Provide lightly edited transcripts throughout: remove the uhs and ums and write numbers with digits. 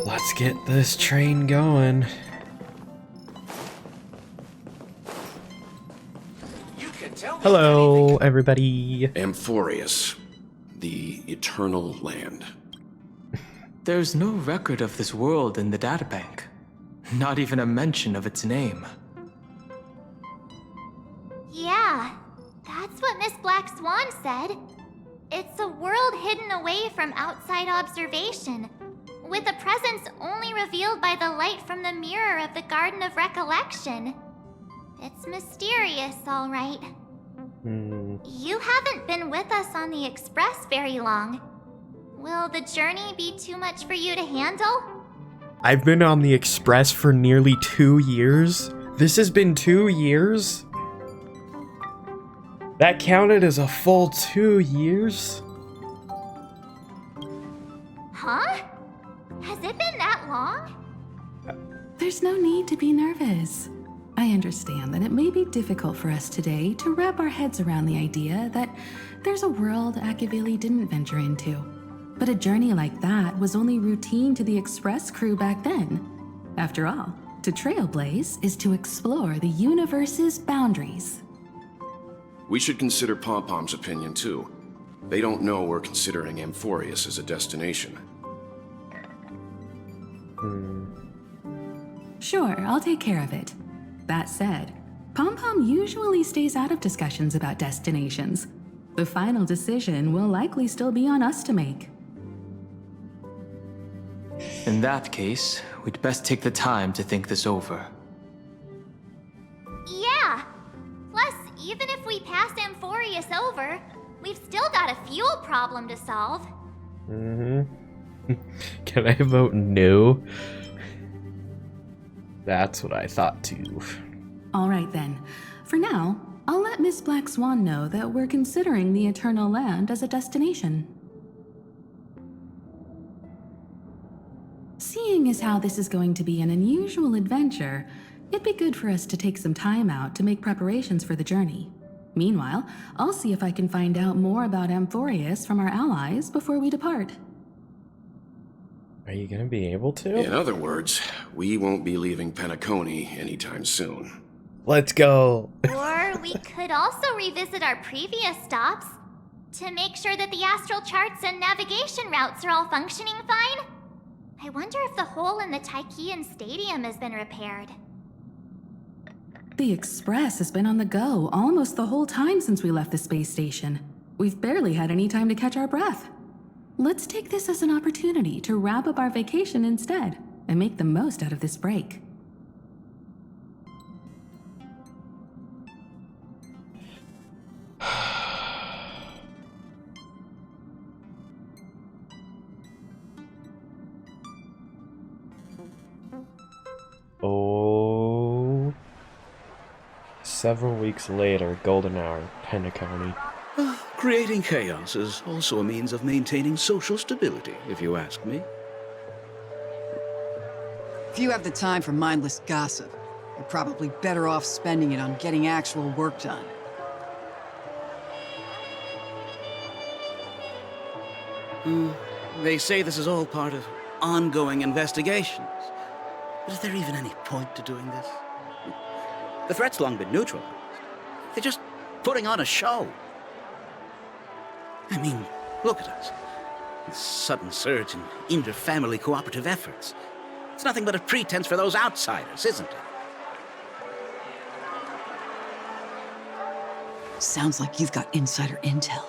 Let's get this train going. Hello, everybody. Amphoreus, the eternal land. There's no record of this world in the databank. Not even a mention of its name. Yeah, that's what Miss Black Swan said. It's a world hidden away from outside observation, with a presence only revealed by the light from the mirror of the Garden of Recollection. It's mysterious, all right. You haven't been with us on the Express very long. Will the journey be too much for you to handle? I've been on the Express for nearly 2 years. This has been 2 years? That counted as a full 2 years? Huh? Has it been that long? There's no need to be nervous. I understand that it may be difficult for us today to wrap our heads around the idea that there's a world Akavili didn't venture into. But a journey like that was only routine to the Express crew back then. After all, to trailblaze is to explore the universe's boundaries. We should consider Pom-Pom's opinion too. They don't know we're considering Amphoreus as a destination. Sure, I'll take care of it. That said, Pom-Pom usually stays out of discussions about destinations. The final decision will likely still be on us to make. In that case, we'd best take the time to think this over. Yeah. Plus, even if we pass Amphoreus over, we've still got a fuel problem to solve. Can I vote no? That's what I thought too. All right then. For now, I'll let Miss Black Swan know that we're considering the Eternal Land as a destination. Seeing as how this is going to be an unusual adventure, it'd be good for us to take some time out to make preparations for the journey. Meanwhile, I'll see if I can find out more about Amphoreus from our allies before we depart. Are you gonna be able to? In other words, we won't be leaving Penacony anytime soon. Let's go. Or we could also revisit our previous stops to make sure that the astral charts and navigation routes are all functioning fine. I wonder if the hole in the Tychean Stadium has been repaired. The Express has been on the go almost the whole time since we left the space station. We've barely had any time to catch our breath. Let's take this as an opportunity to wrap up our vacation instead and make the most out of this break. Oh. Several weeks later, golden hour, Penacony. Creating chaos is also a means of maintaining social stability, if you ask me. If you have the time for mindless gossip, you're probably better off spending it on getting actual work done. They say this is all part of ongoing investigations. But is there even any point to doing this? The threat's long been neutralized. They're just putting on a show. I mean, look at us. This sudden surge in inter-family cooperative efforts. It's nothing but a pretense for those outsiders, isn't it? Sounds like you've got insider intel.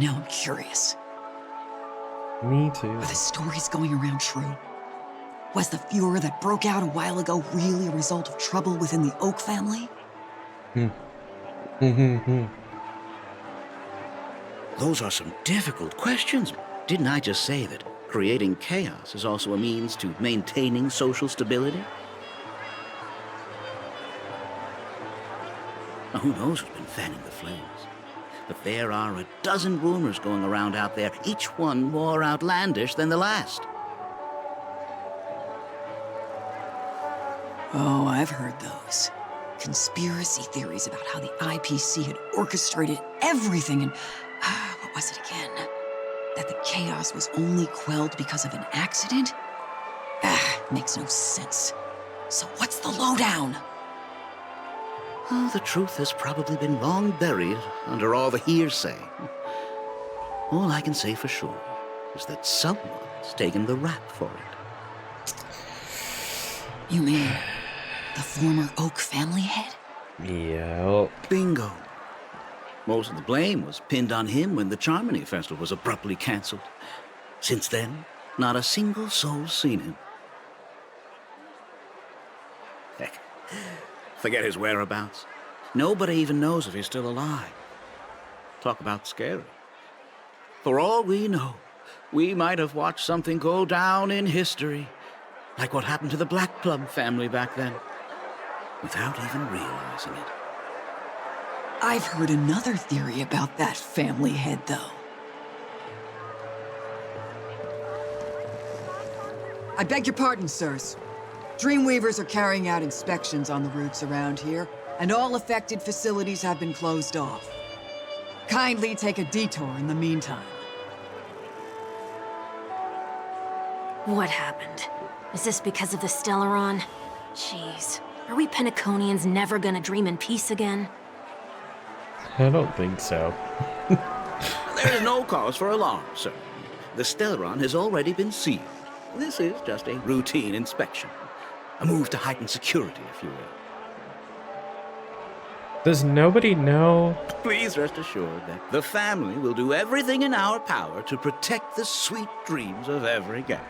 Now I'm curious. Me too. Are the stories going around true? Was the furor that broke out a while ago really a result of trouble within the Oak family? Those are some difficult questions. Didn't I just say that creating chaos is also a means to maintaining social stability? Now, who knows who's been fanning the flames? But there are a dozen rumors going around out there, each one more outlandish than the last. Oh, I've heard those. Conspiracy theories about how the IPC had orchestrated everything and, what was it again? That the chaos was only quelled because of an accident? Makes no sense. So what's the lowdown? Oh, the truth has probably been long buried under all the hearsay. All I can say for sure is that someone's taken the rap for it. You mean the former Oak family head? Yeah. Bingo. Most of the blame was pinned on him when the Charmony Festival was abruptly cancelled. Since then, not a single soul's seen him. Heck, forget his whereabouts. Nobody even knows if he's still alive. Talk about scary. For all we know, we might have watched something go down in history, like what happened to the Black Plum family back then, without even realizing it. I've heard another theory about that family head, though. I beg your pardon, sirs. Dreamweavers are carrying out inspections on the routes around here, and all affected facilities have been closed off. Kindly take a detour in the meantime. What happened? Is this because of the Stellaron? Jeez, are we Penaconians never gonna dream in peace again? I don't think so. There's no cause for alarm, sir. The Stellaron has already been sealed. This is just a routine inspection. A move to heighten security, if you will. Does nobody know? Please rest assured that the family will do everything in our power to protect the sweet dreams of every guest.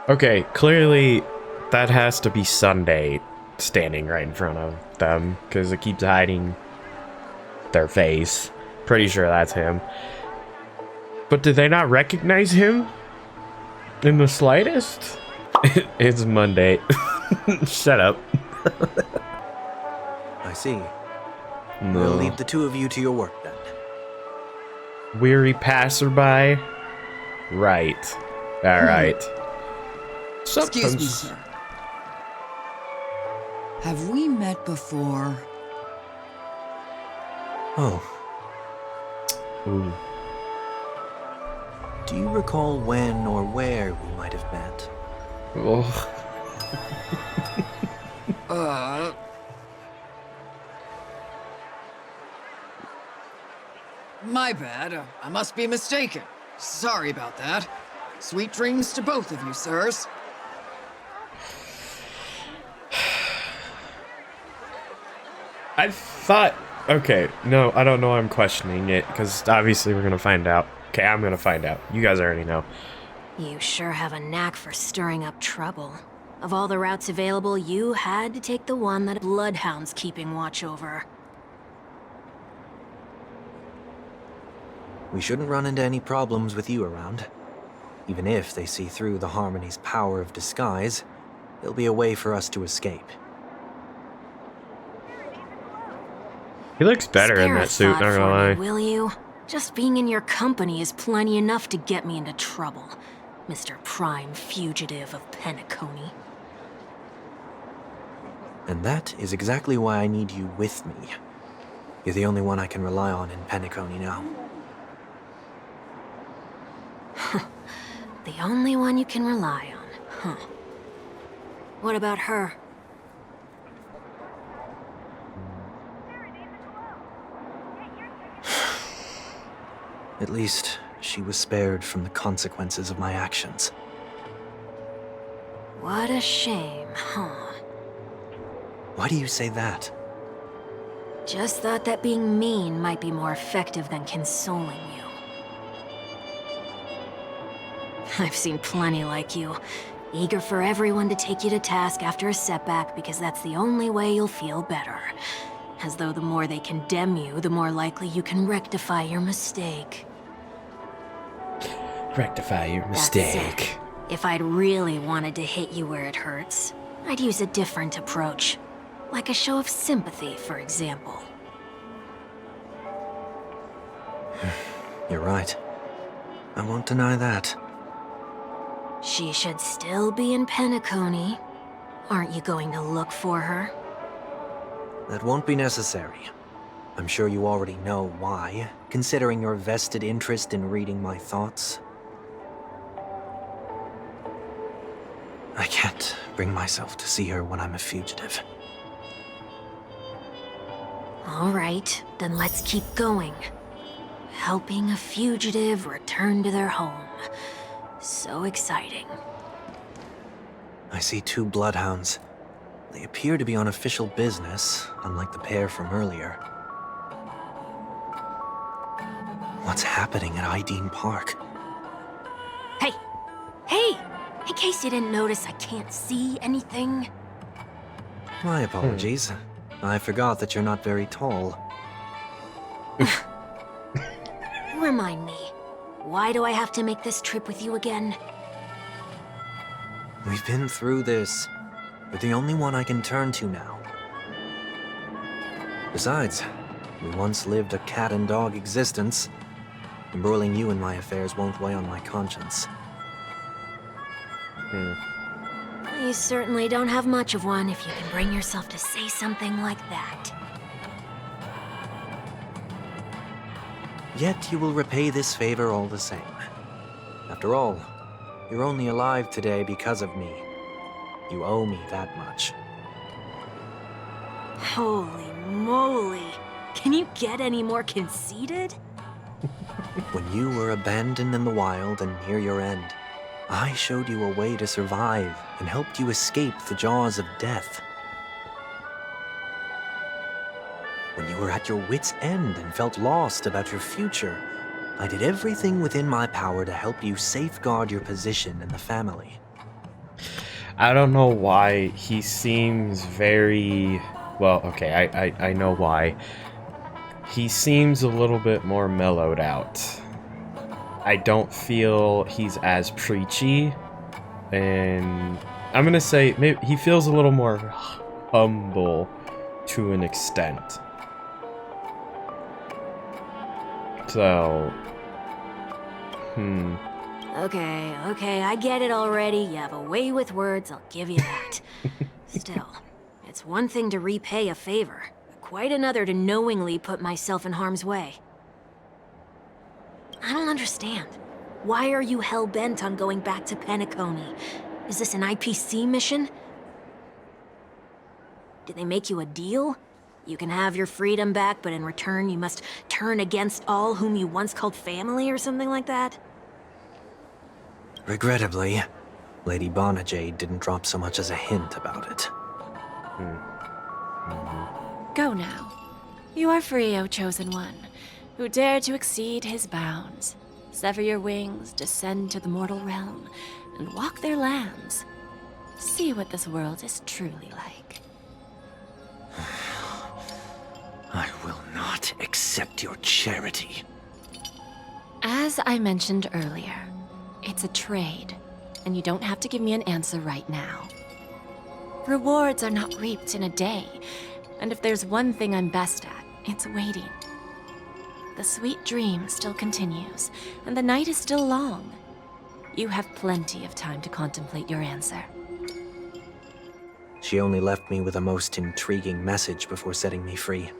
Okay, clearly that has to be Sunday standing right in front of them, because it keeps hiding their face. Pretty sure that's him. But did they not recognize him in the slightest? It's Monday. Shut up. I see. No. We'll leave the two of you to your work then. Weary passerby. Right. Alright. Excuse me, sir. Have we met before? Oh. Ooh. Do you recall when or where we might have met? Oh. My bad. I must be mistaken. Sorry about that. Sweet dreams to both of you, sirs. I thought... Okay, no, I don't know I'm questioning it, because obviously we're gonna find out. Okay, I'm gonna find out. You guys already know. You sure have a knack for stirring up trouble. Of all the routes available, you had to take the one that Bloodhound's keeping watch over. We shouldn't run into any problems with you around. Even if they see through the Harmony's power of disguise, there'll be a way for us to escape. He looks better in Spare that a suit, not thought gonna for lie. me, will you? Just being in your company is plenty enough to get me into trouble, Mr. Prime Fugitive of Penacony. And that is exactly why I need you with me. You're the only one I can rely on in Penacony now. The only one you can rely on, huh? What about her? At least, she was spared from the consequences of my actions. What a shame, huh? Why do you say that? Just thought that being mean might be more effective than consoling you. I've seen plenty like you, eager for everyone to take you to task after a setback because that's the only way you'll feel better. As though the more they condemn you, the more likely you can rectify your mistake. Rectify your That mistake. said, if I'd really wanted to hit you where it hurts, I'd use a different approach. Like a show of sympathy, for example. You're right. I won't deny that. She should still be in Penacony. Aren't you going to look for her? That won't be necessary. I'm sure you already know why, considering your vested interest in reading my thoughts. I can't bring myself to see her when I'm a fugitive. All right, then let's keep going. Helping a fugitive return to their home. So exciting. I see 2 bloodhounds. They appear to be on official business, unlike the pair from earlier. What's happening at Ideen Park? Hey! Hey! In case you didn't notice, I can't see anything. My apologies. I forgot that you're not very tall. Remind me, why do I have to make this trip with you again? We've been through this. You're the only one I can turn to now. Besides, we once lived a cat-and-dog existence. Embroiling you in my affairs won't weigh on my conscience. You certainly don't have much of one if you can bring yourself to say something like that. Yet you will repay this favor all the same. After all, you're only alive today because of me. You owe me that much. Holy moly! Can you get any more conceited? When you were abandoned in the wild and near your end, I showed you a way to survive and helped you escape the jaws of death. When you were at your wit's end and felt lost about your future, I did everything within my power to help you safeguard your position in the family. I don't know why he seems very... Well, okay, I know why. He seems a little bit more mellowed out. I don't feel he's as preachy, and I'm gonna say maybe he feels a little more humble to an extent. So, Okay, I get it already. You have a way with words, I'll give you that. Still, it's one thing to repay a favor, quite another to knowingly put myself in harm's way. I don't understand. Why are you hell-bent on going back to Penacony? Is this an IPC mission? Did they make you a deal? You can have your freedom back, but in return you must turn against all whom you once called family or something like that? Regrettably, Lady Bonajade didn't drop so much as a hint about it. Go now. You are free, O Chosen One, who dare to exceed his bounds. Sever your wings, descend to the mortal realm, and walk their lands. See what this world is truly like. I will not accept your charity. As I mentioned earlier, it's a trade, and you don't have to give me an answer right now. Rewards are not reaped in a day, and if there's one thing I'm best at, it's waiting. The sweet dream still continues, and the night is still long. You have plenty of time to contemplate your answer. She only left me with a most intriguing message before setting me free.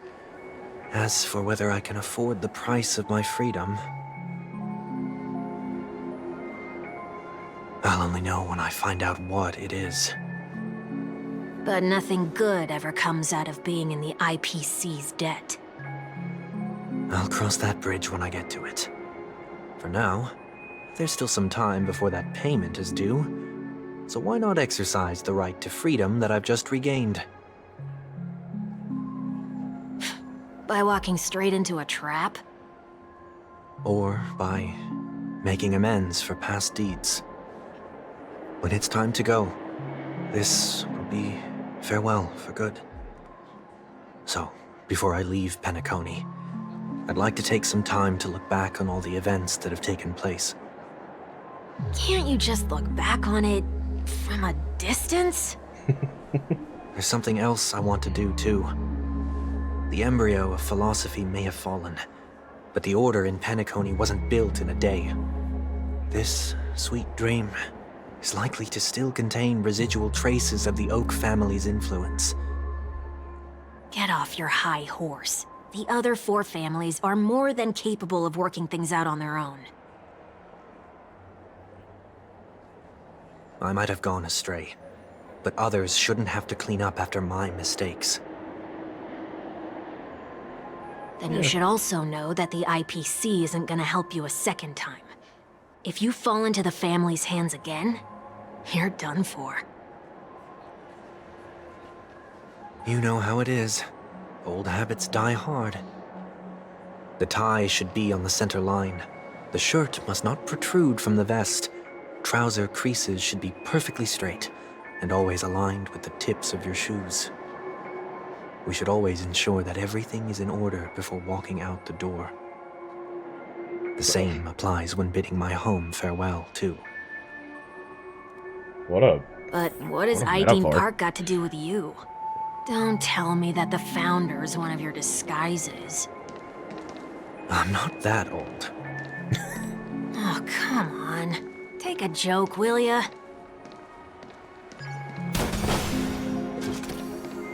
As for whether I can afford the price of my freedom, I'll only know when I find out what it is. But nothing good ever comes out of being in the IPC's debt. I'll cross that bridge when I get to it. For now, there's still some time before that payment is due, so why not exercise the right to freedom that I've just regained? By walking straight into a trap? Or by making amends for past deeds. When it's time to go, this will be farewell for good. So, before I leave Penacony, I'd like to take some time to look back on all the events that have taken place. Can't you just look back on it from a distance? There's something else I want to do too. The embryo of philosophy may have fallen, but the order in Penacony wasn't built in a day. This sweet dream is likely to still contain residual traces of the Oak family's influence. Get off your high horse. The other 4 families are more than capable of working things out on their own. I might have gone astray, but others shouldn't have to clean up after my mistakes. Then you should also know that the IPC isn't gonna help you a second time. If you fall into the family's hands again, you're done for. You know how it is. Old habits die hard. The tie should be on the center line. The shirt must not protrude from the vest. Trouser creases should be perfectly straight and always aligned with the tips of your shoes. We should always ensure that everything is in order before walking out the door. The same applies when bidding my home farewell, too. But what has a Ideen metaphor. Park got to do with you? Don't tell me that the Founder's one of your disguises. I'm not that old. Oh, come on. Take a joke, will ya?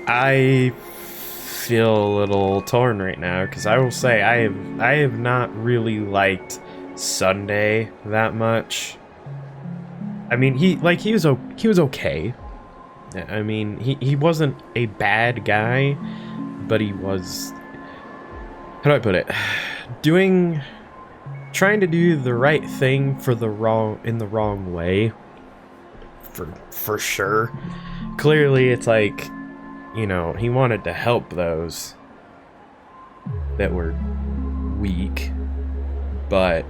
I feel a little torn right now because I will say I have not really liked Sunday that much. I mean, he was okay. I mean, he wasn't a bad guy, but he was, how do I put it? Trying to do the right thing in the wrong way. For sure. Clearly it's like, you know, he wanted to help those that were weak, but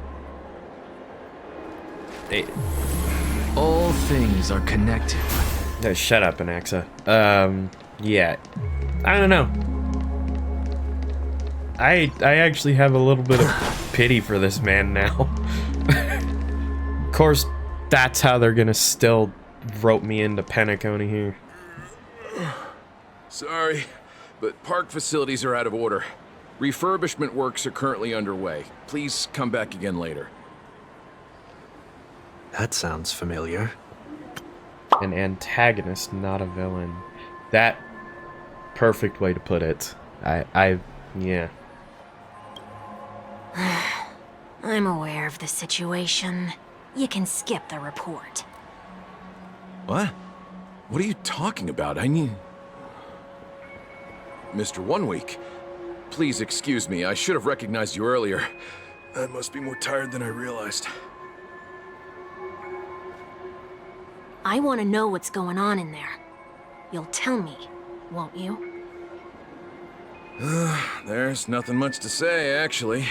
all things are connected. Shut up, Anaxa. Yeah. I don't know. I actually have a little bit of pity for this man now. Of course, that's how they're gonna still rope me into Penacony here. Sorry, but park facilities are out of order. Refurbishment works are currently underway. Please come back again later. That sounds familiar. An antagonist, not a villain. That perfect way to put it. Yeah. I'm aware of the situation. You can skip the report. What? What are you talking about? I need... Mr. One Week, please excuse me. I should have recognized you earlier. I must be more tired than I realized. I want to know what's going on in there. You'll tell me, won't you? There's nothing much to say, actually.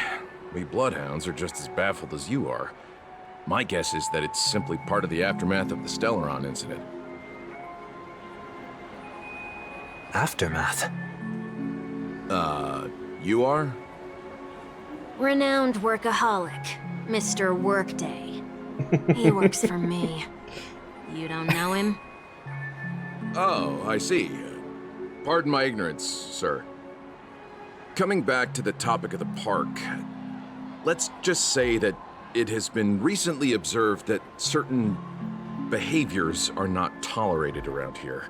We Bloodhounds are just as baffled as you are. My guess is that it's simply part of the aftermath of the Stellaron incident. Aftermath? You are? Renowned workaholic, Mr. Workday. He works for me. You don't know him? Oh, I see. Pardon my ignorance, sir. Coming back to the topic of the park, let's just say that it has been recently observed that certain behaviors are not tolerated around here.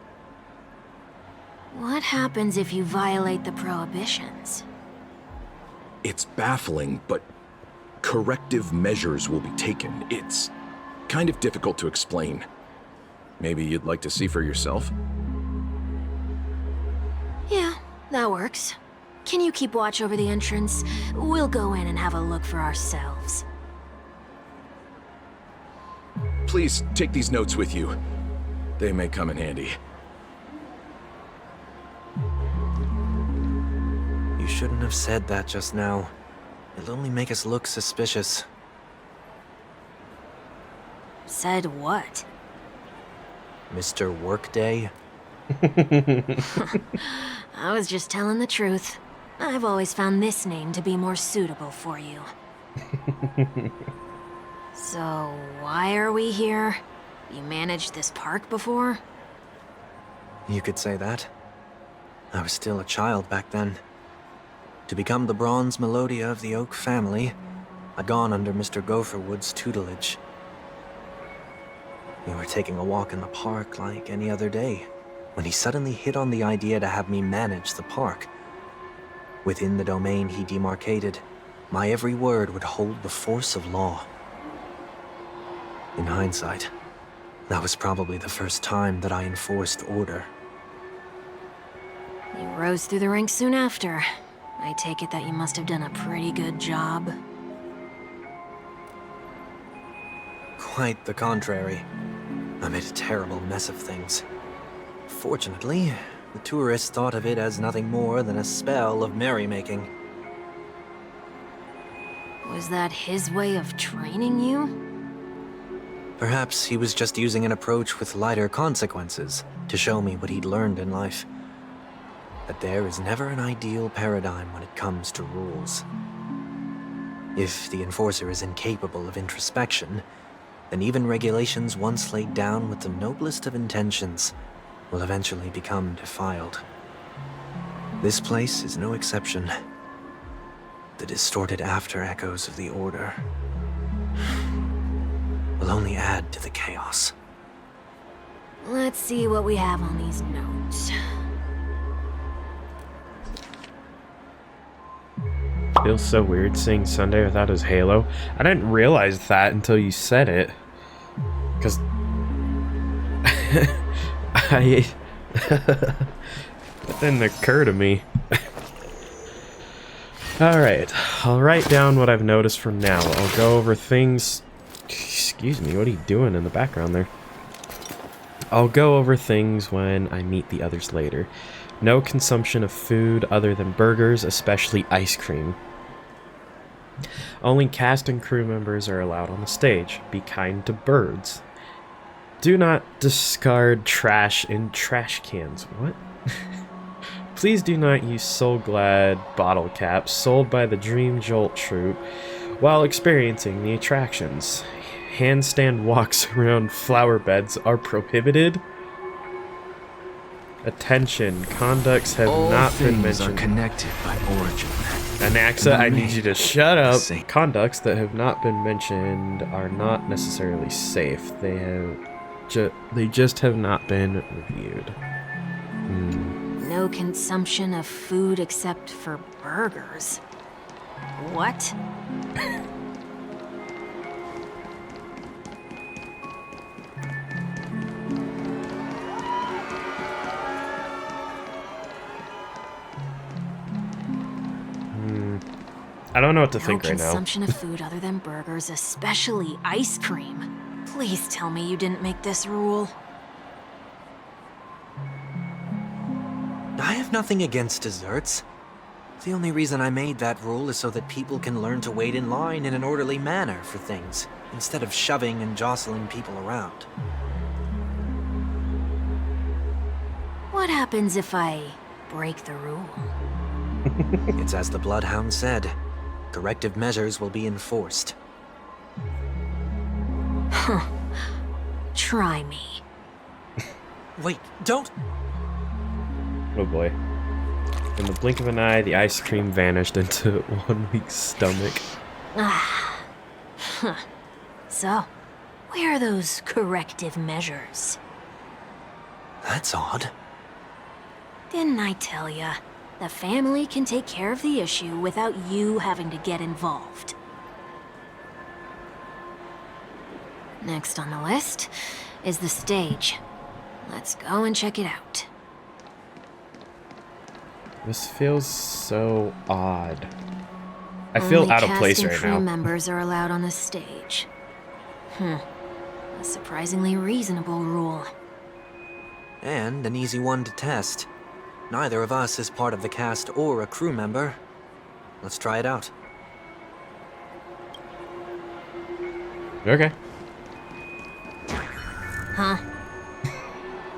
What happens if you violate the prohibitions? It's baffling, but corrective measures will be taken. It's kind of difficult to explain. Maybe you'd like to see for yourself? Yeah, that works. Can you keep watch over the entrance? We'll go in and have a look for ourselves. Please take these notes with you. They may come in handy. You shouldn't have said that just now. It'll only make us look suspicious. Said what? Mr. Workday? I was just telling the truth. I've always found this name to be more suitable for you. So, why are we here? You managed this park before? You could say that. I was still a child back then. To become the bronze Melodia of the Oak family, I'd gone under Mr. Gopherwood's tutelage. We were taking a walk in the park like any other day, when he suddenly hit on the idea to have me manage the park. Within the domain he demarcated, my every word would hold the force of law. In hindsight, that was probably the first time that I enforced order. You rose through the ranks soon after. I take it that you must have done a pretty good job. Quite the contrary. I made a terrible mess of things. Fortunately, the tourists thought of it as nothing more than a spell of merrymaking. Was that his way of training you? Perhaps he was just using an approach with lighter consequences to show me what he'd learned in life. That there is never an ideal paradigm when it comes to rules. If the enforcer is incapable of introspection, then even regulations once laid down with the noblest of intentions will eventually become defiled. This place is no exception. The distorted after-echoes of the Order will only add to the chaos. Let's see what we have on these notes. Feels so weird seeing Sunday without his halo. I didn't realize that until you said it. Because... it didn't occur to me. Alright, I'll write down what I've noticed for now. I'll go over things... Excuse me, what are you doing in the background there? I'll go over things when I meet the others later. No consumption of food other than burgers, especially ice cream. Only cast and crew members are allowed on the stage. Be kind to birds. Do not discard trash in trash cans. What? Please do not use Soul Glad bottle caps sold by the Dream Jolt troupe while experiencing the attractions. Handstand walks around flower beds are prohibited. Attention, conducts have not been mentioned. All things are connected by origin. Anaxa, I need you to shut up. Conducts that have not been mentioned are not necessarily safe. They just have not been reviewed. No consumption of food except for burgers. What? I don't know what to think right now. No consumption of food other than burgers, especially ice cream. Please tell me you didn't make this rule. I have nothing against desserts. The only reason I made that rule is so that people can learn to wait in line in an orderly manner for things, instead of shoving and jostling people around. What happens if I break the rule? It's as the Bloodhound said. Corrective measures will be enforced. Huh. Try me. Wait, don't... Oh boy. In the blink of an eye, the ice cream vanished into 1 week's stomach. Ah. Huh. So, where are those corrective measures? That's odd. Didn't I tell ya? The family can take care of the issue without you having to get involved. Next on the list is the stage. Let's go and check it out. This feels so odd. I feel out of place right now. Only cast and crew members are allowed on the stage. A surprisingly reasonable rule. And an easy one to test. Neither of us is part of the cast or a crew member. Let's try it out. Okay. Huh?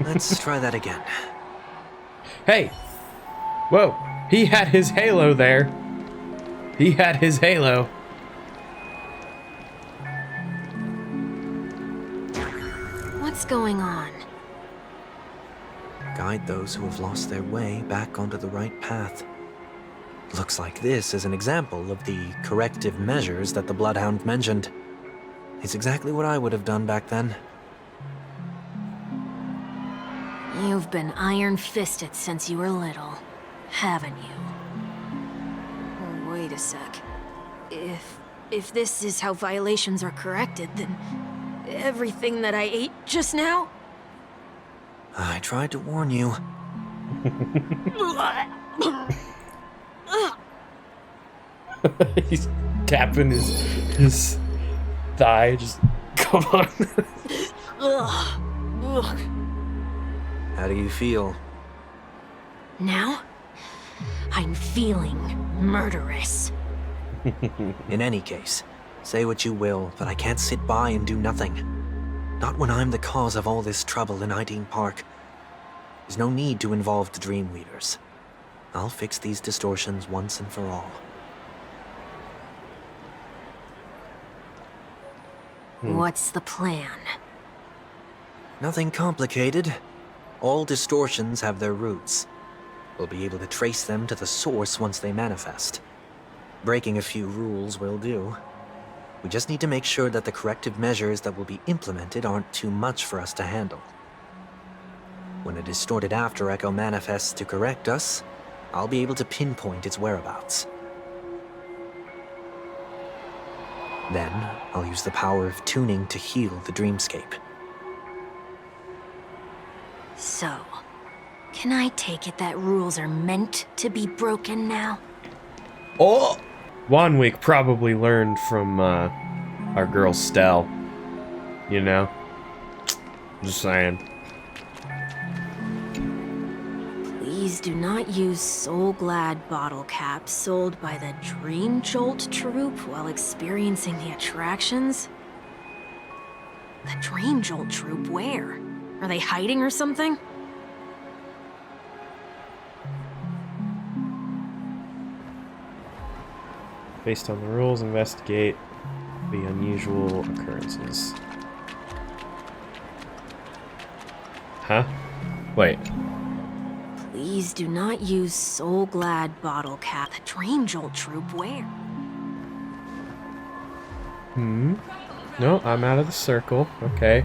Let's try that again. Hey! Whoa! He had his halo there! He had his halo! What's going on? Guide those who have lost their way back onto the right path. Looks like this is an example of the corrective measures that the Bloodhound mentioned. It's exactly what I would have done back then. You've been iron-fisted since you were little, haven't you? Wait a sec. If this is how violations are corrected, then everything that I ate just now? I tried to warn you. He's tapping his thigh. Just come on. How do you feel? Now, I'm feeling murderous. In any case, say what you will, but I can't sit by and do nothing. Not when I'm the cause of all this trouble in Ideen Park. There's no need to involve the Dreamweavers. I'll fix these distortions once and for all. What's the plan? Nothing complicated. All distortions have their roots. We'll be able to trace them to the source once they manifest. Breaking a few rules will do. We just need to make sure that the corrective measures that will be implemented aren't too much for us to handle. When a distorted after echo manifests to correct us, I'll be able to pinpoint its whereabouts. Then, I'll use the power of tuning to heal the dreamscape. So, can I take it that rules are meant to be broken now? Oh! Wanwick probably learned from our girl Stell. You know? Just saying. Please do not use Soul Glad bottle caps sold by the Dream Jolt troupe while experiencing the attractions. The Dream Jolt troupe, where? Are they hiding or something? Based on the rules, investigate the unusual occurrences. Huh? Wait. Please do not use Soul Glad bottle cap. The Dream Jolt troupe, where? No, I'm out of the circle. Okay.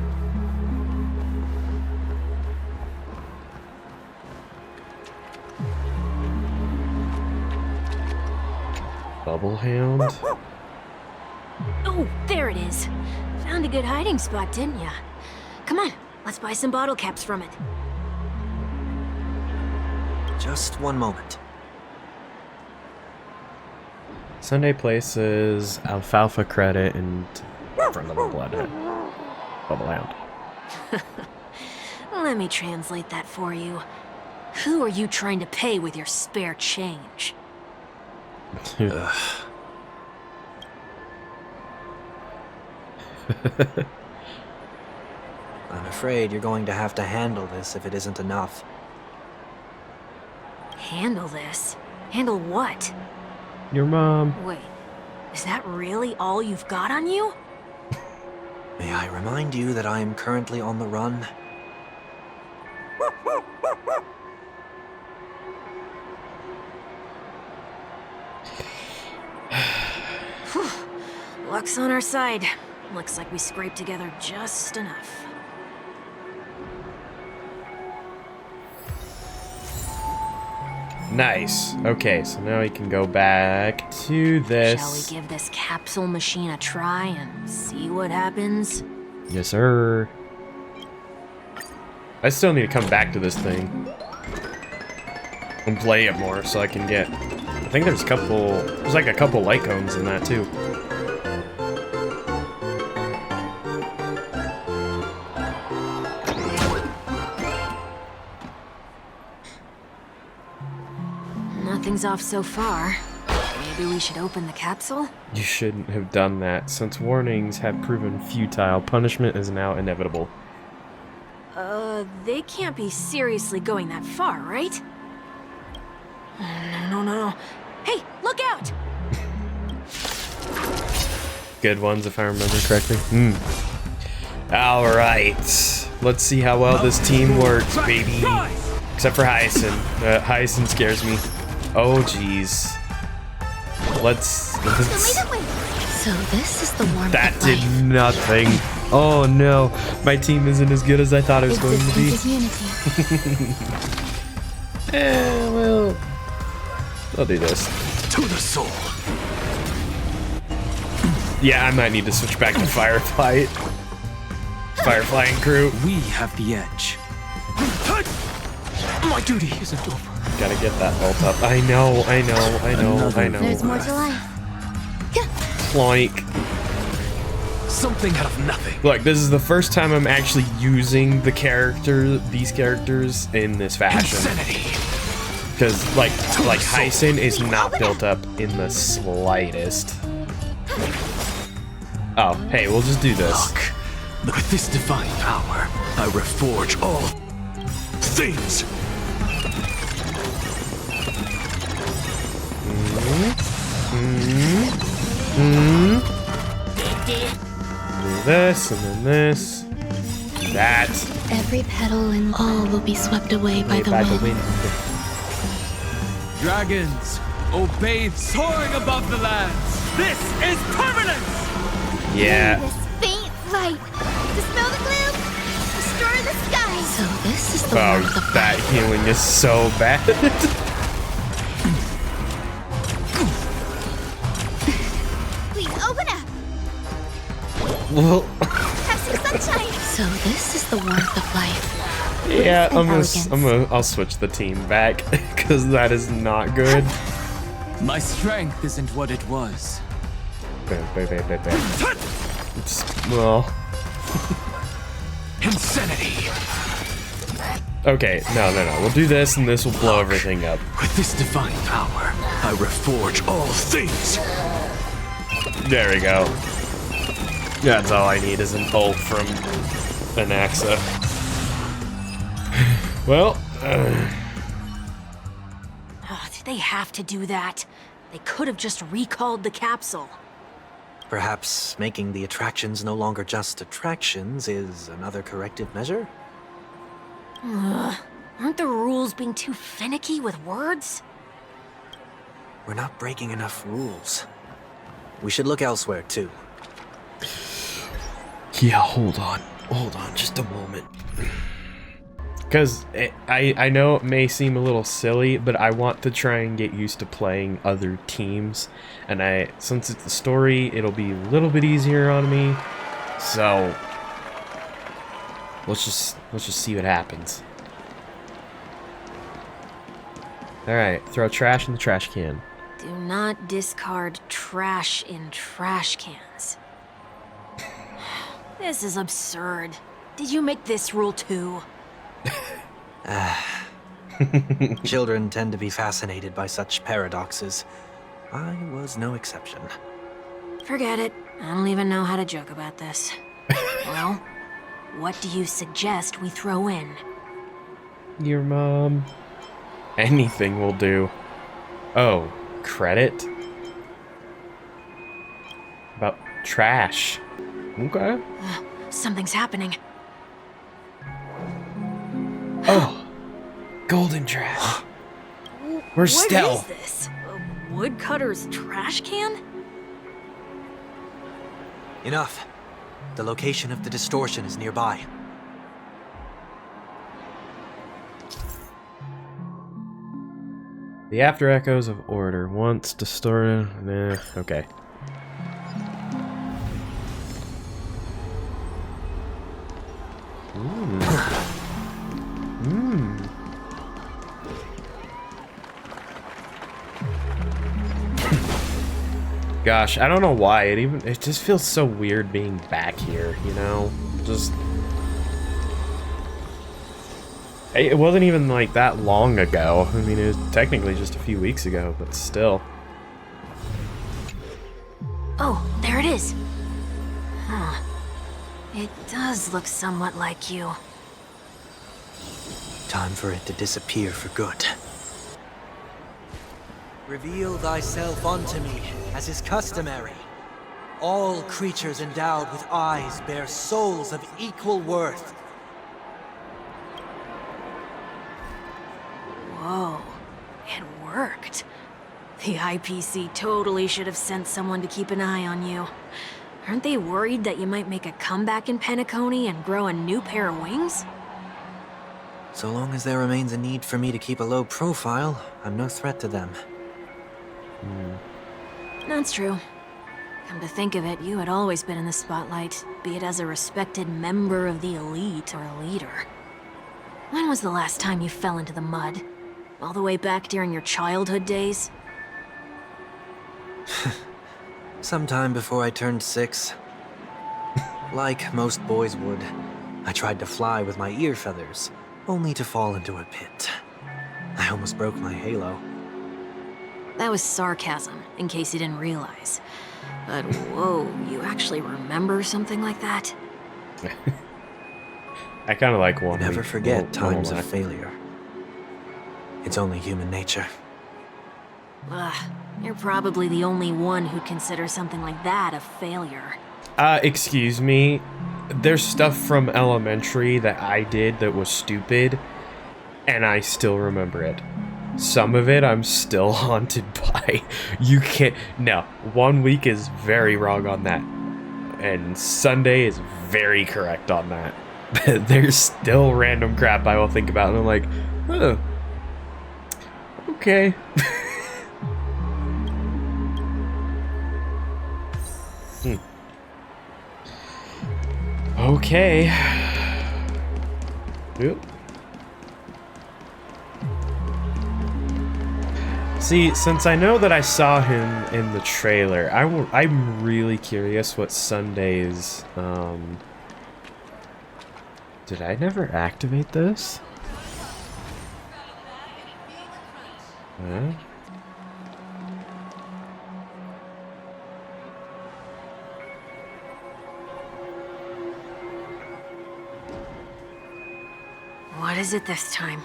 Bubble Hound. Oh, there it is. Found a good hiding spot, didn't ya? Come on, let's buy some bottle caps from it. Just one moment. Sunday places alfalfa credit in front of the bloodhead. Bubble Hound. Let me translate that for you. Who are you trying to pay with your spare change? I'm afraid you're going to have to handle this if it isn't enough. Handle this? Handle what? Your mom. Wait, is that really all you've got on you? May I remind you that I am currently on the run? Luck's on our side. Looks like we scraped together just enough. Nice. Okay, so now we can go back to this. Shall we give this capsule machine a try and see what happens? Yes, sir. I still need to come back to this thing and play it more so I can get... I think there's like a couple light cones in that too. Nothing's off so far. Maybe we should open the capsule? You shouldn't have done that. Since warnings have proven futile, punishment is now inevitable. They can't be seriously going that far, right? No. Hey, look out! Good ones, if I remember correctly. Alright. Let's see how well this team works, baby. Except for Hyacinth. Hyacinth scares me. Oh, jeez. Let's... So this is the warm. That did nothing. Oh no, my team isn't as good as I thought it was going to be. Well, I'll do this. To the soul. Yeah, I might need to switch back to Firefly. Firefly and crew. We have the edge. My duty isn't over. Gotta get that ult up. I know. There's more to life. Ploink. Something out of nothing. Look, this is the first time I'm actually using these characters in this fashion. Because, like Hyson is not built up in the slightest. Oh, hey, we'll just do this. Look, with this divine power, I reforge all things. Do this, and then this. Do that. Every petal and all will be swept away by the wind. Dragons, obey soaring above the lands. This is permanence! Yeah. This faint light. Dispel the gloom. Restore the sky. So this is the Oh, warmth of that healing is so bad. Please open up. Well, Have some sunshine. So this is the warmth of life. yeah, And I'll switch the team back because that is not good. My strength isn't what it was. It's, well. Insanity. Okay, no. We'll do this, and this will blow everything up. With this divine power, I reforge all things. There we go. That's all I need is an ult from Anaxa. Well, Oh, did they have to do that? They could have just recalled the capsule. Perhaps making the attractions no longer just attractions is another corrective measure? Aren't the rules being too finicky with words? We're not breaking enough rules. We should look elsewhere, too. yeah, hold on, just a moment. Because I know it may seem a little silly, but I want to try and get used to playing other teams. And since it's a story, it'll be a little bit easier on me. So let's just see what happens. All right, throw trash in the trash can. Do not discard trash in trash cans. This is absurd. Did you make this rule too? Children tend to be fascinated by such paradoxes. I was no exception. Forget it. I don't even know how to joke about this. Well, what do you suggest we throw in? Your mom. Anything will do. Oh, credit? About trash. Okay. Something's happening. Oh, golden trash. We're stealth. What is this? A woodcutter's trash can? Enough. The location of the distortion is nearby. The after echoes of order. Once distorted. Nah, okay. Gosh, I don't know why it just feels so weird being back here, you know? Just it wasn't even like that long ago. I mean, it was technically just a few weeks ago, but still. Oh, there it is. Huh. It does look somewhat like you. Time for it to disappear for good. Reveal thyself unto me, as is customary. All creatures endowed with eyes bear souls of equal worth. Whoa, it worked. The IPC totally should have sent someone to keep an eye on you. Aren't they worried that you might make a comeback in Penacony and grow a new pair of wings? So long as there remains a need for me to keep a low profile, I'm no threat to them. That's true. Come to think of it, you had always been in the spotlight, be it as a respected member of the elite or a leader. When was the last time you fell into the mud? All the way back during your childhood days? Sometime before I turned 6. Like most boys would, I tried to fly with my ear feathers, only to fall into a pit. I almost broke my halo. That was sarcasm, in case you didn't realize. But whoa, you actually remember something like that? I kind of like one. Never forget times of failure. It's only human nature. Ugh, you're probably the only one who'd consider something like that a failure. Excuse me. There's stuff from elementary that I did that was stupid, and I still remember it. Some of it I'm still haunted by. You can't... No, 1 week is very wrong on that. And Sunday is very correct on that. There's still random crap I will think about, and I'm like, oh, okay. Okay. Yep. See, since I know that I saw him in the trailer, I'm really curious what Sunday's, Did I never activate this? Huh? What is it this time?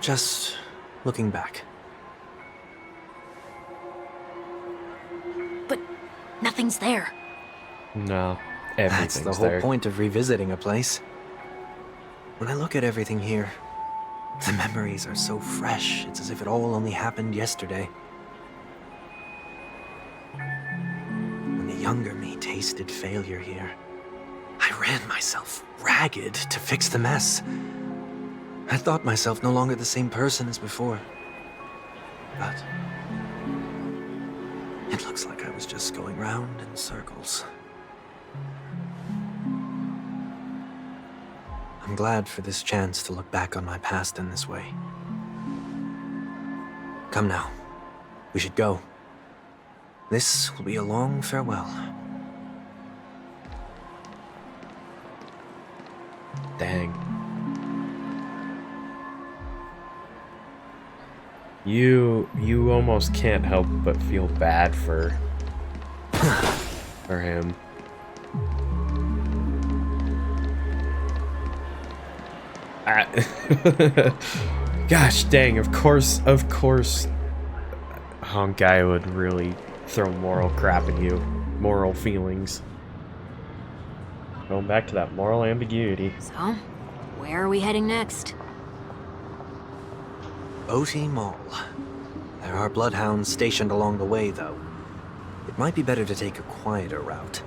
Just looking back. But nothing's there. No, That's the everything's whole there. point of revisiting a place. When I look at everything here, the memories are so fresh, it's as if it all only happened yesterday. When the younger me tasted failure here, I ran myself ragged to fix the mess. I thought myself no longer the same person as before. But it looks like I was just going round in circles. I'm glad for this chance to look back on my past in this way. Come now. We should go. This will be a long farewell. Dang. You almost can't help but feel bad for him. Gosh dang, of course Honkai would really throw moral crap at you. Moral feelings. Going back to that moral ambiguity. So, where are we heading next? Oti Mall. There are bloodhounds stationed along the way, though. It might be better to take a quieter route.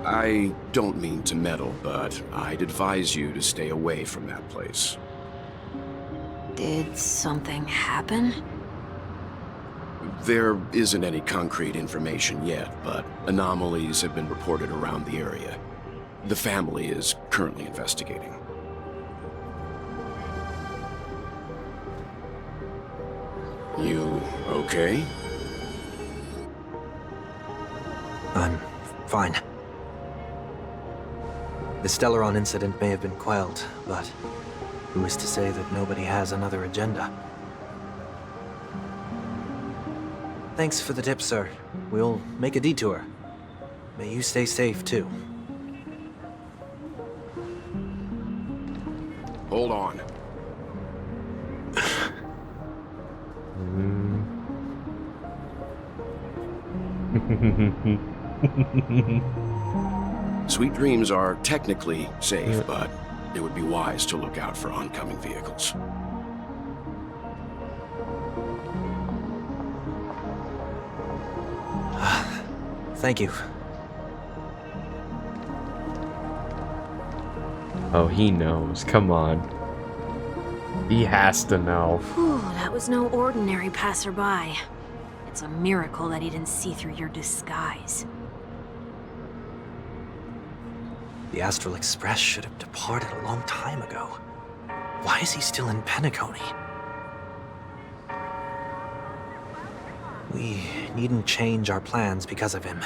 I don't mean to meddle, but I'd advise you to stay away from that place. Did something happen? There isn't any concrete information yet, but anomalies have been reported around the area. The family is currently investigating. You okay? I'm fine. The Stellaron incident may have been quelled, but who is to say that nobody has another agenda? Thanks for the tip, sir. We'll make a detour. May you stay safe, too. Hold on. Sweet dreams are technically safe, but it would be wise to look out for oncoming vehicles. Thank you. Oh, he knows. Come on. He has to know. Whew, that was no ordinary passerby. It's a miracle that he didn't see through your disguise. The Astral Express should have departed a long time ago. Why is he still in Penacony? We needn't change our plans because of him,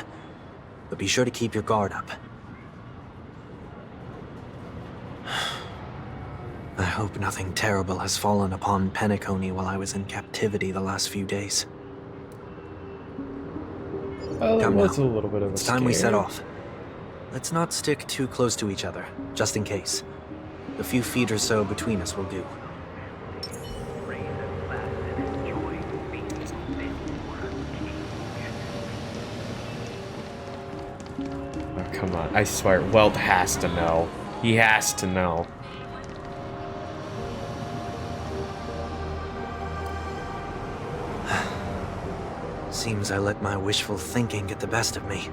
but be sure to keep your guard up. I hope nothing terrible has fallen upon Penacony while I was in captivity the last few days. Well, Come it was now. a little bit of a It's time we set scare. off. Let's not stick too close to each other, just in case. A few feet or so between us will do. Oh, come on. I swear, Welt has to know. He has to know. Seems I let my wishful thinking get the best of me.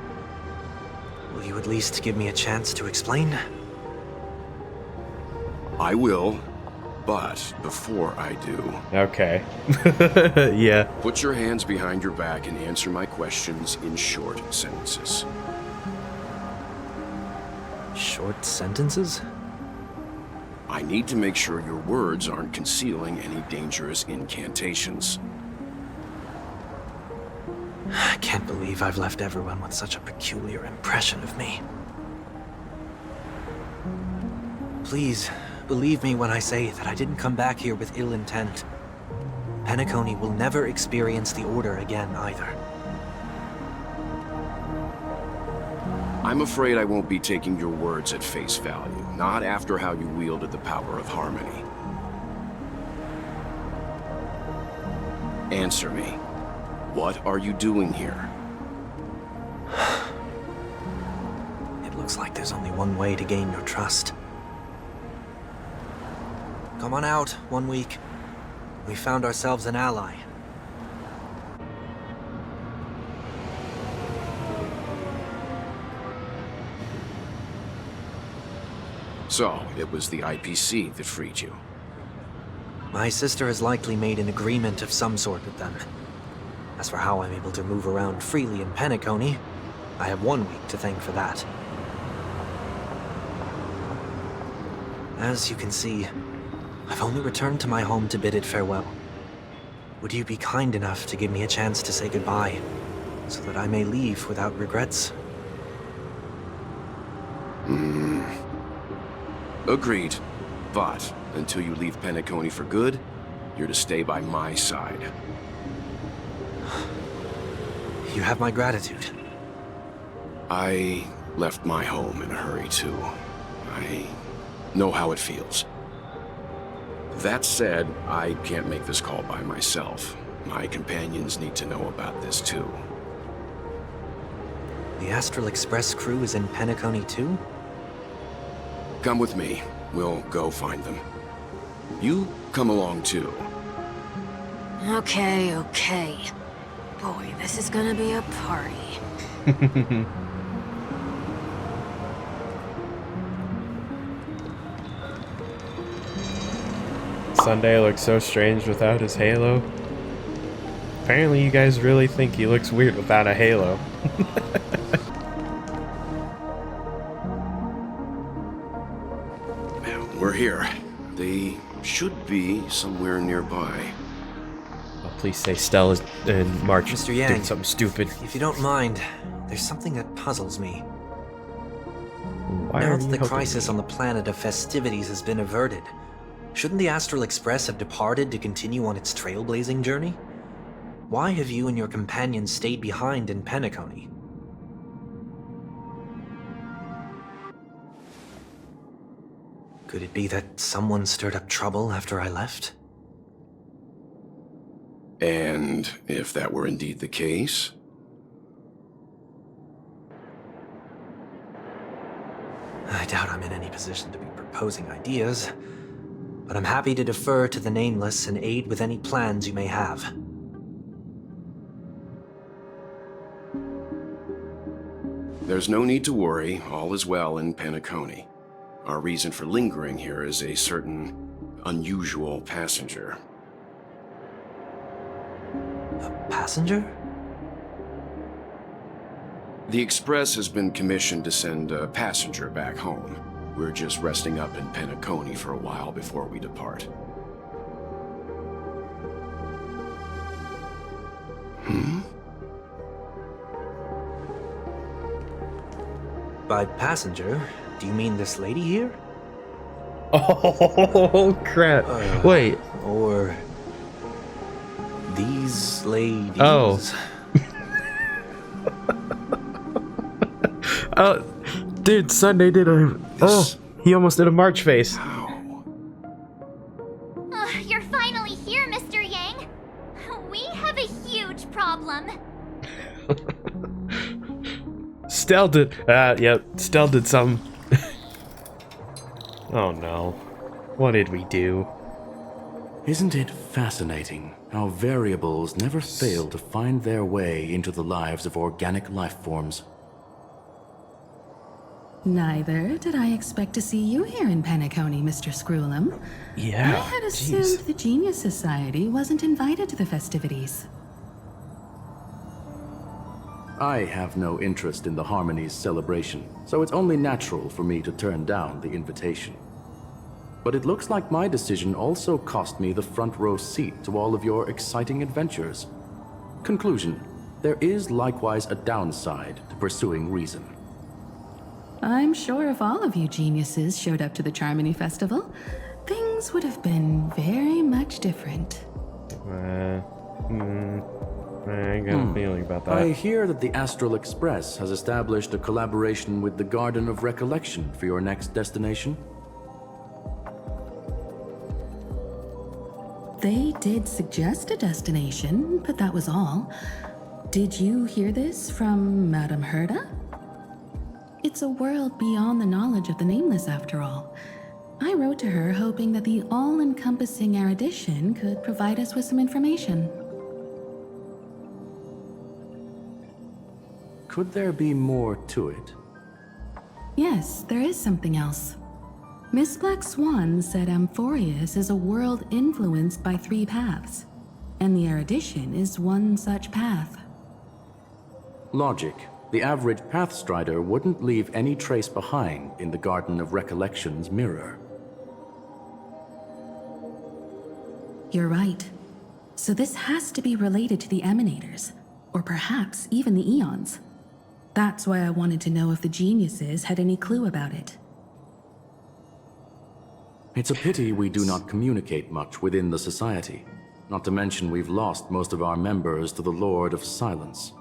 Will you at least give me a chance to explain? I will, but before I do... Okay. Yeah. Put your hands behind your back and answer my questions in short sentences. Short sentences? I need to make sure your words aren't concealing any dangerous incantations. I can't believe I've left everyone with such a peculiar impression of me. Please, believe me when I say that I didn't come back here with ill intent. Penacony will never experience the Order again, either. I'm afraid I won't be taking your words at face value, not after how you wielded the power of harmony. Answer me. What are you doing here? It looks like there's only one way to gain your trust. Come on out, 1 week. We found ourselves an ally. So, it was the IPC that freed you. My sister has likely made an agreement of some sort with them. As for how I'm able to move around freely in Penacony, I have 1 week to thank for that. As you can see, I've only returned to my home to bid it farewell. Would you be kind enough to give me a chance to say goodbye, so that I may leave without regrets? Agreed. But, until you leave Penacony for good, you're to stay by my side. You have my gratitude. I left my home in a hurry, too. I know how it feels. That said, I can't make this call by myself. My companions need to know about this, too. The Astral Express crew is in Penacony, too? Come with me. We'll go find them. You come along, too. Okay, okay. Boy, this is gonna be a party. Sunday looks so strange without his halo. Apparently you guys really think he looks weird without a halo. We're here. They should be somewhere nearby. Oh, please say Stella's and March Mr. doing Yang, something stupid. If you don't mind, there's something that puzzles me. Why Now are that you the helping crisis me? on the planet of festivities has been averted, shouldn't the Astral Express have departed to continue on its trailblazing journey? Why have you and your companions stayed behind in Penacony? Could it be that someone stirred up trouble after I left? And if that were indeed the case... I doubt I'm in any position to be proposing ideas, but I'm happy to defer to the Nameless and aid with any plans you may have. There's no need to worry. All is well in Penacony. Our reason for lingering here is a certain unusual passenger. A passenger? The Express has been commissioned to send a passenger back home. We're just resting up in Penacony for a while before we depart. By passenger, do you mean this lady here? Oh, crap. Wait. Or these ladies? Oh. Oh, dude, Sunday did a... Oh, he almost did a March face. You're finally here, Mr. Yang. We have a huge problem. Stell did... yep, Stell did some... Oh no. What did we do? Isn't it fascinating how variables never fail to find their way into the lives of organic life forms? Neither did I expect to see you here in Penacony, Mr. Screwlum. Yeah, I had assumed the Genius Society wasn't invited to the festivities. I have no interest in the Harmony's celebration, so it's only natural for me to turn down the invitation. But it looks like my decision also cost me the front row seat to all of your exciting adventures. Conclusion: there is likewise a downside to pursuing reason. I'm sure if all of you geniuses showed up to the Charmony Festival, things would have been very much different. I got a feeling about that. I hear that the Astral Express has established a collaboration with the Garden of Recollection for your next destination. They did suggest a destination, but that was all. Did you hear this from Madame Herda? It's a world beyond the knowledge of the Nameless, after all. I wrote to her hoping that the all-encompassing erudition could provide us with some information. Could there be more to it? Yes, there is something else. Miss Black Swan said Amphoreus is a world influenced by 3 paths, and the erudition is one such path. Logic. The average Pathstrider wouldn't leave any trace behind in the Garden of Recollection's mirror. You're right. So this has to be related to the Emanators, or perhaps even the Eons. That's why I wanted to know if the geniuses had any clue about it. It's a pity we do not communicate much within the Society. Not to mention we've lost most of our members to the Lord of Silence.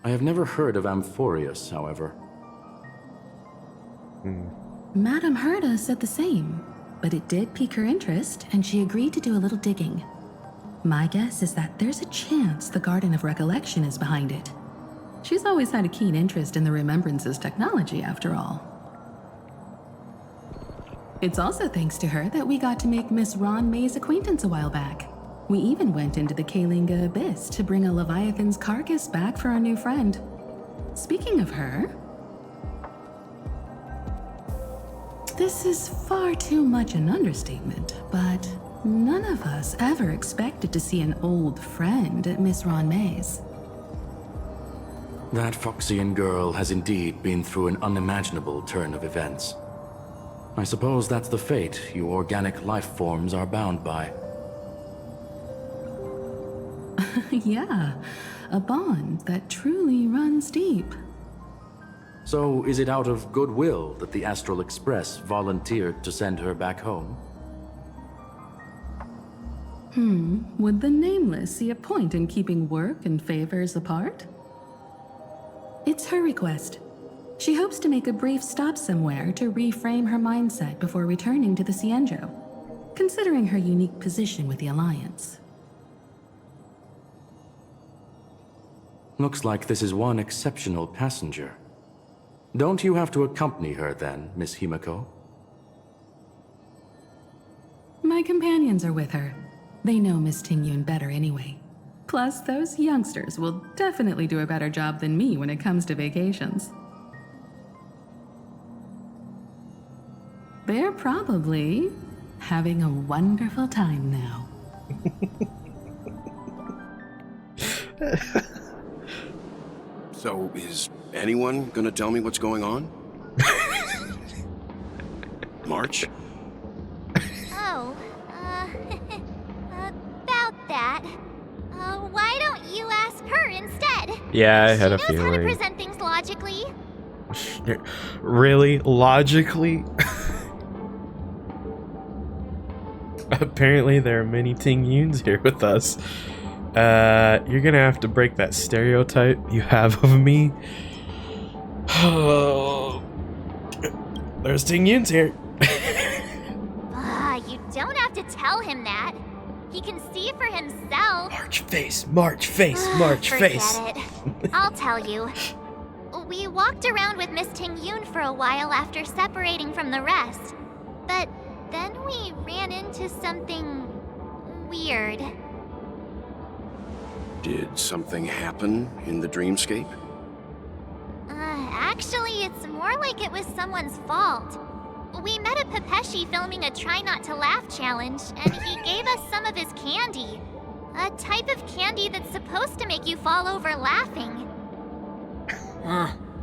I have never heard of Amphoreus, however. Madame Herda said the same, but it did pique her interest, and she agreed to do a little digging. My guess is that there's a chance the Garden of Recollection is behind it. She's always had a keen interest in the Remembrance's technology, after all. It's also thanks to her that we got to make Miss Ron May's acquaintance a while back. We even went into the Kalinga Abyss to bring a Leviathan's carcass back for our new friend. Speaking of her... This is far too much an understatement, but none of us ever expected to see an old friend at Miss Ron May's. That Foxian girl has indeed been through an unimaginable turn of events. I suppose that's the fate you organic life forms are bound by. Yeah, a bond that truly runs deep. So is it out of goodwill that the Astral Express volunteered to send her back home? Would the Nameless see a point in keeping work and favors apart? It's her request. She hopes to make a brief stop somewhere to reframe her mindset before returning to the Cienjo, considering her unique position with the Alliance. Looks like this is one exceptional passenger. Don't you have to accompany her then, Miss Himiko? My companions are with her. They know Miss Tingyun better anyway. Plus, those youngsters will definitely do a better job than me when it comes to vacations. They're probably having a wonderful time now. So, is anyone gonna tell me what's going on? March? Oh, about that. Why don't you ask her instead? Yeah, I had a She knows how to feeling. present things logically. Really? Logically? Apparently there are many Ting Yuns here with us. You're gonna have to break that stereotype you have of me. There's Ting Yuns here. You don't have to tell him that. He can see for himself. March face, March face, March Forget face. it. I'll tell you. We walked around with Miss Ting Yun for a while after separating from the rest. But then we ran into something weird. Did something happen in the dreamscape? Actually, it's more like it was someone's fault. We met a Pepeshi filming a Try Not to Laugh challenge, and he gave us some of his candy. A type of candy that's supposed to make you fall over laughing.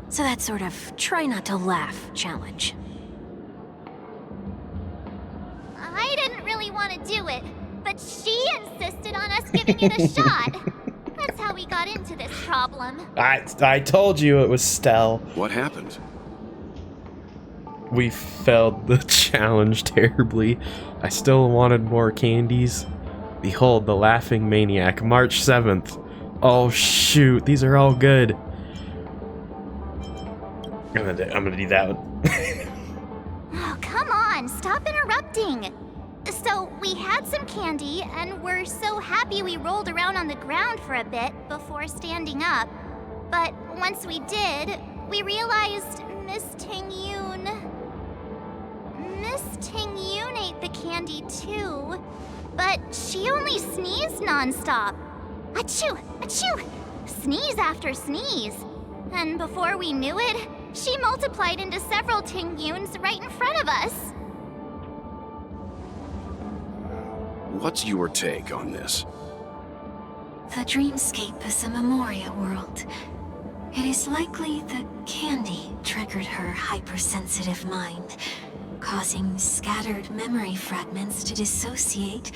So that sort of try not to laugh challenge. I didn't really want to do it, but she insisted on us giving it a shot. That's how we got into this problem. I told you it was Stell. What happened? We failed the challenge terribly. I still wanted more candies. Behold the Laughing Maniac, March 7th. Oh shoot, these are all good. I'm gonna do that one. Oh, come on, stop interrupting. So, we had some candy, and we're so happy we rolled around on the ground for a bit before standing up. But once we did, we realized Miss Ting Yun ate the candy too, but she only sneezed nonstop. Achoo! Achoo! Sneeze after sneeze. And before we knew it, she multiplied into several Ting Yuns right in front of us. What's your take on this? The dreamscape is a Memoria world. It is likely the candy triggered her hypersensitive mind, causing scattered memory fragments to dissociate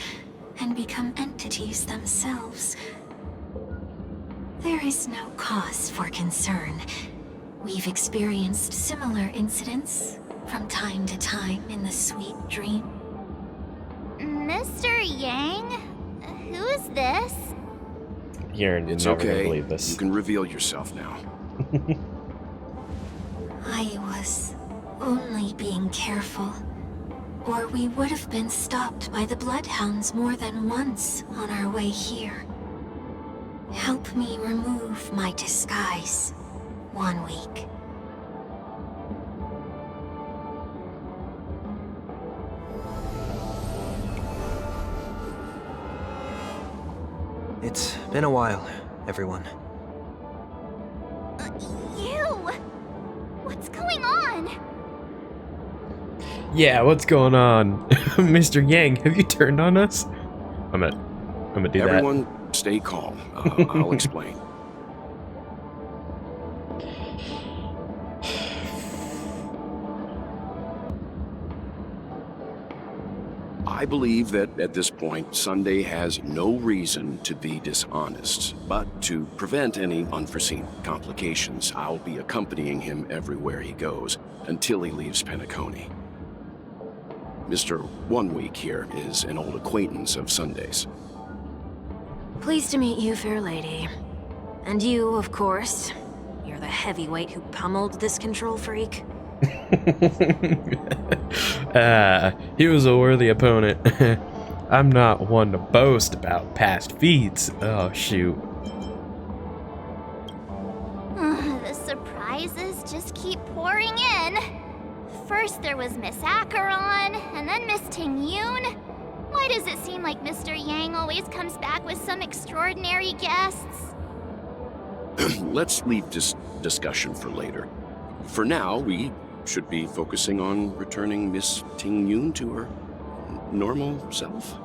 and become entities themselves. There is no cause for concern. We've experienced similar incidents from time to time in the sweet dream. Mr. Yang? Who's this? You're It's never gonna okay. believe this. You can reveal yourself now. I was only being careful, or we would have been stopped by the Bloodhounds more than once on our way here. Help me remove my disguise. 1 week. It's been a while, everyone. You! What's going on? Yeah, what's going on? Mr. Yang, have you turned on us? I'm gonna do Everyone, stay calm. I'll explain. I believe that at this point, Sunday has no reason to be dishonest. But to prevent any unforeseen complications, I'll be accompanying him everywhere he goes until he leaves Penacony. Mr. 1 Week here is an old acquaintance of Sunday's. Pleased to meet you, fair lady. And you, of course. You're the heavyweight who pummeled this control freak. He was a worthy opponent. I'm not one to boast about past feats. Oh, shoot. The surprises just keep pouring in. First there was Miss Acheron, and then Miss Ting Yun. Why does it seem like Mr. Yang always comes back with some extraordinary guests? Let's leave this discussion for later. For now, we should be focusing on returning Miss Ting Yun to her normal self?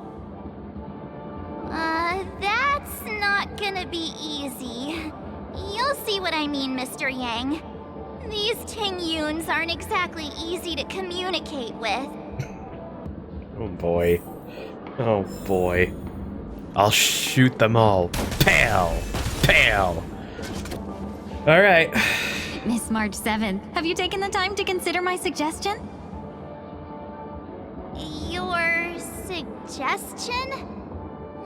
That's not gonna be easy. You'll see what I mean, Mr. Yang. These Ting Yuns aren't exactly easy to communicate with. Oh boy. Oh boy. I'll shoot them all. Pow! Pow! Alright. Miss March 7th, have you taken the time to consider my suggestion? Your suggestion?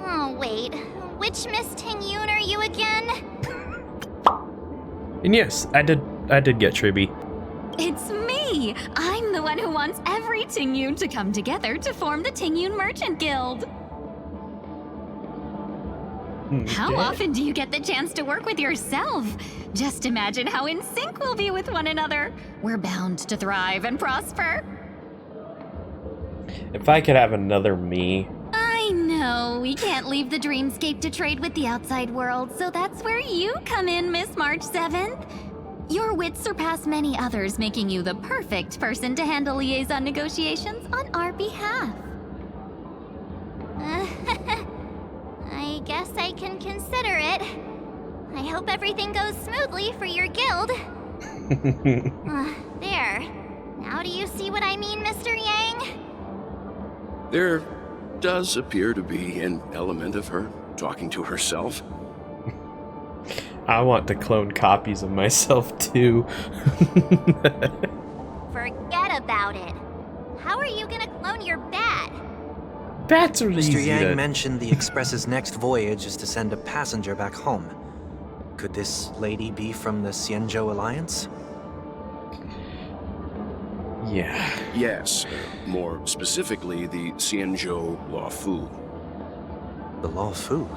Oh, wait. Which Miss Ting Yun are you again? And yes, I did get Tribby. It's me! I'm the one who wants every Ting Yun to come together to form the Ting Yun Merchant Guild. How often do you get the chance to work with yourself? Just imagine how in sync we'll be with one another. We're bound to thrive and prosper. If I could have another me. I know, we can't leave the dreamscape to trade with the outside world, so that's where you come in, Miss March 7th. Your wits surpass many others, making you the perfect person to handle liaison negotiations on our behalf. I guess I can consider it. I hope everything goes smoothly for your guild. There. Now do you see what I mean, Mr. Yang? There does appear to be an element of her talking to herself. I want to clone copies of myself too. Forget about it. How are you gonna clone your bat? Bats are easy Mr. Yang to... mentioned the Express's next voyage is to send a passenger back home. Could this lady be from the Xianzhou Alliance? Yeah. Yes, more specifically the Xianzhou Luofu. The Luofu?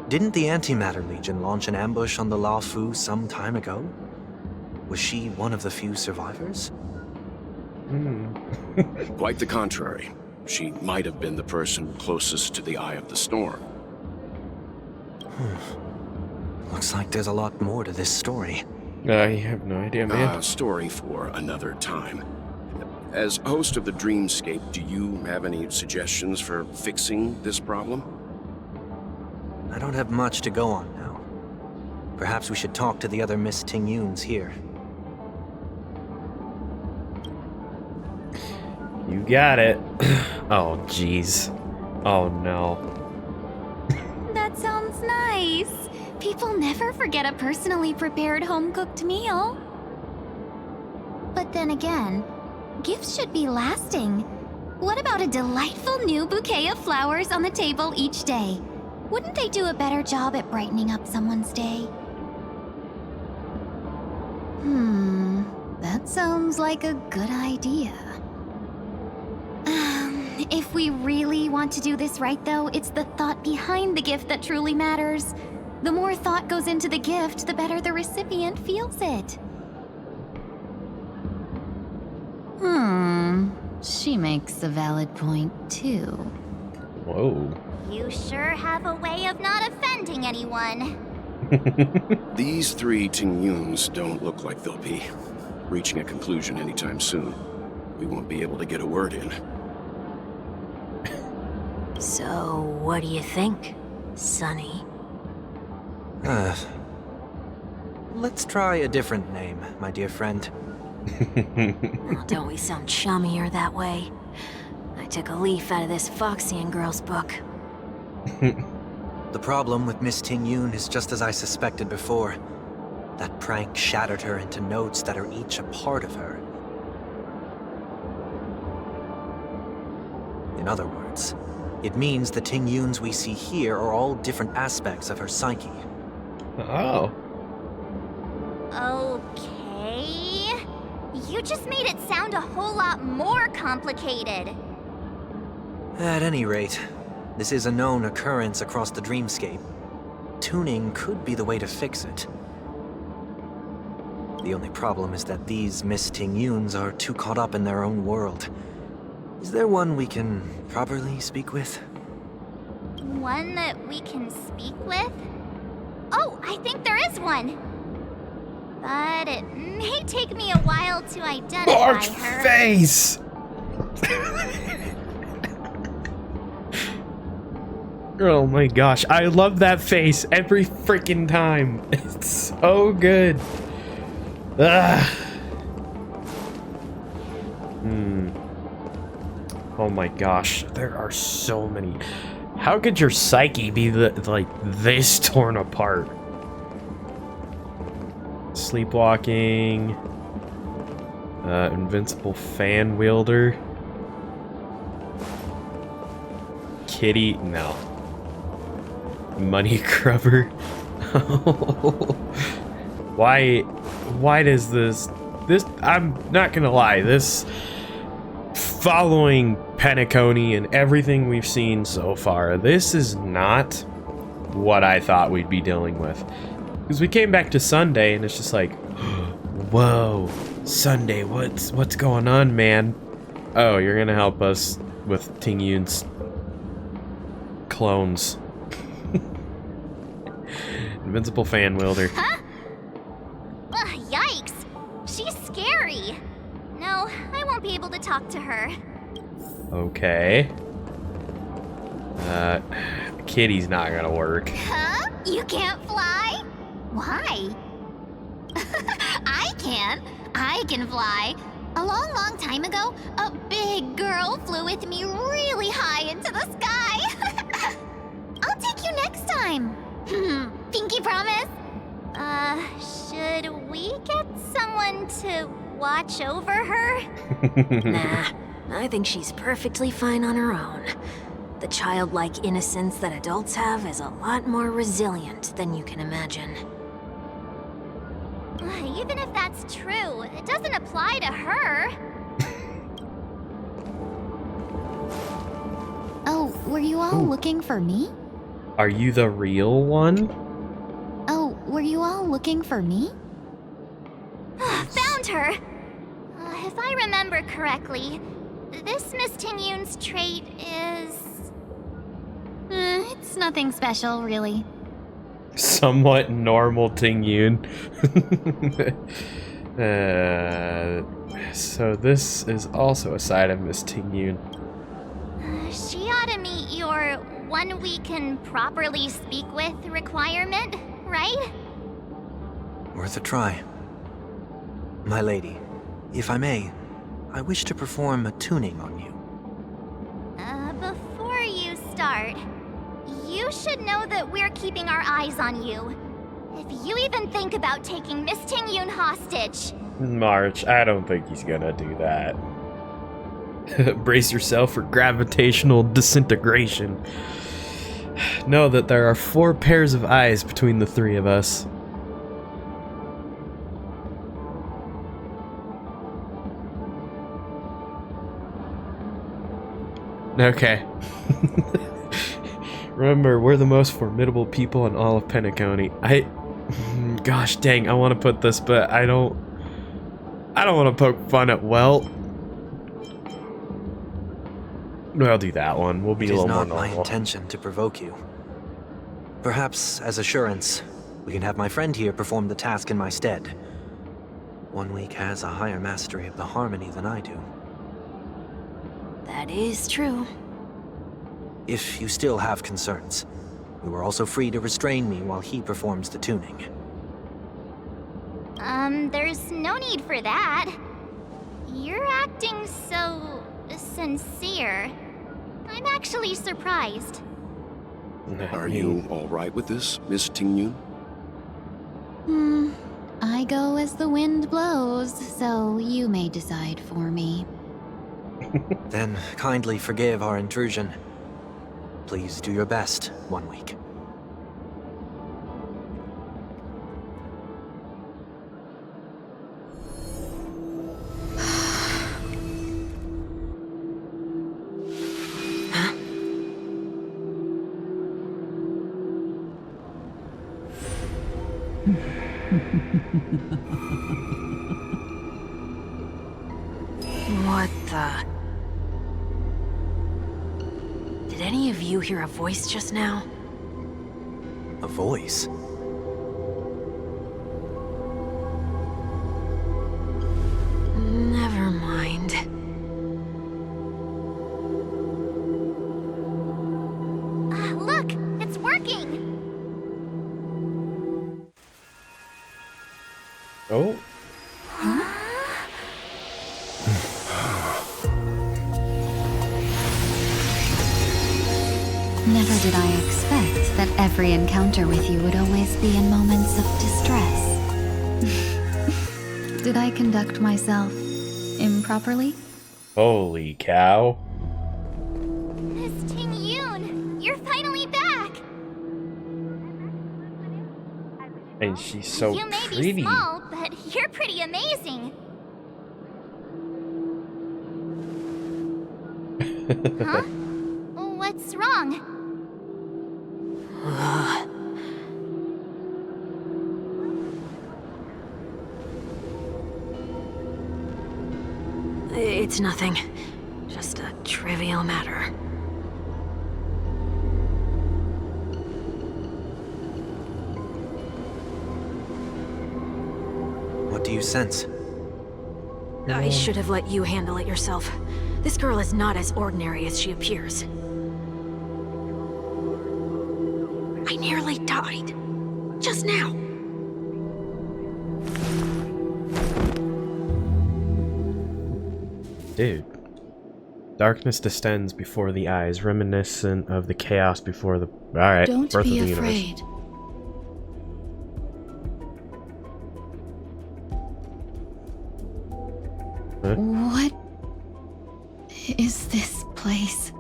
Didn't the Antimatter Legion launch an ambush on the Luofu some time ago? Was she one of the few survivors? Quite the contrary. She might have been the person closest to the eye of the storm. Looks like there's a lot more to this story. I have no idea, man. A story for another time. As host of the Dreamscape, do you have any suggestions for fixing this problem? I don't have much to go on now. Perhaps we should talk to the other Miss Ting Yuns here. You got it. Oh, jeez. Oh, no. That sounds nice. People never forget a personally prepared home-cooked meal. But then again, gifts should be lasting. What about a delightful new bouquet of flowers on the table each day? Wouldn't they do a better job at brightening up someone's day? That sounds like a good idea. If we really want to do this right, though, it's the thought behind the gift that truly matters. The more thought goes into the gift, the better the recipient feels it. She makes a valid point, too. Whoa. You sure have a way of not offending anyone. These three Ting Yuns don't look like they'll be reaching a conclusion anytime soon. We won't be able to get a word in. So, what do you think, Sonny? Let's try a different name, my dear friend. Well, don't we sound chummier that way? I took a leaf out of this Foxian girl's book. The problem with Miss Ting Yun is just as I suspected before. That prank shattered her into notes that are each a part of her. In other words, it means the Ting Yuns we see here are all different aspects of her psyche. Oh. Okay. You just made it sound a whole lot more complicated. At any rate, this is a known occurrence across the dreamscape. Tuning could be the way to fix it. The only problem is that these Miss Ting Yuns are too caught up in their own world. Is there one we can properly speak with? One that we can speak with? Oh, I think there is one. but it may take me a while to identify her. Face! Oh my gosh, I love that face every freaking time. It's so good. Ugh. Oh my gosh, there are so many. How could your psyche be like this torn apart? Sleepwalking. Invincible fan wielder. Kitty, no. Money grubber. Why does this, I'm not gonna lie, this, following Penacony and everything we've seen so far, this is not what I thought we'd be dealing with. Because we came back to Sunday and it's just like, whoa, Sunday, what's going on, man? Oh, you're gonna help us with Ting Yun's clones. Invincible fan wielder. Huh? Ugh, yikes! She's scary. No, I won't be able to talk to her. Okay. Kitty's not gonna work. Huh? You can't fly? Why? I can't. I can fly. A long time ago, a big girl flew with me really high into the sky. I'll take you next time. Pinky promise? Should we get someone to watch over her? Nah, I think she's perfectly fine on her own. The childlike innocence that adults have is a lot more resilient than you can imagine. Even if that's true, it doesn't apply to her. Oh, were you all looking for me? Are you the real one? Oh, were you all looking for me? Found her! If I remember correctly, this Miss Ting Yun's trait is... It's nothing special, really. Somewhat normal Ting Yun. So this is also a side of Miss Ting Yun. She ought to meet your one we can properly speak with requirement, right? Worth a try. My lady, if I may, I wish to perform a tuning on you. Before you start, you should know that we're keeping our eyes on you. If you even think about taking Miss Ting Yun hostage... March, I don't think he's gonna do that. Brace yourself for gravitational disintegration. Know that there are 4 pairs of eyes between the 3 of us. Okay. Remember, we're the most formidable people in all of Penacony. Gosh dang, I want to put this, but I don't want to poke fun at Welt. I'll do that one. We'll be a little more normal. It is not my intention to provoke you. Perhaps, as assurance, we can have my friend here perform the task in my stead. 1 week has a higher mastery of the harmony than I do. That is true. If you still have concerns, you are also free to restrain me while he performs the tuning. There's no need for that. You're acting so... sincere. I'm actually surprised. Are you all right with this, Miss Ting Yun? I go as the wind blows, so you may decide for me. Then kindly forgive our intrusion. Please do your best, 1 week. What the... Did any of you hear a voice just now? A voice? Oh. Never did I expect that every encounter with you would always be in moments of distress. Did I conduct myself improperly? Holy cow. Miss Ting Yoon, you're finally back! And she's so You may pretty. be small, but you're pretty amazing. Huh? What's wrong? It's nothing. Just a trivial matter. What do you sense? I should have let you handle it yourself. This girl is not as ordinary as she appears. I nearly died. Just now. Dude. Darkness descends before the eyes, reminiscent of the chaos before the... Alright, Don't birth be of the afraid. universe. Huh? What is this place?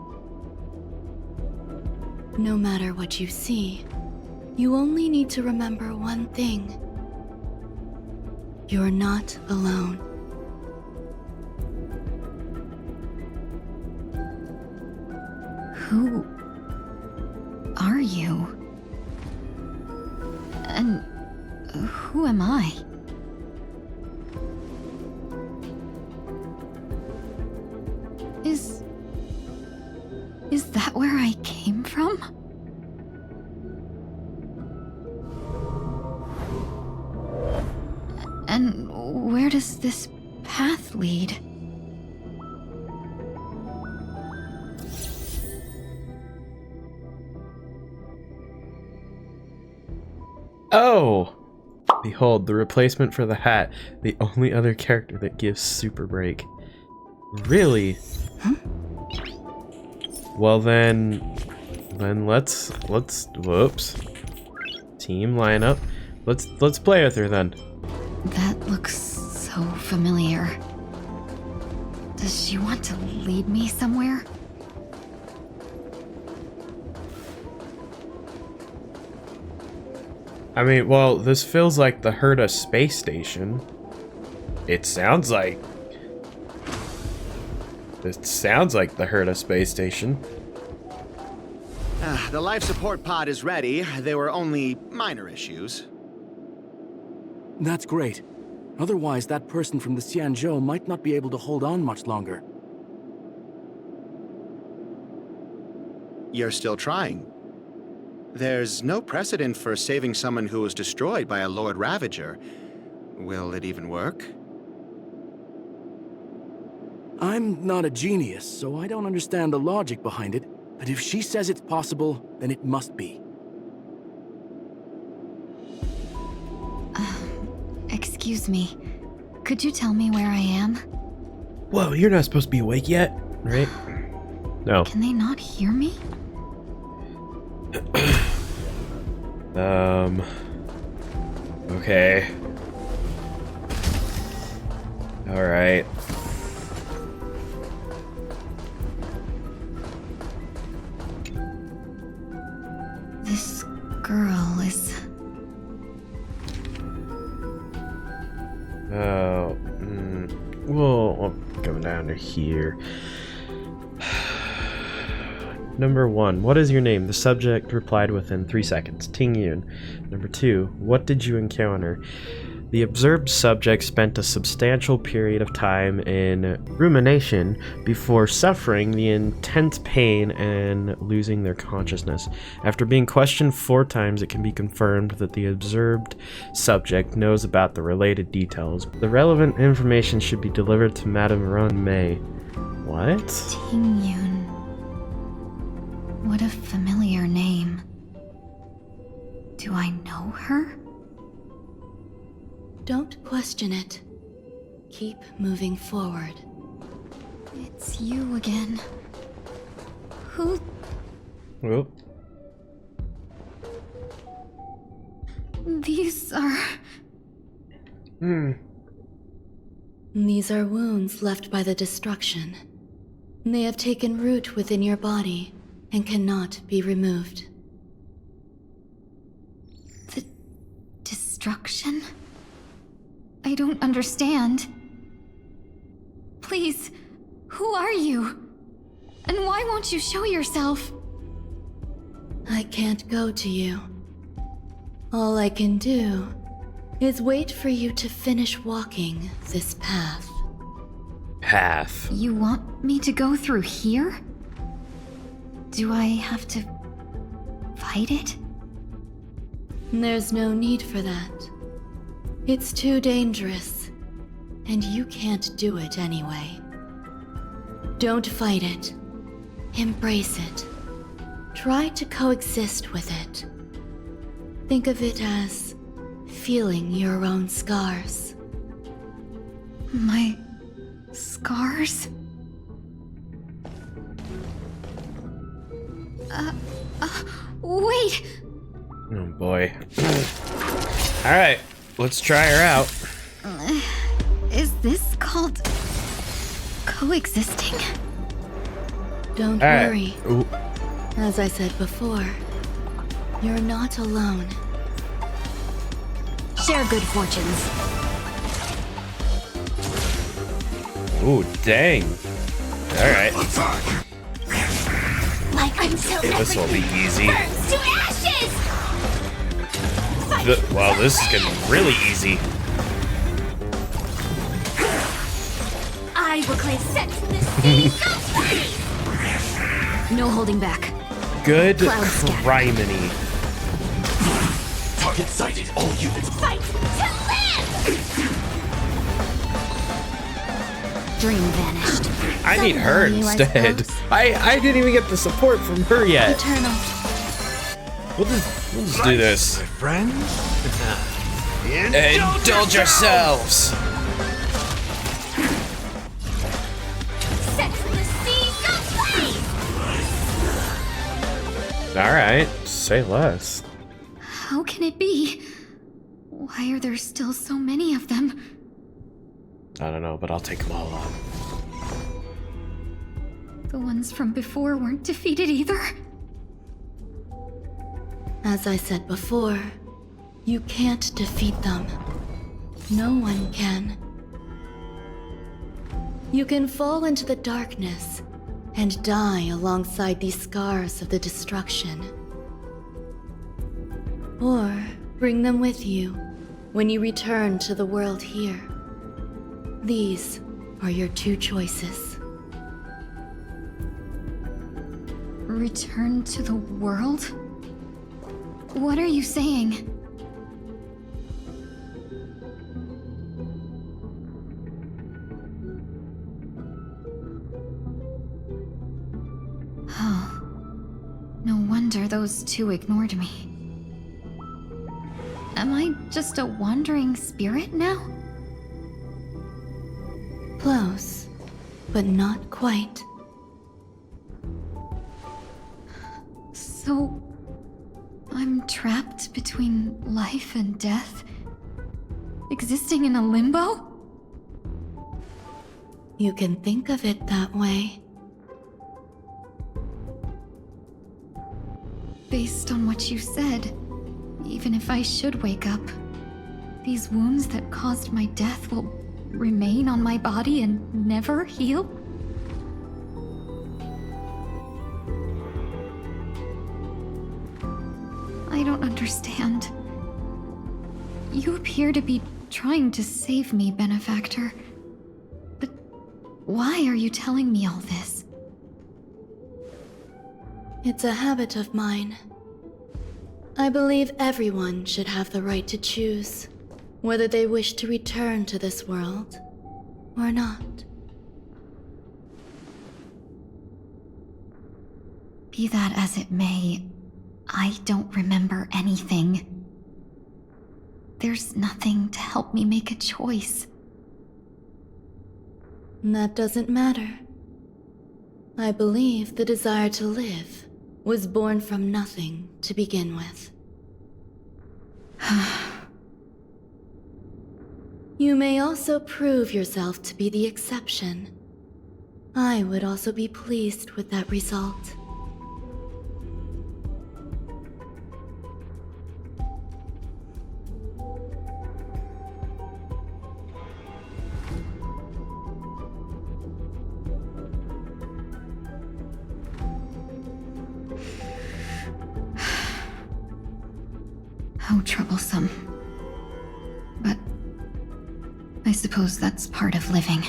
No matter what you see, you only need to remember one thing. You're not alone. Who are you? And who am I? Is that where I came from? And where does this path lead? Oh! Behold, the replacement for the hat. The only other character that gives super break. Really? Huh? Well then let's whoops. Team lineup. Let's play with her then. That looks so familiar. Does she want to lead me somewhere? I mean, well, this feels like the Herta space station. It sounds like the Herta space station. The life support pod is ready. There were only minor issues. That's great. Otherwise, that person from the Xianzhou might not be able to hold on much longer. You're still trying. There's no precedent for saving someone who was destroyed by a Lord Ravager. Will it even work? I'm not a genius, so I don't understand the logic behind it. But if she says it's possible, then it must be. Excuse me. Could you tell me where I am? Whoa, you're not supposed to be awake yet, right? No. Can they not hear me? Okay. Alright. This girl is... Oh, well, I'm coming down to here. Number 1, what is your name? The subject replied within 3 seconds. Ting Yun. Number 2, what did you encounter? The observed subject spent a substantial period of time in rumination before suffering the intense pain and losing their consciousness. After being questioned 4 times, it can be confirmed that the observed subject knows about the related details. The relevant information should be delivered to Madame Run Mei. What? Ting Yun. What a familiar name. Do I know her? Don't question it. Keep moving forward. It's you again. Who? Whoop. These are... These are wounds left by the destruction. They have taken root within your body and cannot be removed. The destruction? I don't understand. Please, who are you? And why won't you show yourself? I can't go to you. All I can do is wait for you to finish walking this path. Path. You want me to go through here? Do I have to fight it? There's no need for that. It's too dangerous, and you can't do it anyway. Don't fight it. Embrace it. Try to coexist with it. Think of it as feeling your own scars. My scars? Wait! Oh boy. Alright, let's try her out. Is this called coexisting? Don't worry. Ooh. As I said before, you're not alone. Share good fortunes. Ooh, dang. Alright. Like until This will be easy. burns to ashes! Well, this is getting really easy. I will claim set from the sea so free! No holding back. Good Cloud scatter. criminy. Target sighted, all units. Fight to live! Dream vanished. I need her value, I instead. suppose. I didn't even get the support from her yet. Eternal. We'll just do this. Friends? Indulge yourselves. Set from the sea so free! Alright, say less. How can it be? Why are there still so many of them? I don't know, but I'll take them all on. The ones from before weren't defeated either? As I said before, you can't defeat them. No one can. You can fall into the darkness and die alongside these scars of the destruction. Or bring them with you when you return to the world here. These are your two choices. Return to the world? What are you saying? Oh. No wonder those two ignored me. Am I just a wandering spirit now? Close, but not quite. So, I'm trapped between life and death? Existing in a limbo? You can think of it that way. Based on what you said, even if I should wake up, these wounds that caused my death will remain on my body and never heal? I don't understand. You appear to be trying to save me, Benefactor. But why are you telling me all this? It's a habit of mine. I believe everyone should have the right to choose whether they wish to return to this world or not. Be that as it may, I don't remember anything. there's nothing to help me make a choice. That doesn't matter. I believe the desire to live was born from nothing to begin with. You may also prove yourself to be the exception. I would also be pleased with that result. How troublesome. But I suppose that's part of living.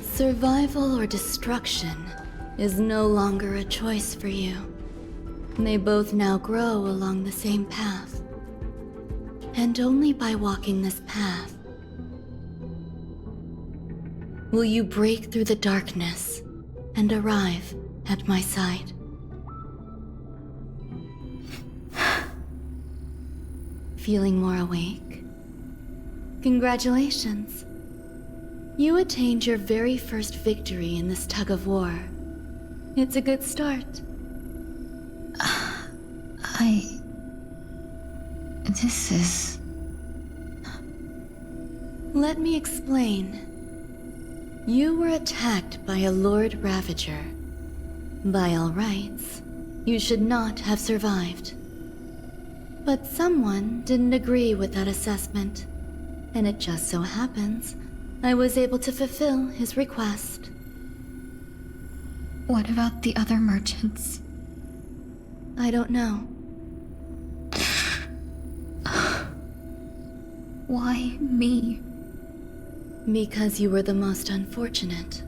Survival or destruction is no longer a choice for you. They both now grow along the same path. And only by walking this path will you break through the darkness and arrive at my side. Feeling more awake? Congratulations. You attained your very first victory in this tug of war. It's a good start. This is... Let me explain. You were attacked by a Lord Ravager. By all rights, you should not have survived. But someone didn't agree with that assessment, and it just so happens I was able to fulfill his request. What about the other merchants? I don't know. Why me? Because you were the most unfortunate.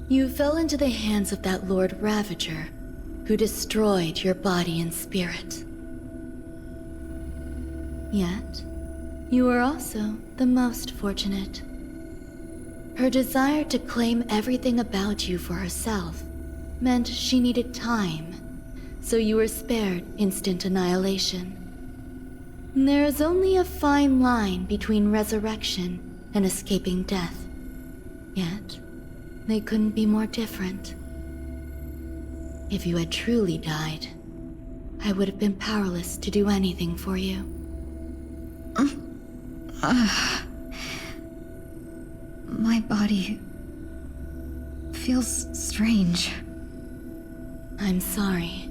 You fell into the hands of that Lord Ravager, who destroyed your body and spirit. Yet, you were also the most fortunate. Her desire to claim everything about you for herself meant she needed time, so you were spared instant annihilation. There is only a fine line between resurrection and escaping death. Yet, they couldn't be more different. If you had truly died, I would have been powerless to do anything for you. My body feels strange. I'm sorry.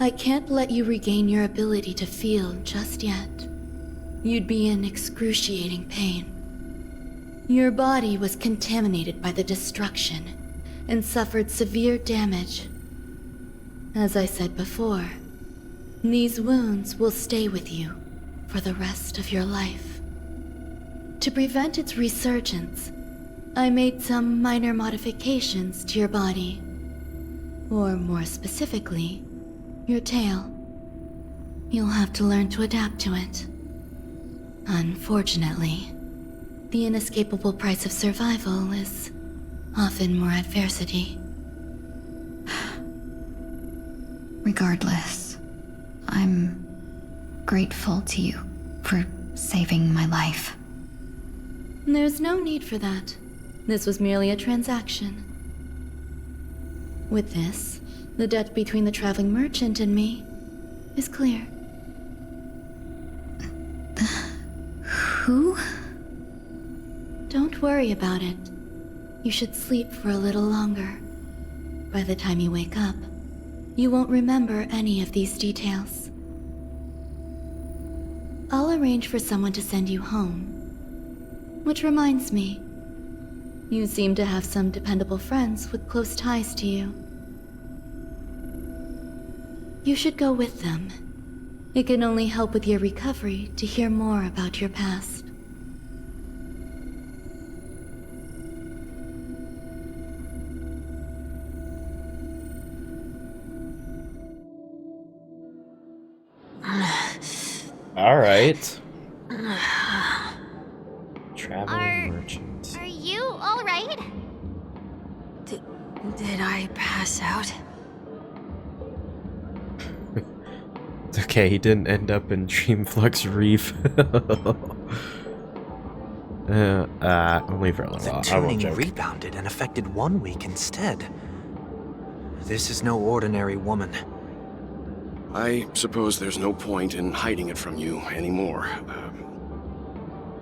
I can't let you regain your ability to feel just yet. You'd be in excruciating pain. Your body was contaminated by the destruction and suffered severe damage. As I said before, these wounds will stay with you for the rest of your life. To prevent its resurgence, I made some minor modifications to your body. Or more specifically, your tail. You'll have to learn to adapt to it. Unfortunately, the inescapable price of survival is often more adversity. Regardless, I'm grateful to you for saving my life. There's no need for that. This was merely a transaction. With this, the debt between the traveling merchant and me is clear. Who? Don't worry about it. You should sleep for a little longer. By the time you wake up, you won't remember any of these details. I'll arrange for someone to send you home. Which reminds me, you seem to have some dependable friends with close ties to you. You should go with them. It can only help with your recovery to hear more about your past. All right. Traveling merchant. Are you all right? Did I pass out? Okay, he didn't end up in Dreamflux Reef. Only for a little while. The I won't tuning joke. rebounded and affected 1 week instead. This is no ordinary woman. I suppose there's no point in hiding it from you anymore.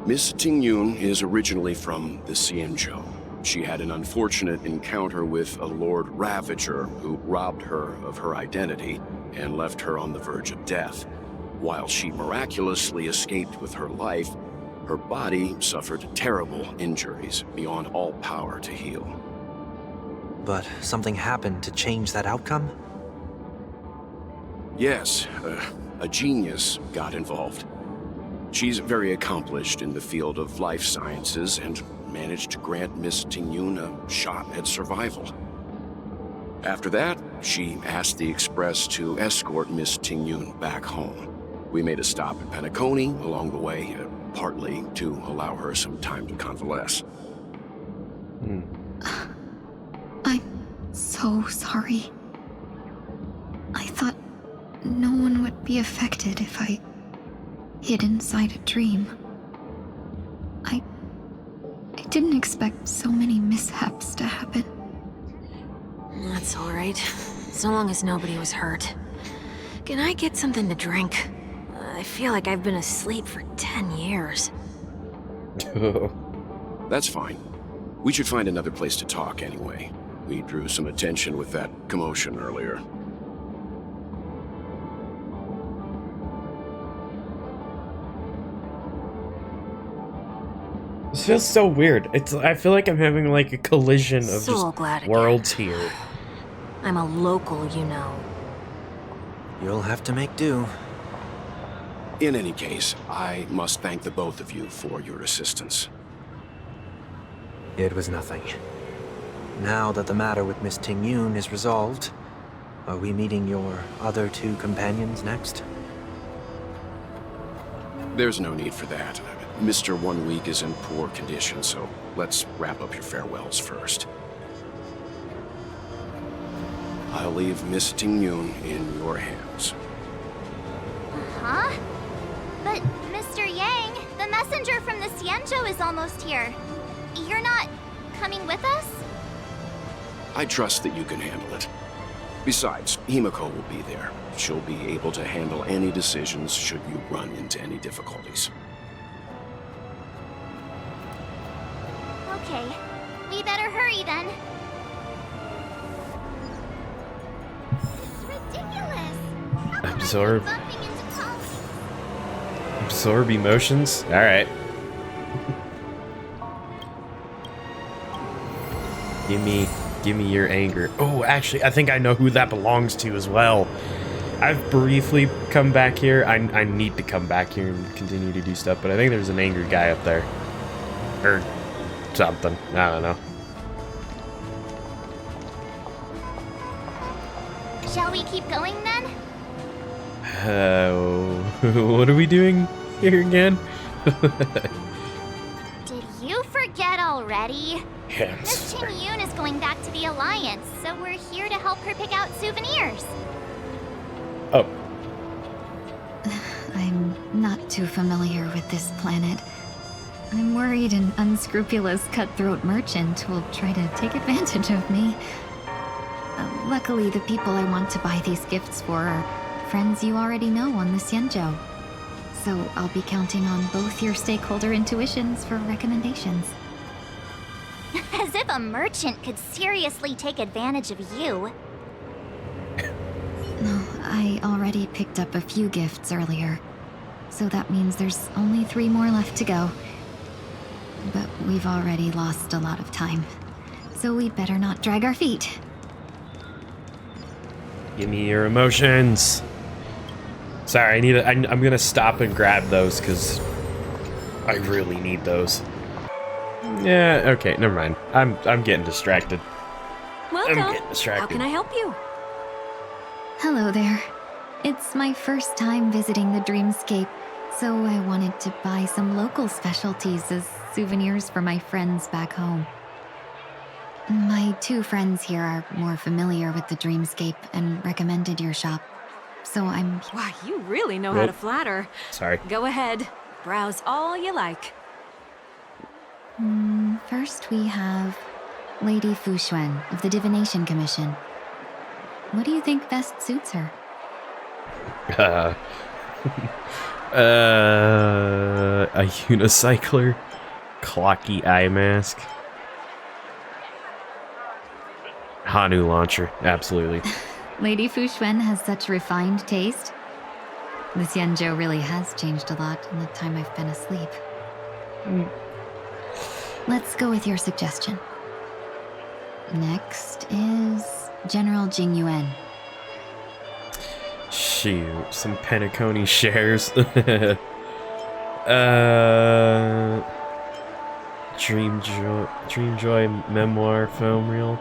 Miss Tingyun is originally from the Xianzhou. She had an unfortunate encounter with a Lord Ravager who robbed her of her identity and left her on the verge of death. While she miraculously escaped with her life, her body suffered terrible injuries beyond all power to heal. But something happened to change that outcome? Yes, a genius got involved. She's very accomplished in the field of life sciences and managed to grant Miss Tingyun a shot at survival. After that, she asked the Express to escort Miss Tingyun back home. We made a stop at Penacony along the way, partly to allow her some time to convalesce. I'm so sorry. I thought no one would be affected if I hid inside a dream. I didn't expect so many mishaps to happen. That's all right. So long as nobody was hurt. Can I get something to drink? I feel like I've been asleep for 10 years. That's fine. We should find another place to talk anyway. We drew some attention with that commotion earlier. This feels so weird. I feel like I'm having like a collision of So just glad worlds here. I'm a local, you know. You'll have to make do. In any case, I must thank the both of you for your assistance. It was nothing. Now that the matter with Miss Tingyun is resolved, are we meeting your other 2 companions next? There's no need for that. Mr. 1 Week is in poor condition, so let's wrap up your farewells first. I'll leave Miss Tingyun in your hands. Huh? But, Mr. Yang, the messenger from the Xianzhou is almost here. You're not coming with us? I trust that you can handle it. Besides, Himiko will be there. She'll be able to handle any decisions should you run into any difficulties. Okay, we better hurry then. It's ridiculous. Absorb. Bumping into colleagues. Absorb emotions? Alright. Give me your anger. Oh, actually, I think I know who that belongs to as well. I've briefly come back here. I need to come back here and continue to do stuff, but I think there's an angry guy up there. Or something. I don't know. Shall we keep going then? What are we doing here again? Did you forget already? Yeah, Miss Tingyun is going back to the Alliance, so we're here to help her pick out souvenirs. Oh. I'm not too familiar with this planet. I'm worried an unscrupulous cutthroat merchant will try to take advantage of me. Luckily, the people I want to buy these gifts for are friends you already know on the Xianzhou. So I'll be counting on both your stakeholder intuitions for recommendations. As if a merchant could seriously take advantage of you. No, I already picked up a few gifts earlier. So that means there's only 3 more left to go. But we've already lost a lot of time. So we'd better not drag our feet. Give me your emotions. Sorry, I'm gonna stop and grab those because I really need those. Yeah, okay, never mind. I'm getting distracted. Welcome. I'm getting distracted. How can I help you? Hello there. It's my first time visiting the Dreamscape, so I wanted to buy some local specialties as souvenirs for my friends back home. My 2 friends here are more familiar with the Dreamscape and recommended your shop. so I'm... Wow, you really know how to flatter. Sorry. Go ahead. Browse all you like. First we have Lady Fu Xuan of the Divination Commission. What do you think best suits her? A unicycler, clocky eye mask, Hanu launcher, absolutely. Lady Fu Xuan has such refined taste. The Xianzhou really has changed a lot in the time I've been asleep. Let's go with your suggestion. Next is General Jing Yuan. Shoot, some Penacony shares. Dreamjoy memoir film reel.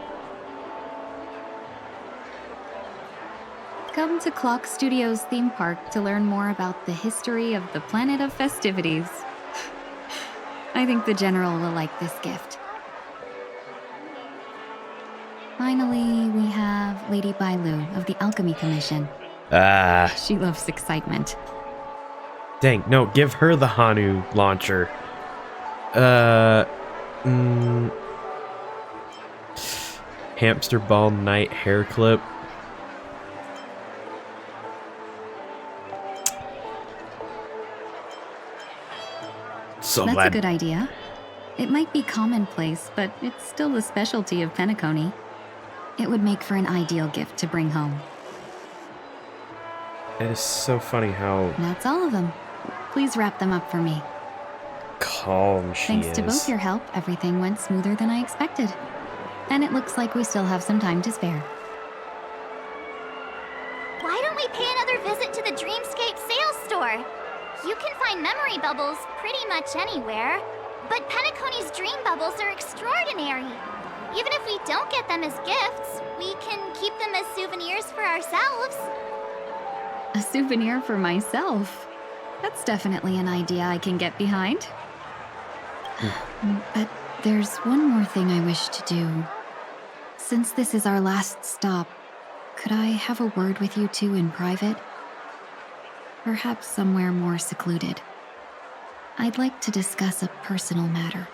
Come to Clock Studios theme park to learn more about the history of the planet of festivities. I think the General will like this gift. Finally, we have Lady Bailu of the Alchemy Commission. She loves excitement. Dang, no, give her the Hanu launcher. Hamster ball night hair clip. So That's glad. a good idea. It might be commonplace, but it's still the specialty of Penacony. It would make for an ideal gift to bring home. It is so funny how That's all of them. Please wrap them up for me. calm she Thanks is. to both your help, everything went smoother than I expected. And it looks like we still have some time to spare. Why don't we pay another visit to the Dreamscape sales store? You can find memory bubbles pretty much anywhere, but Penacony's dream bubbles are extraordinary. Even if we don't get them as gifts, we can keep them as souvenirs for ourselves. A souvenir for myself. That's definitely an idea I can get behind. But there's one more thing I wish to do. Since this is our last stop, could I have a word with you two in private? Perhaps somewhere more secluded. I'd like to discuss a personal matter.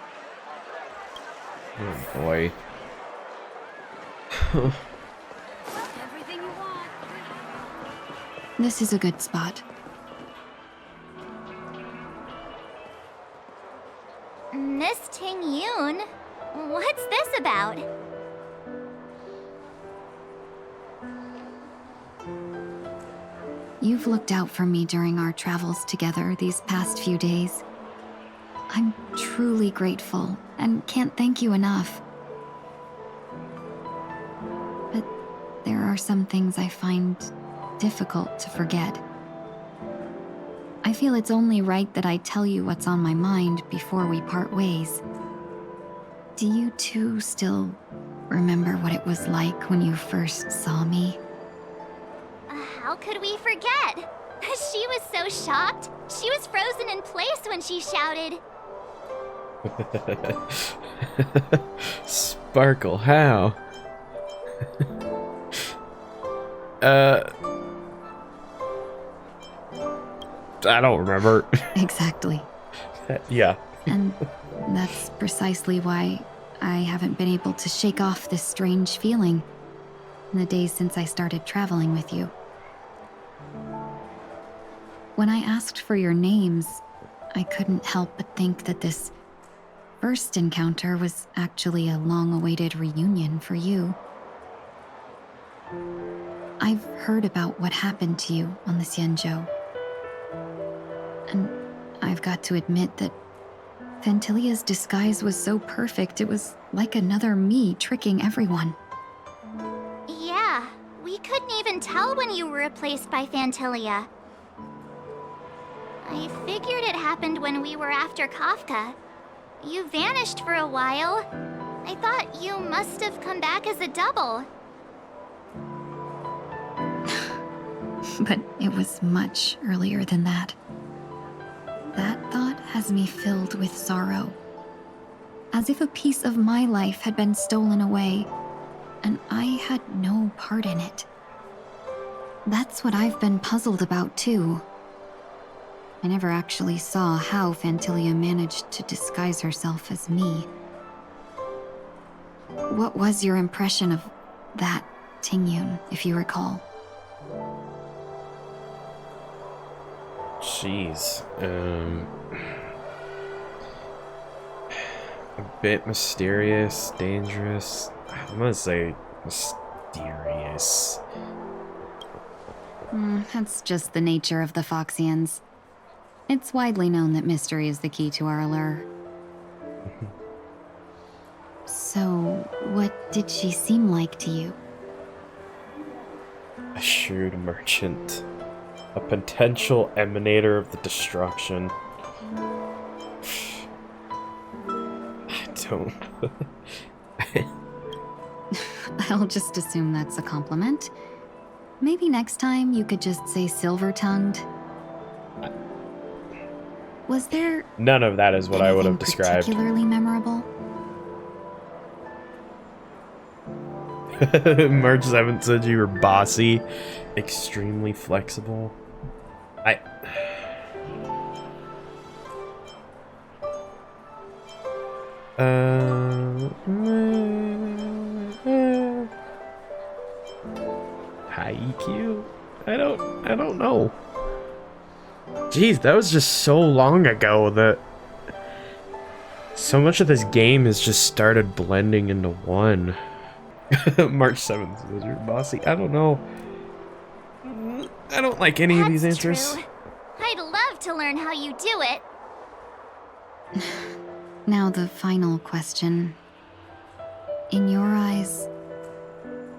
Oh boy. This is a good spot. Miss Ting Yun, what's this about? You've looked out for me during our travels together these past few days. I'm truly grateful and can't thank you enough. But there are some things I find difficult to forget. I feel it's only right that I tell you what's on my mind before we part ways. Do you two still remember what it was like when you first saw me? How could we forget? She was so shocked. She was frozen in place when she shouted. Sparkle, how? I don't remember. Exactly. Yeah. And that's precisely why I haven't been able to shake off this strange feeling in the days since I started traveling with you. When I asked for your names, I couldn't help but think that this first encounter was actually a long-awaited reunion for you. I've heard about what happened to you on the Xianzhou. And I've got to admit that Phantilia's disguise was so perfect, it was like another me tricking everyone. Yeah, we couldn't even tell when you were replaced by Phantilia. I figured it happened when we were after Kafka. You vanished for a while. I thought you must have come back as a double. But it was much earlier than that. That thought has me filled with sorrow. As if a piece of my life had been stolen away, and I had no part in it. That's what I've been puzzled about, too. I never actually saw how Phantilia managed to disguise herself as me. What was your impression of that Tingyun, if you recall? Jeez. A bit mysterious, dangerous. I'm gonna say mysterious. That's just the nature of the Foxians. It's widely known that mystery is the key to our allure. So, what did she seem like to you? A shrewd merchant. A potential emanator of the destruction. I don't... I'll just assume that's a compliment. Maybe next time you could just say silver-tongued. Was there None of that is what I would have described. particularly memorable? March 7th said you were bossy, extremely flexible. High EQ? I don't know. Jeez, that was just so long ago that so much of this game has just started blending into one. March 7th says you're bossy. I don't know. I don't like any of these answers. True. I'd love to learn how you do it. Now the final question. In your eyes,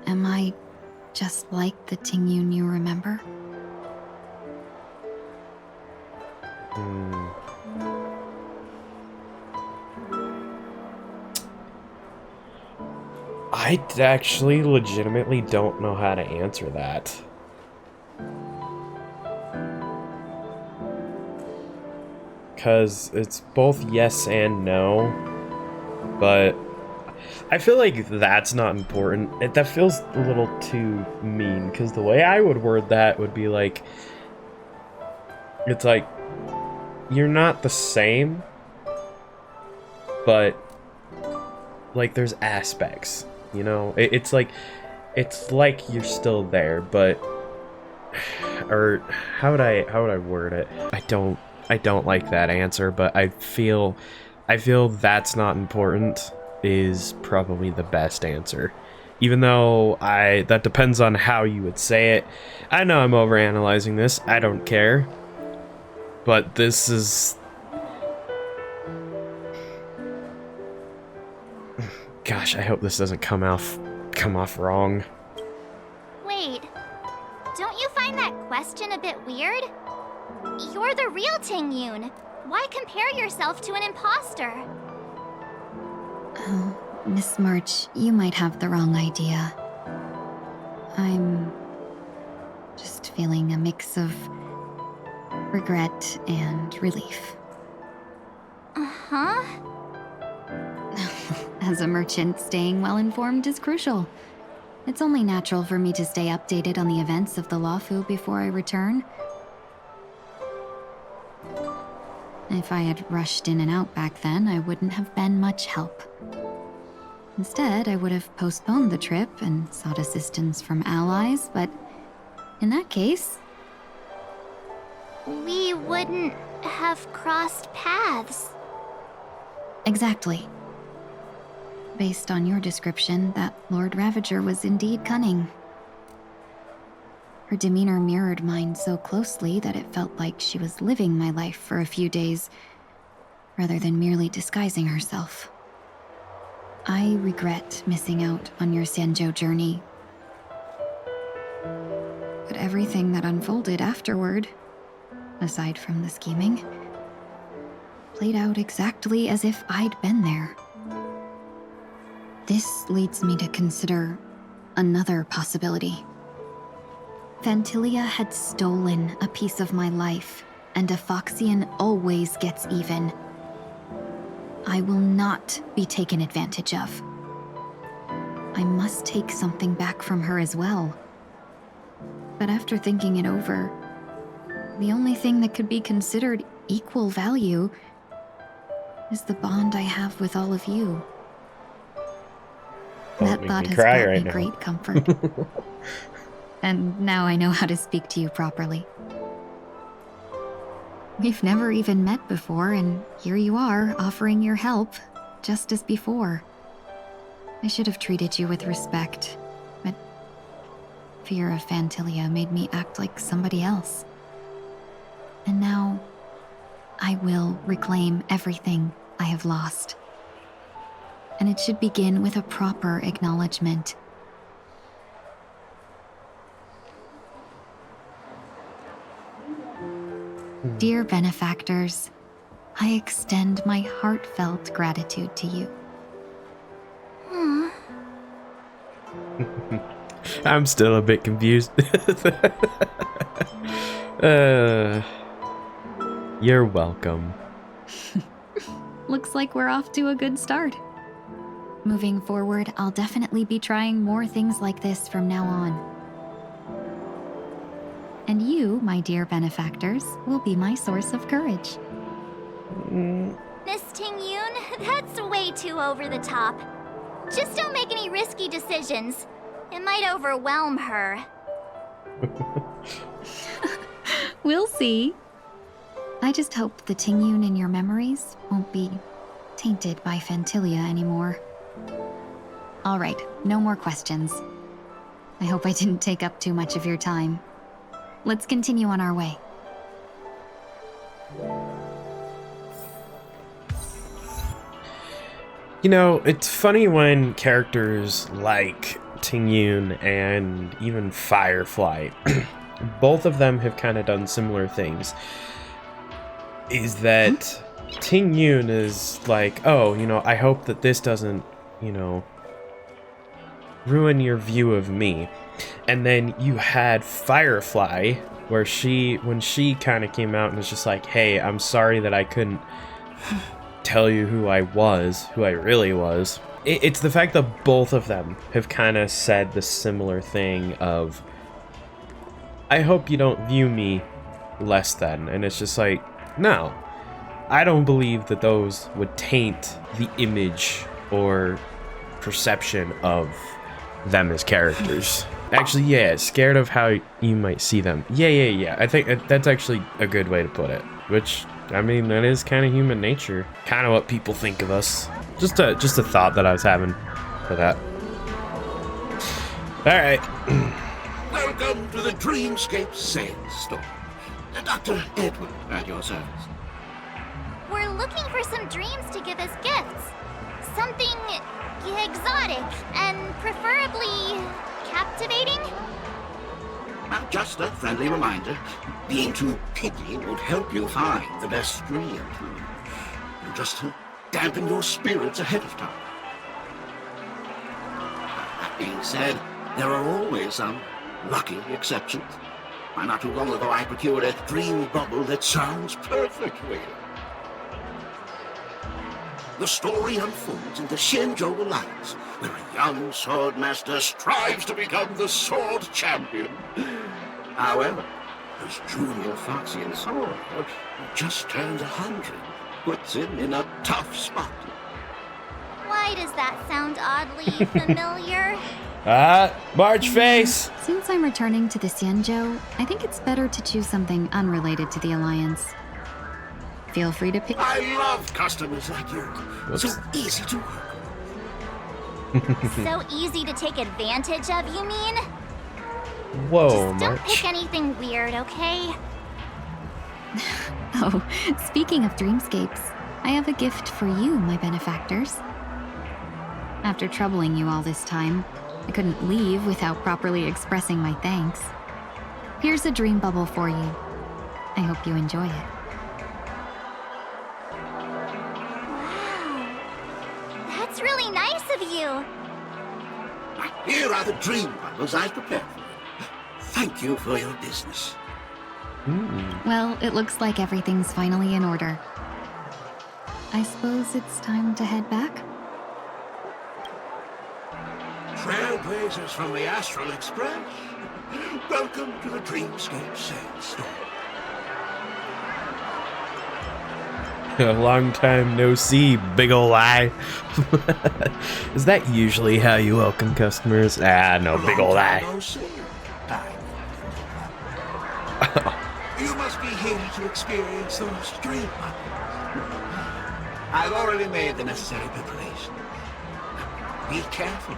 am I just like the Tingyun you remember? I actually legitimately don't know how to answer that. Because it's both yes and no, but I feel like that's not important. That feels a little too mean, because the way I would word that would be like, it's like, you're not the same, but like there's aspects, you know? It's like you're still there, but, or how would I word it? I don't like that answer, but I feel that's not important is probably the best answer. Even though that depends on how you would say it. I know I'm overanalyzing this. I don't care. But this is... Gosh, I hope this doesn't come off wrong. Wait, don't you find that question a bit weird? You're the real Tingyun. Why compare yourself to an imposter? Oh, Miss March, you might have the wrong idea. I'm just feeling a mix of regret and relief. Uh-huh. As a merchant, staying well-informed is crucial. It's only natural for me to stay updated on the events of the Lawfu before I return. If I had rushed in and out back then, I wouldn't have been much help. Instead, I would have postponed the trip and sought assistance from allies, but in that case... we wouldn't have crossed paths. Exactly. Based on your description, that Lord Ravager was indeed cunning. Her demeanor mirrored mine so closely that it felt like she was living my life for a few days, rather than merely disguising herself. I regret missing out on your Sanjo journey. But everything that unfolded afterward, aside from the scheming, played out exactly as if I'd been there. This leads me to consider another possibility. Phantilia had stolen a piece of my life, and a Foxian always gets even. I will not be taken advantage of. I must take something back from her as well. But after thinking it over, the only thing that could be considered equal value is the bond I have with all of you. That thought has brought me great comfort. And now I know how to speak to you properly. We've never even met before, and here you are, offering your help, just as before. I should have treated you with respect, but fear of Phantilia made me act like somebody else. And now, I will reclaim everything I have lost. And it should begin with a proper acknowledgement. Dear benefactors, I extend my heartfelt gratitude to you. I'm still a bit confused. You're welcome. Looks like we're off to a good start. Moving forward, I'll definitely be trying more things like this from now on. And you, my dear benefactors, will be my source of courage. Miss Ting-Yun, that's way too over the top. Just don't make any risky decisions. It might overwhelm her. We'll see. I just hope the Ting-Yun in your memories won't be tainted by Phantilia anymore. All right, no more questions. I hope I didn't take up too much of your time. Let's continue on our way. You know, it's funny when characters like Ting-Yun and even Firefly, both of them have kind of done similar things, is that Ting-Yun is like, oh, you know, I hope that this doesn't, you know, ruin your view of me. And then you had Firefly, where when she kind of came out and was just like, hey, I'm sorry that I couldn't tell you who I really was. It's the fact that both of them have kind of said the similar thing of, I hope you don't view me less than. And it's just like, no, I don't believe that those would taint the image or perception of them as characters. Actually, yeah, scared of how you might see them. Yeah. I think that's actually a good way to put it. Which, I mean, that is kind of human nature. Kind of what people think of us. Just a thought that I was having for that. Alright. Welcome to the Dreamscape Sales Store. Dr. Edward at your service. We're looking for some dreams to give as gifts. Something exotic and preferably captivating. Well, just a friendly reminder. Being too picky won't help you find the best dream. Just to dampen your spirits ahead of time. That being said, there are always some lucky exceptions. Not too long ago, I procured a dream bubble that sounds perfectly. The story unfolds in the Shenzhou Alliance, where a young swordmaster strives to become the sword champion. However, his junior Foxian sword, who just turned 100, puts him in a tough spot. Why does that sound oddly familiar? March face! Since I'm returning to the Xianzhou, I think it's better to choose something unrelated to the Alliance. Feel free to pick. I love customers like you. Whoops. So easy to work. So easy to take advantage of, you mean? Whoa, Just don't March. pick anything weird, okay? Oh, speaking of dreamscapes, I have a gift for you, my benefactors. After troubling you all this time, I couldn't leave without properly expressing my thanks. Here's a dream bubble for you. I hope you enjoy it. That's really nice of you. Here are the dream bubbles I've prepared for you. Thank you for your business. Well, it looks like everything's finally in order. I suppose it's time to head back? Tread trailblazers from the Astral Express. Welcome to the Dreamscape Sandstorm. A long time no see, big ol' eye. Is that usually how you welcome customers? Ah, no, big ol' eye. You must be here to experience those dream bubbles. I've already made the necessary preparation. Be careful.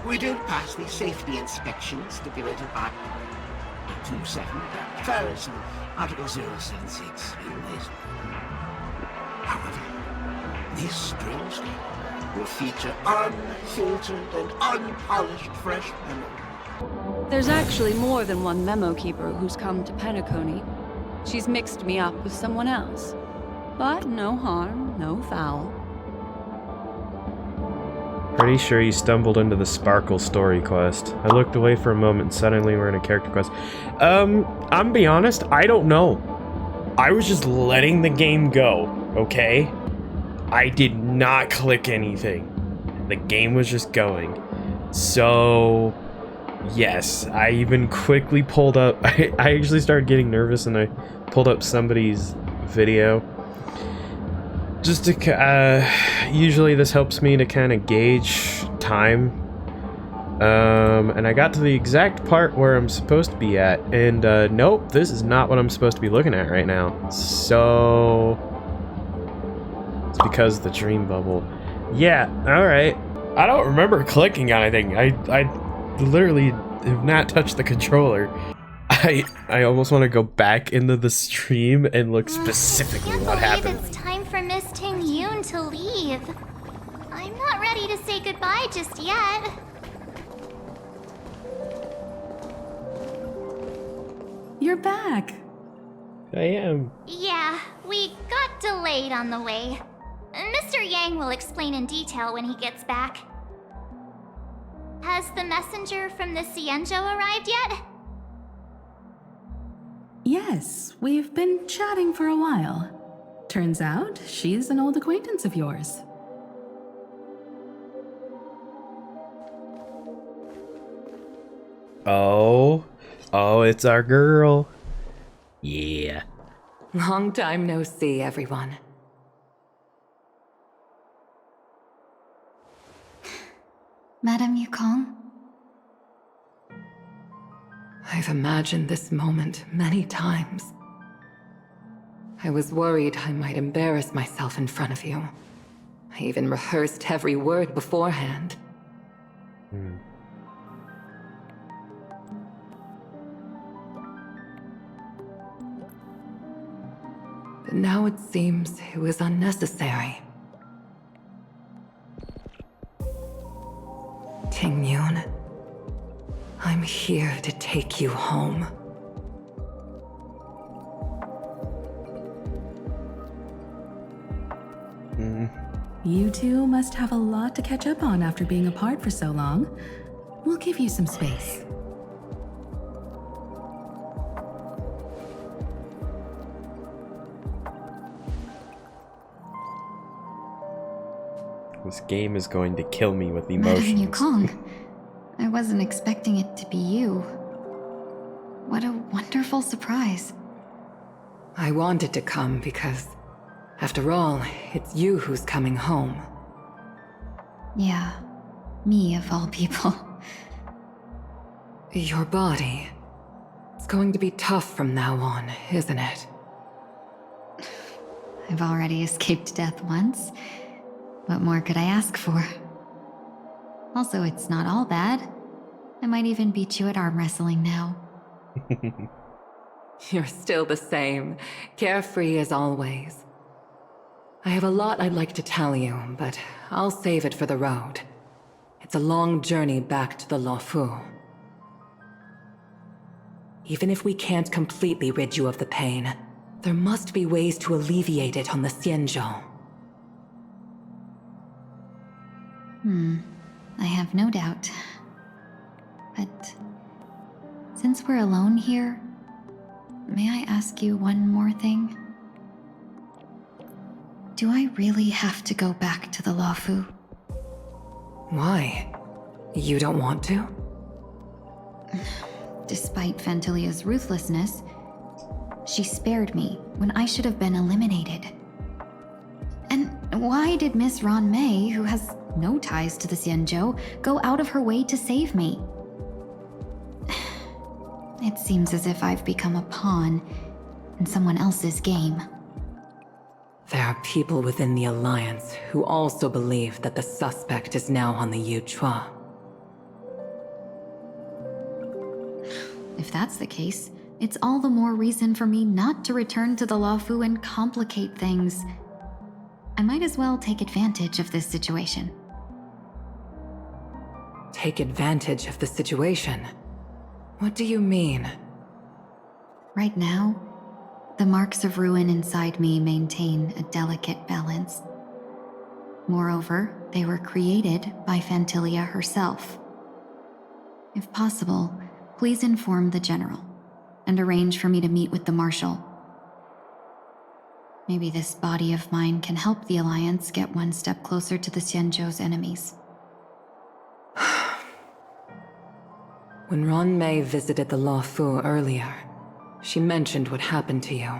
We did pass the safety inspection stipulated by 27 Ferris and Article 076 in this. However, this dreamscape will feature unfiltered and unpolished fresh memo. There's actually more than one memo keeper who's come to Penacony. She's mixed me up with someone else. But no harm, no foul. Pretty sure you stumbled into the Sparkle story quest. I looked away for a moment and suddenly we're in a character quest. I'm be honest, I don't know. I was just letting the game go, okay? I did not click anything. The game was just going. So, yes, I even quickly pulled up... I actually started getting nervous and I pulled up somebody's video. Just to... usually this helps me to kind of gauge time. And I got to the exact part where I'm supposed to be at, and nope, this is not what I'm supposed to be looking at right now. So it's because of the dream bubble. Yeah, alright. I don't remember clicking on anything. I literally have not touched the controller. I almost want to go back into the stream and look specifically what happened. It's time for Miss Ting Yoon to leave. I'm not ready to say goodbye just yet. You're back. I am. Yeah, we got delayed on the way. Mr. Yang will explain in detail when he gets back. Has the messenger from the Cienjo arrived yet? Yes, we've been chatting for a while. Turns out, she's an old acquaintance of yours. Oh, it's our girl. Yeah. Long time no see, everyone. Madame Yukong? I've imagined this moment many times. I was worried I might embarrass myself in front of you. I even rehearsed every word beforehand. But now it seems it was unnecessary. Ting Yoon, I'm here to take you home. You two must have a lot to catch up on after being apart for so long. We'll give you some space. This game is going to kill me with emotions. Madame Yukong, I wasn't expecting it to be you. What a wonderful surprise. I wanted to come because, after all, it's you who's coming home. Yeah, me of all people. Your body. It's going to be tough from now on, isn't it? I've already escaped death once. What more could I ask for? Also, it's not all bad. I might even beat you at arm wrestling now. You're still the same, carefree as always. I have a lot I'd like to tell you, but I'll save it for the road. It's a long journey back to the Luofu. Even if we can't completely rid you of the pain, there must be ways to alleviate it on the Cienjo. I have no doubt. But since we're alone here, may I ask you one more thing? Do I really have to go back to the Luofu? Why? You don't want to? Despite Fantilia's ruthlessness, she spared me when I should have been eliminated. And why did Miss Ron May, who has no ties to the Xianzhou, go out of her way to save me? It seems as if I've become a pawn in someone else's game. There are people within the Alliance who also believe that the suspect is now on the Yuchua. If that's the case, it's all the more reason for me not to return to the Luofu and complicate things. I might as well take advantage of this situation. Take advantage of the situation? What do you mean? Right now, the marks of ruin inside me maintain a delicate balance. Moreover, they were created by Phantilia herself. If possible, please inform the General and arrange for me to meet with the Marshal. Maybe this body of mine can help the Alliance get one step closer to the Xianzhou's enemies. When Ron May visited the Luofu earlier, she mentioned what happened to you.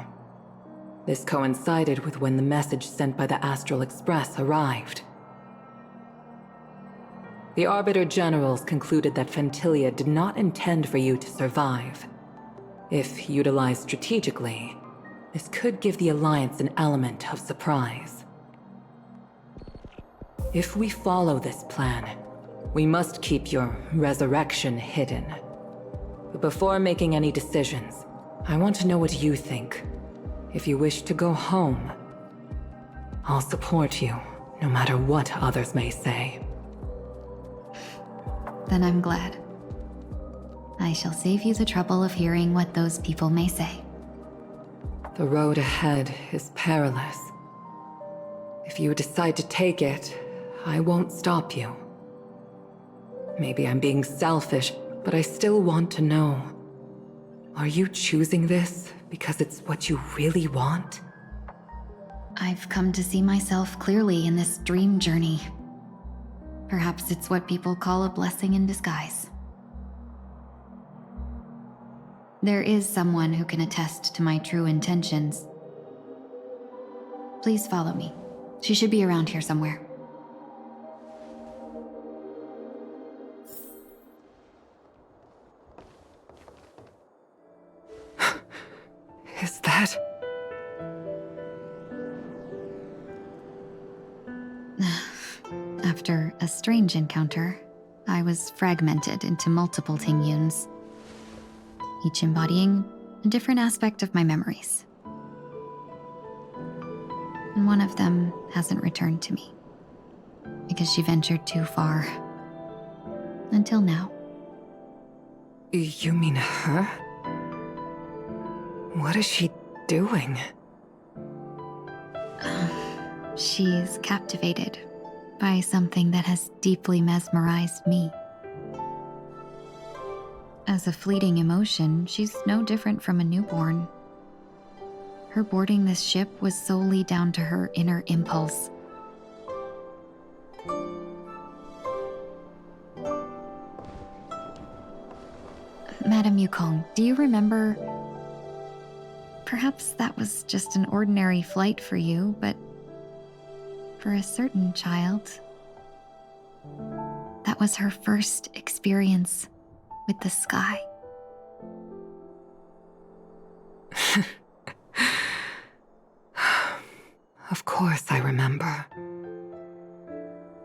This coincided with when the message sent by the Astral Express arrived. The Arbiter Generals concluded that Phantilia did not intend for you to survive. If utilized strategically, this could give the Alliance an element of surprise. If we follow this plan, we must keep your resurrection hidden. But before making any decisions, I want to know what you think. If you wish to go home, I'll support you, no matter what others may say. Then I'm glad. I shall save you the trouble of hearing what those people may say. The road ahead is perilous. If you decide to take it, I won't stop you. Maybe I'm being selfish, but I still want to know. Are you choosing this because it's what you really want? I've come to see myself clearly in this dream journey. Perhaps it's what people call a blessing in disguise. There is someone who can attest to my true intentions. Please follow me. She should be around here somewhere. Is that... After a strange encounter, I was fragmented into multiple Tingyuns, each embodying a different aspect of my memories. And one of them hasn't returned to me, because she ventured too far. Until now. You mean her? What is she doing? She's captivated by something that has deeply mesmerized me. As a fleeting emotion, she's no different from a newborn. Her boarding this ship was solely down to her inner impulse. Madame Yukong, do you remember? Perhaps that was just an ordinary flight for you, but for a certain child, that was her first experience with the sky. Of course I remember.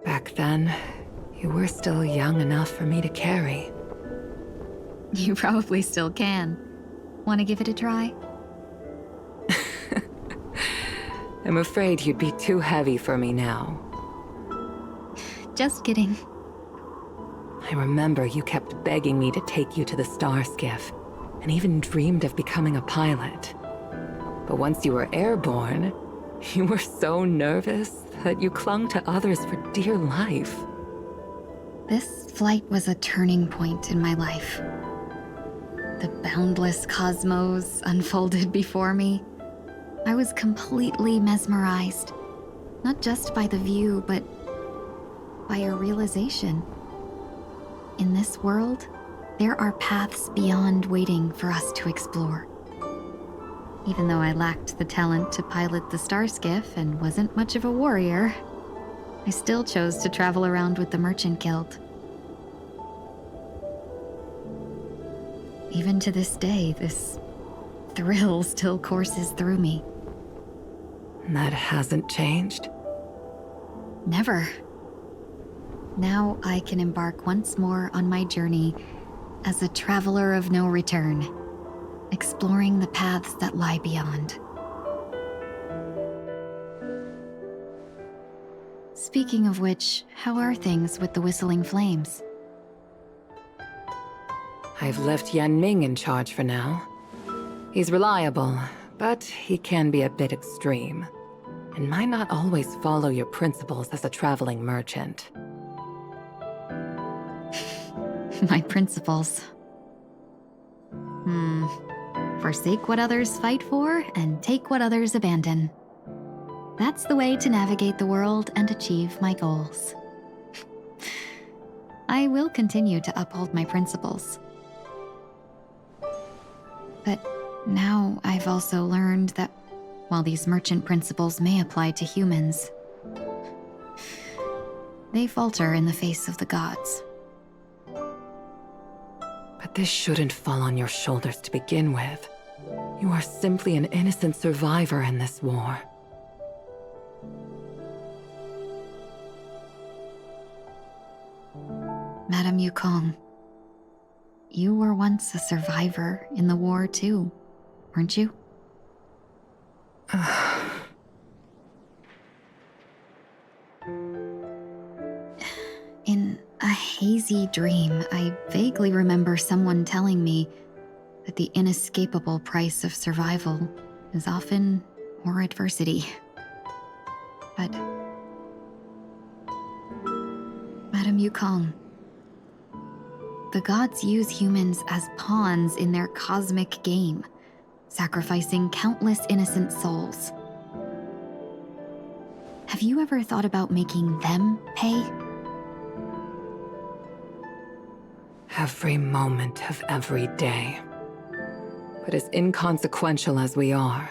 Back then, you were still young enough for me to carry. You probably still can. Want to give it a try? I'm afraid you'd be too heavy for me now. Just kidding. I remember you kept begging me to take you to the star skiff, and even dreamed of becoming a pilot. But once you were airborne, you were so nervous that you clung to others for dear life. This flight was a turning point in my life. The boundless cosmos unfolded before me. I was completely mesmerized, not just by the view, but by a realization. in this world, there are paths beyond waiting for us to explore. Even though I lacked the talent to pilot the star skiff and wasn't much of a warrior, I still chose to travel around with the Merchant Guild. Even to this day, this thrill still courses through me. That hasn't changed? Never. Now I can embark once more on my journey as a traveler of no return, exploring the paths that lie beyond. Speaking of which, how are things with the Whistling Flames? I've left Yan Ming in charge for now. He's reliable, but he can be a bit extreme, and might not always follow your principles as a traveling merchant. My principles. Forsake what others fight for and take what others abandon. That's the way to navigate the world and achieve my goals. I will continue to uphold my principles. But now I've also learned that while these merchant principles may apply to humans, they falter in the face of the gods. But this shouldn't fall on your shoulders to begin with. You are simply an innocent survivor in this war. Madame Yukong, you were once a survivor in the war too, weren't you? In a hazy dream, I vaguely remember someone telling me that the inescapable price of survival is often more adversity. But Madame Yukong, the gods use humans as pawns in their cosmic game, sacrificing countless innocent souls. Have you ever thought about making them pay? Every moment of every day. But as inconsequential as we are,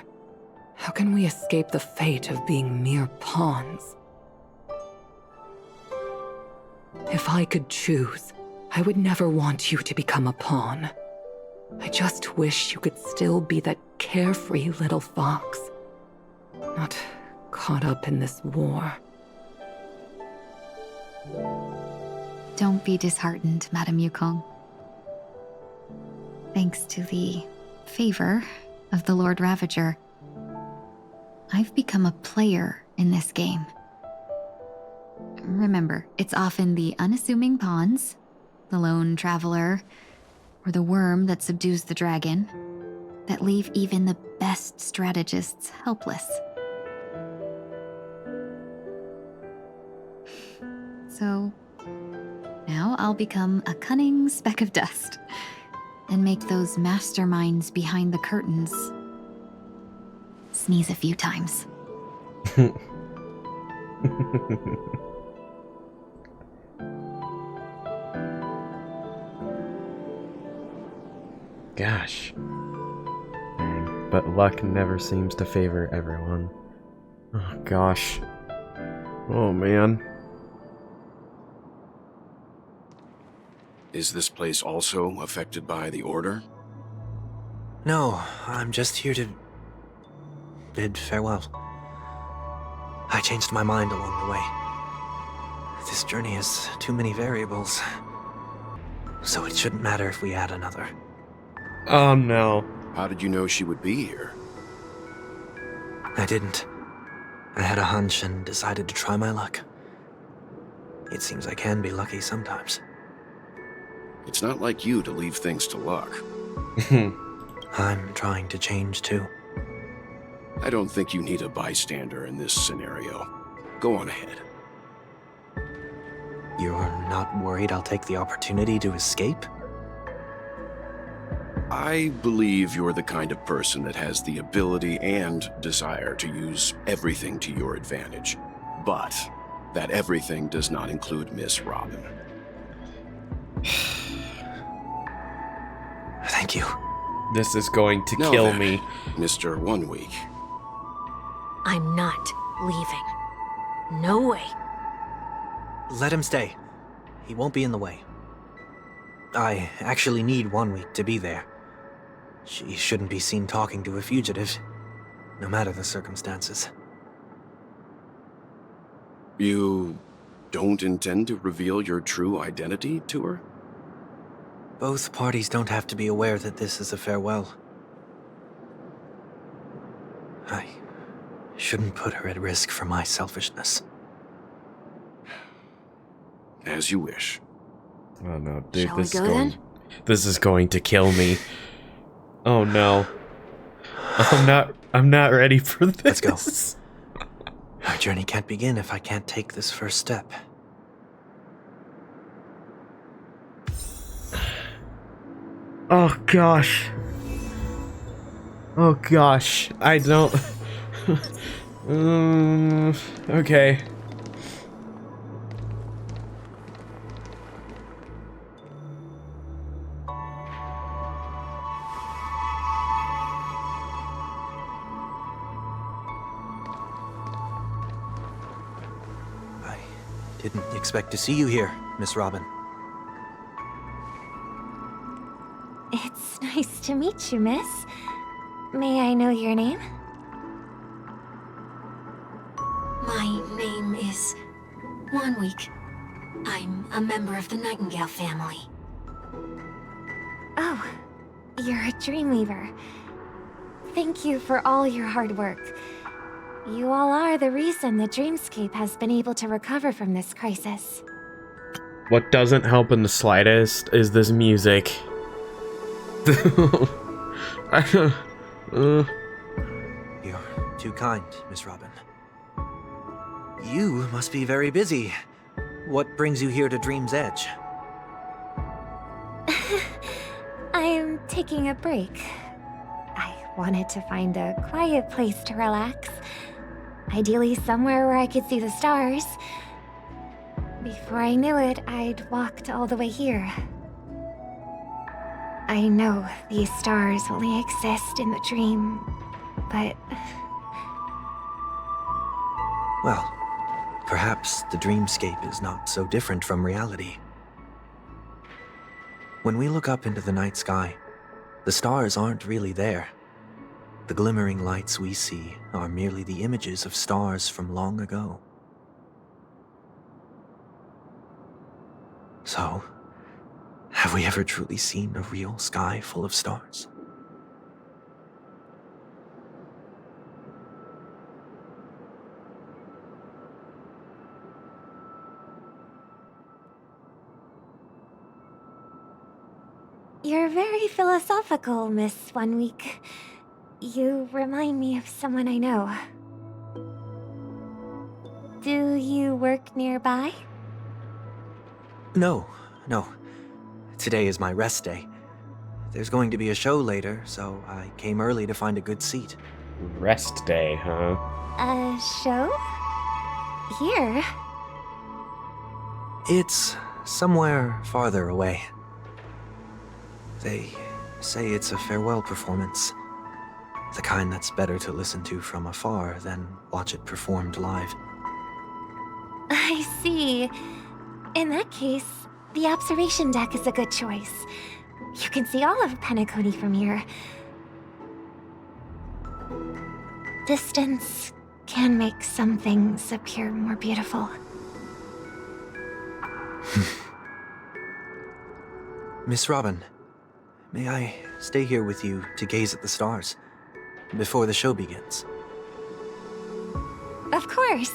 how can we escape the fate of being mere pawns? If I could choose, I would never want you to become a pawn. I just wish you could still be that carefree little fox, not caught up in this war. Don't be disheartened, Madame Yukong. Thanks to the favor of the Lord Ravager, I've become a player in this game. Remember, it's often the unassuming pawns, the lone traveler, or the worm that subdues the dragon, that leave even the best strategists helpless. So, now I'll become a cunning speck of dust, and make those masterminds behind the curtains sneeze a few times. Gosh. Dang. But luck never seems to favor everyone. Oh gosh. Oh man. Is this place also affected by the Order? No, I'm just here to bid farewell. I changed my mind along the way. This journey has too many variables, so it shouldn't matter if we add another. Oh no. How did you know she would be here? I didn't. I had a hunch and decided to try my luck. It seems I can be lucky sometimes. It's not like you to leave things to luck. I'm trying to change too. I don't think you need a bystander in this scenario. Go on ahead. You're not worried I'll take the opportunity to escape? I believe you're the kind of person that has the ability and desire to use everything to your advantage. But that everything does not include Miss Robin. Thank you. This is going to Now kill then, me. Mr. 1 Week. I'm not leaving. No way. Let him stay. He won't be in the way. I actually need 1 week to be there. She shouldn't be seen talking to a fugitive, no matter the circumstances. You don't intend to reveal your true identity to her? Both parties don't have to be aware that this is a farewell. I shouldn't put her at risk for my selfishness. As you wish. Oh no, dude, Shall we go then? This is going to kill me. Oh no. I'm not ready for this. Let's go. Our journey can't begin if I can't take this first step. Oh gosh. Oh gosh. I don't. Okay. I didn't expect to see you here, Miss Robin. It's nice to meet you, miss. May I know your name? My name is 1 Week. I'm a member of the Nightingale family. Oh, you're a Dreamweaver. Thank you for all your hard work. You all are the reason the Dreamscape has been able to recover from this crisis. What doesn't help in the slightest is this music. You're too kind, Miss Robin. You must be very busy. What brings you here to Dream's Edge? I am taking a break. I wanted to find a quiet place to relax. Ideally somewhere where I could see the stars. Before I knew it, I'd walked all the way here. I know these stars only exist in the dream, but... Well, perhaps the dreamscape is not so different from reality. When we look up into the night sky, the stars aren't really there. The glimmering lights we see are merely the images of stars from long ago. So, have we ever truly seen a real sky full of stars? You're very philosophical, Miss 1 Week. You remind me of someone I know. Do you work nearby? No. Today is my rest day. There's going to be a show later, so I came early to find a good seat. Rest day, huh? A show? Here? It's somewhere farther away. They say it's a farewell performance. The kind that's better to listen to from afar than watch it performed live. I see. In that case, the observation deck is a good choice. You can see all of Penacony from here. Distance can make some things appear more beautiful. Miss Robin, may I stay here with you to gaze at the stars before the show begins? Of course.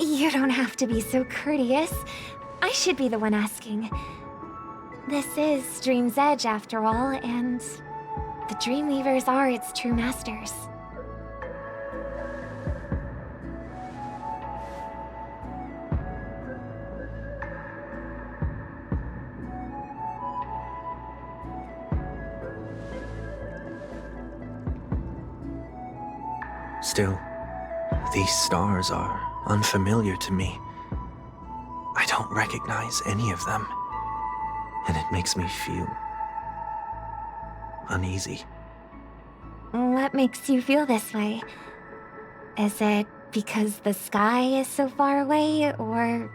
You don't have to be so courteous. I should be the one asking. This is Dream's Edge, after all, and the Dreamweavers are its true masters. Still, these stars are unfamiliar to me. I don't recognize any of them. and it makes me feel uneasy. What makes you feel this way? Is it because the sky is so far away, or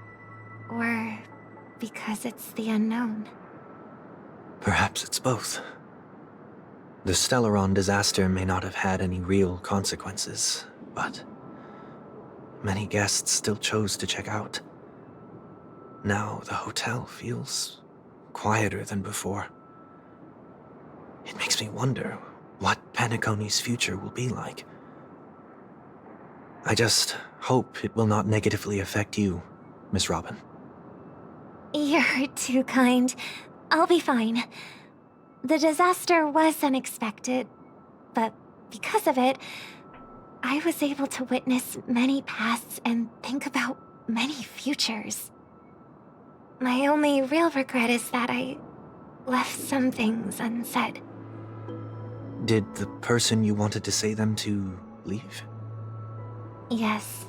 because it's the unknown? Perhaps it's both. The Stellaron disaster may not have had any real consequences, but many guests still chose to check out. Now the hotel feels quieter than before. It makes me wonder what Penacony's future will be like. I just hope it will not negatively affect you, Miss Robin. You're too kind. I'll be fine. The disaster was unexpected, but because of it, I was able to witness many pasts and think about many futures. My only real regret is that I left some things unsaid. Did the person you wanted to say them to leave? Yes.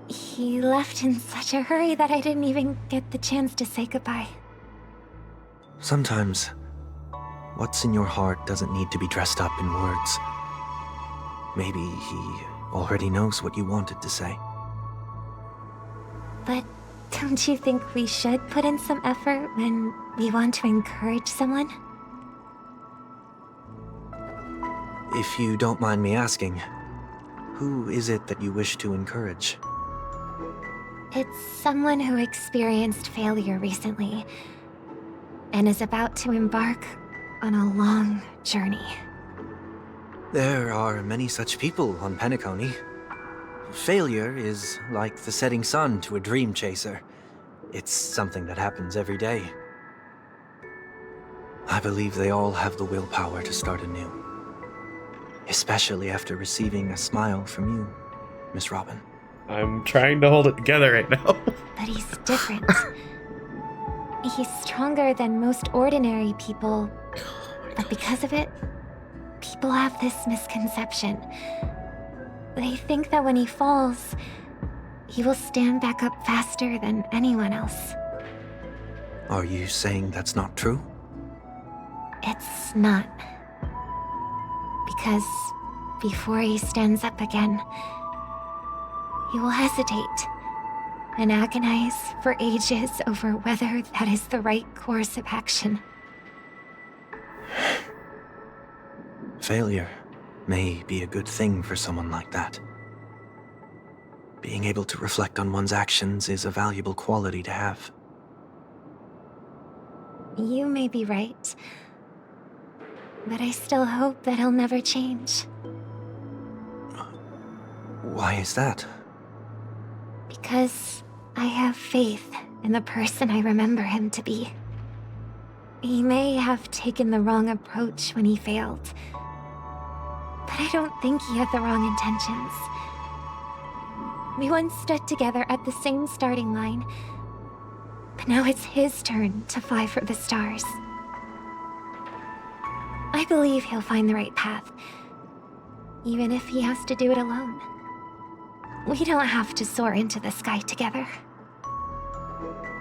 He left in such a hurry that I didn't even get the chance to say goodbye. Sometimes, what's in your heart doesn't need to be dressed up in words. Maybe he already knows what you wanted to say. But don't you think we should put in some effort when we want to encourage someone? If you don't mind me asking, who is it that you wish to encourage? It's someone who experienced failure recently and is about to embark on a long journey. There are many such people on Penacony. Failure is like the setting sun to a dream chaser. It's something that happens every day. I believe they all have the willpower to start anew. Especially after receiving a smile from you, Miss Robin. I'm trying to hold it together right now. But he's different. He's stronger than most ordinary people, but because of it, people have this misconception. They think that when he falls, he will stand back up faster than anyone else. Are you saying that's not true? It's not. Because before he stands up again, he will hesitate and agonize for ages over whether that is the right course of action. Failure may be a good thing for someone like that. Being able to reflect on one's actions is a valuable quality to have. You may be right, but I still hope that he'll never change. Why is that? Because I have faith in the person I remember him to be. He may have taken the wrong approach when he failed, but I don't think he had the wrong intentions. We once stood together at the same starting line, but now it's his turn to fly for the stars. I believe he'll find the right path, even if he has to do it alone. We don't have to soar into the sky together.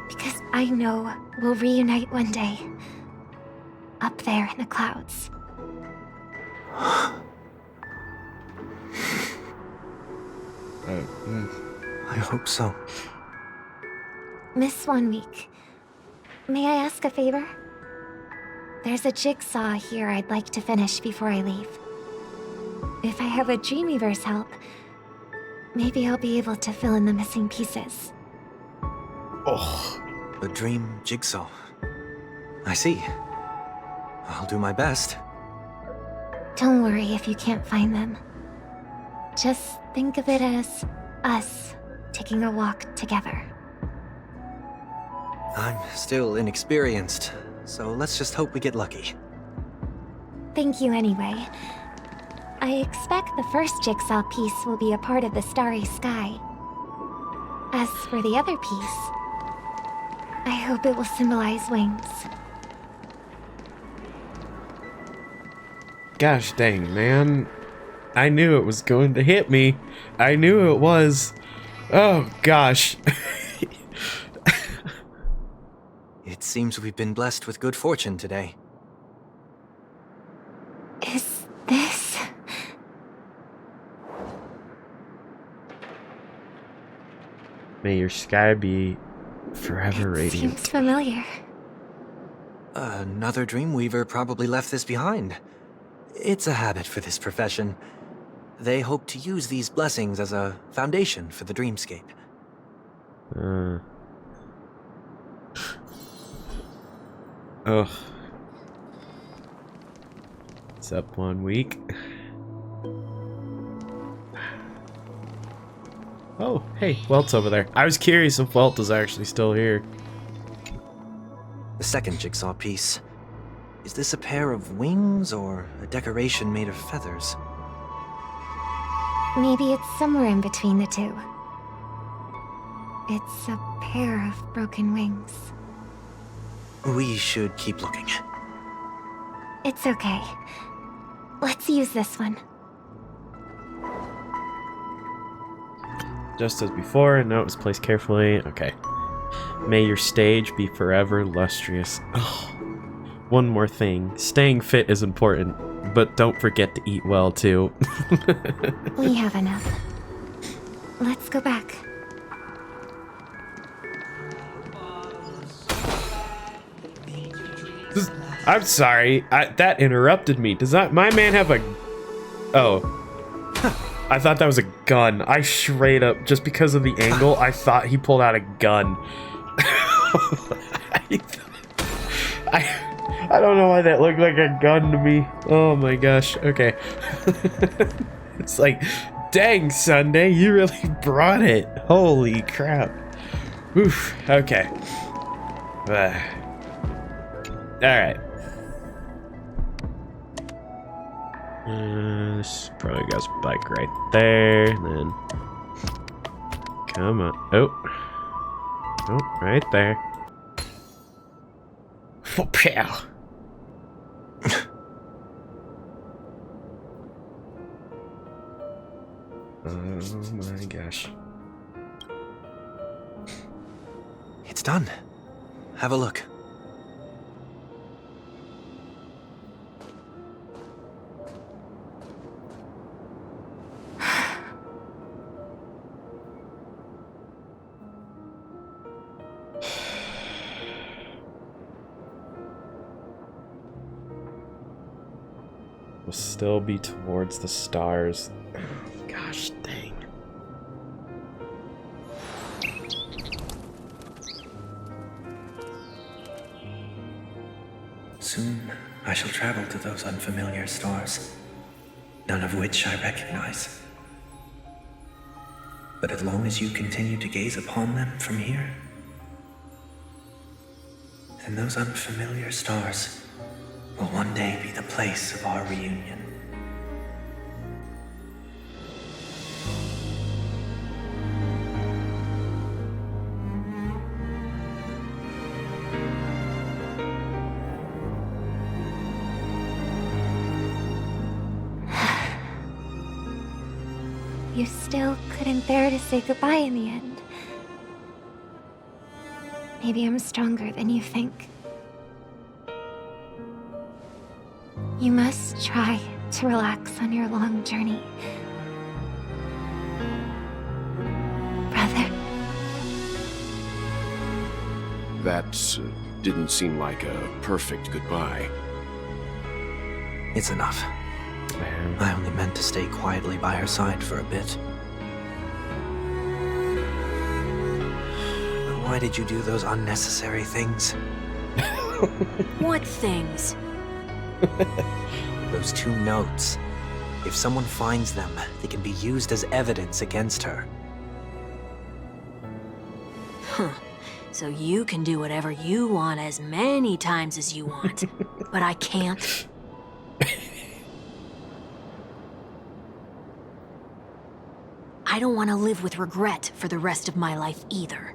Because I know we'll reunite one day, up there in the clouds. I hope so. Miss 1 Week, may I ask a favor? There's a jigsaw here I'd like to finish before I leave. If I have a Dreamweaver's help, maybe I'll be able to fill in the missing pieces. Oh, a dream jigsaw. I see. I'll do my best. Don't worry if you can't find them. Just think of it as us taking a walk together. I'm still inexperienced, so let's just hope we get lucky. Thank you anyway. I expect the first jigsaw piece will be a part of the starry sky. As for the other piece, I hope it will symbolize wings. Gosh dang, man. I knew it was going to hit me. I knew it was. Oh, gosh. It It seems we've been blessed with good fortune today. Is this... May your sky be forever radiant. Seems familiar. Another Dreamweaver probably left this behind. It's a habit for this profession. They hope to use these blessings as a foundation for the dreamscape. Ugh. It's up 1 week. Oh, hey, Welt's over there. I was curious if Welt is actually still here. The second jigsaw piece. Is this a pair of wings or a decoration made of feathers? Maybe it's somewhere in between the two. It's a pair of broken wings. We should keep looking. It's okay. Let's use this one. Just as before, a note was placed carefully. Okay. May your stage be forever lustrous. Oh, one more thing. Staying fit is important, but don't forget to eat well, too. We have enough. Let's go back. I'm sorry. That interrupted me. Does that my man have a... Oh. I thought that was a gun. I straight up, just because of the angle, I thought he pulled out a gun. I don't know why that looked like a gun to me. Oh my gosh. Okay. It's like, dang, Sunday, you really brought it. Holy crap. Oof. Okay. Alright. This probably goes bike right there. Then. Come on. Oh. Oh, right there. Oh, pow. Oh my gosh. It's done. Have a look. Will still be towards the stars. Gosh dang. Soon I shall travel to those unfamiliar stars, none of which I recognize. But as long as you continue to gaze upon them from here, then those unfamiliar stars will one day be the place of our reunion. You still couldn't bear to say goodbye in the end. Maybe I'm stronger than you think. You must try to relax on your long journey. Brother. That didn't seem like a perfect goodbye. It's enough. I only meant to stay quietly by her side for a bit. Why did you do those unnecessary things? What things? Those 2 notes. If someone finds them, they can be used as evidence against her. Huh. So you can do whatever you want as many times as you want, but I can't? I don't want to live with regret for the rest of my life either.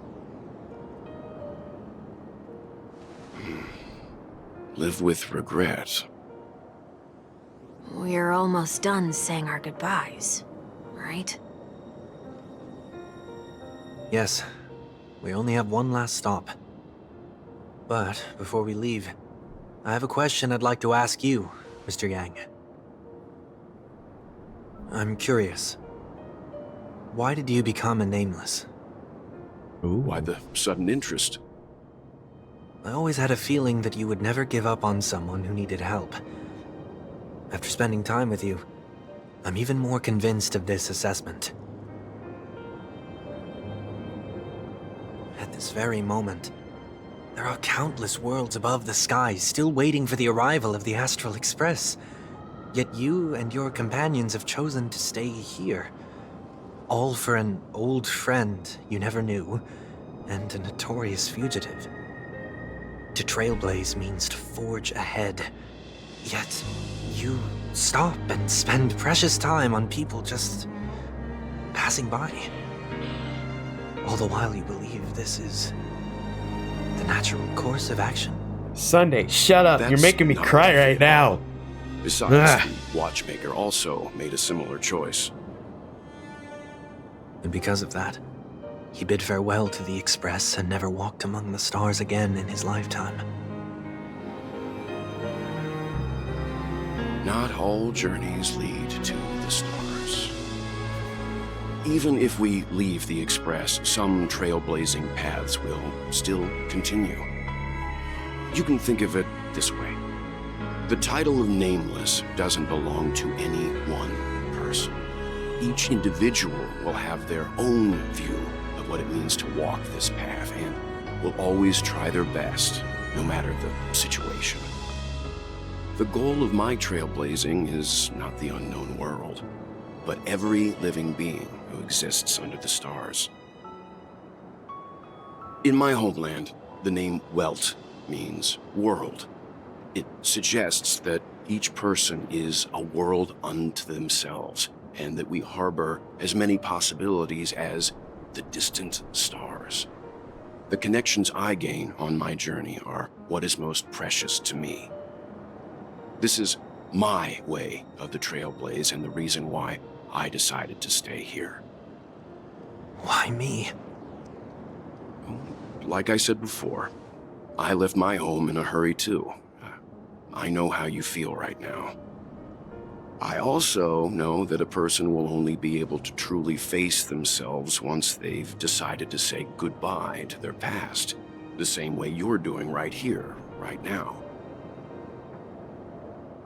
Live with regret. We're almost done saying our goodbyes, right? Yes. We only have one last stop. But before we leave, I have a question I'd like to ask you, Mr. Yang. I'm curious. Why did you become a Nameless? Ooh. Why the sudden interest? I always had a feeling that you would never give up on someone who needed help. After spending time with you, I'm even more convinced of this assessment. At this very moment, there are countless worlds above the sky still waiting for the arrival of the Astral Express. Yet you and your companions have chosen to stay here. All for an old friend you never knew, and a notorious fugitive. To trailblaze means to forge ahead. Yet, you stop and spend precious time on people just passing by. All the while you believe this is the natural course of action. Sunday, shut up. You're making me cry right now. Besides, the watchmaker also made a similar choice. And because of that, he bid farewell to the Express and never walked among the stars again in his lifetime. Not all journeys lead to the stars. Even if we leave the Express, some trailblazing paths will still continue. You can think of it this way. The title of Nameless doesn't belong to any one person. Each individual will have their own view of what it means to walk this path and will always try their best, no matter the situation. The goal of my trailblazing is not the unknown world, but every living being who exists under the stars. In my homeland, the name Welt means world. It suggests that each person is a world unto themselves, and that we harbor as many possibilities as the distant stars. The connections I gain on my journey are what is most precious to me. This is my way of the trailblaze and the reason why I decided to stay here. Why me? Like I said before, I left my home in a hurry too. I know how you feel right now. I also know that a person will only be able to truly face themselves once they've decided to say goodbye to their past, the same way you're doing right here, right now.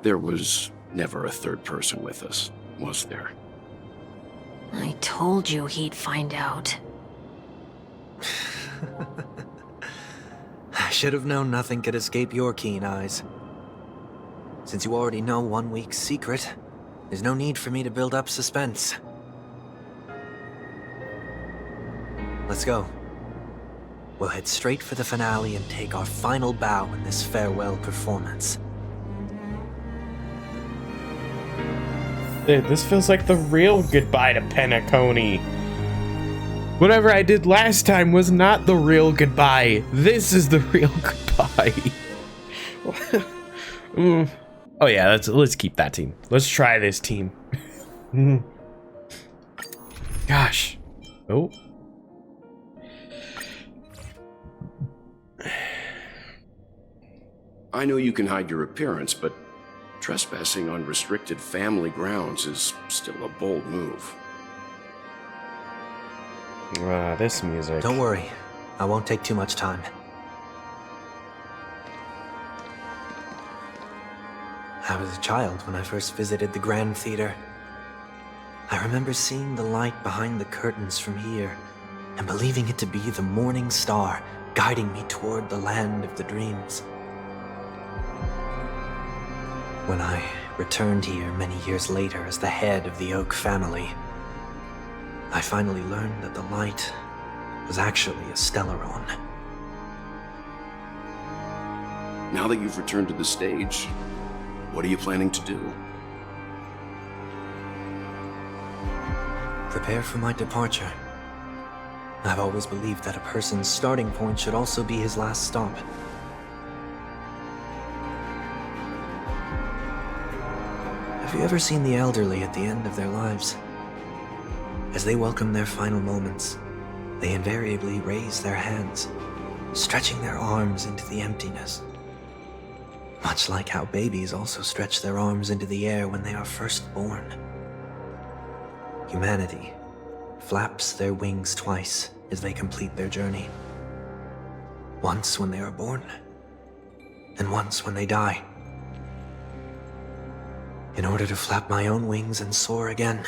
There was never a third person with us, was there? I told you he'd find out. I should have known nothing could escape your keen eyes. Since you already know 1 week's secret, there's no need for me to build up suspense. Let's go. We'll head straight for the finale and take our final bow in this farewell performance. Dude, this feels like the real goodbye to Penacony. Whatever I did last time was not the real goodbye. This is the real goodbye. Oh yeah, let's keep that team. Let's try this team. Gosh. Oh. I know you can hide your appearance, but trespassing on restricted family grounds is still a bold move. This music. Don't worry, I won't take too much time. I was a child when I first visited the Grand Theater. I remember seeing the light behind the curtains from here and believing it to be the morning star guiding me toward the land of the dreams. When I returned here many years later as the head of the Oak family, I finally learned that the light was actually a Stellaron. Now that you've returned to the stage, what are you planning to do? Prepare for my departure. I've always believed that a person's starting point should also be his last stop. Have you ever seen the elderly at the end of their lives? As they welcome their final moments, they invariably raise their hands, stretching their arms into the emptiness. Much like how babies also stretch their arms into the air when they are first born. Humanity flaps their wings twice as they complete their journey. Once when they are born, and once when they die. In order to flap my own wings and soar again.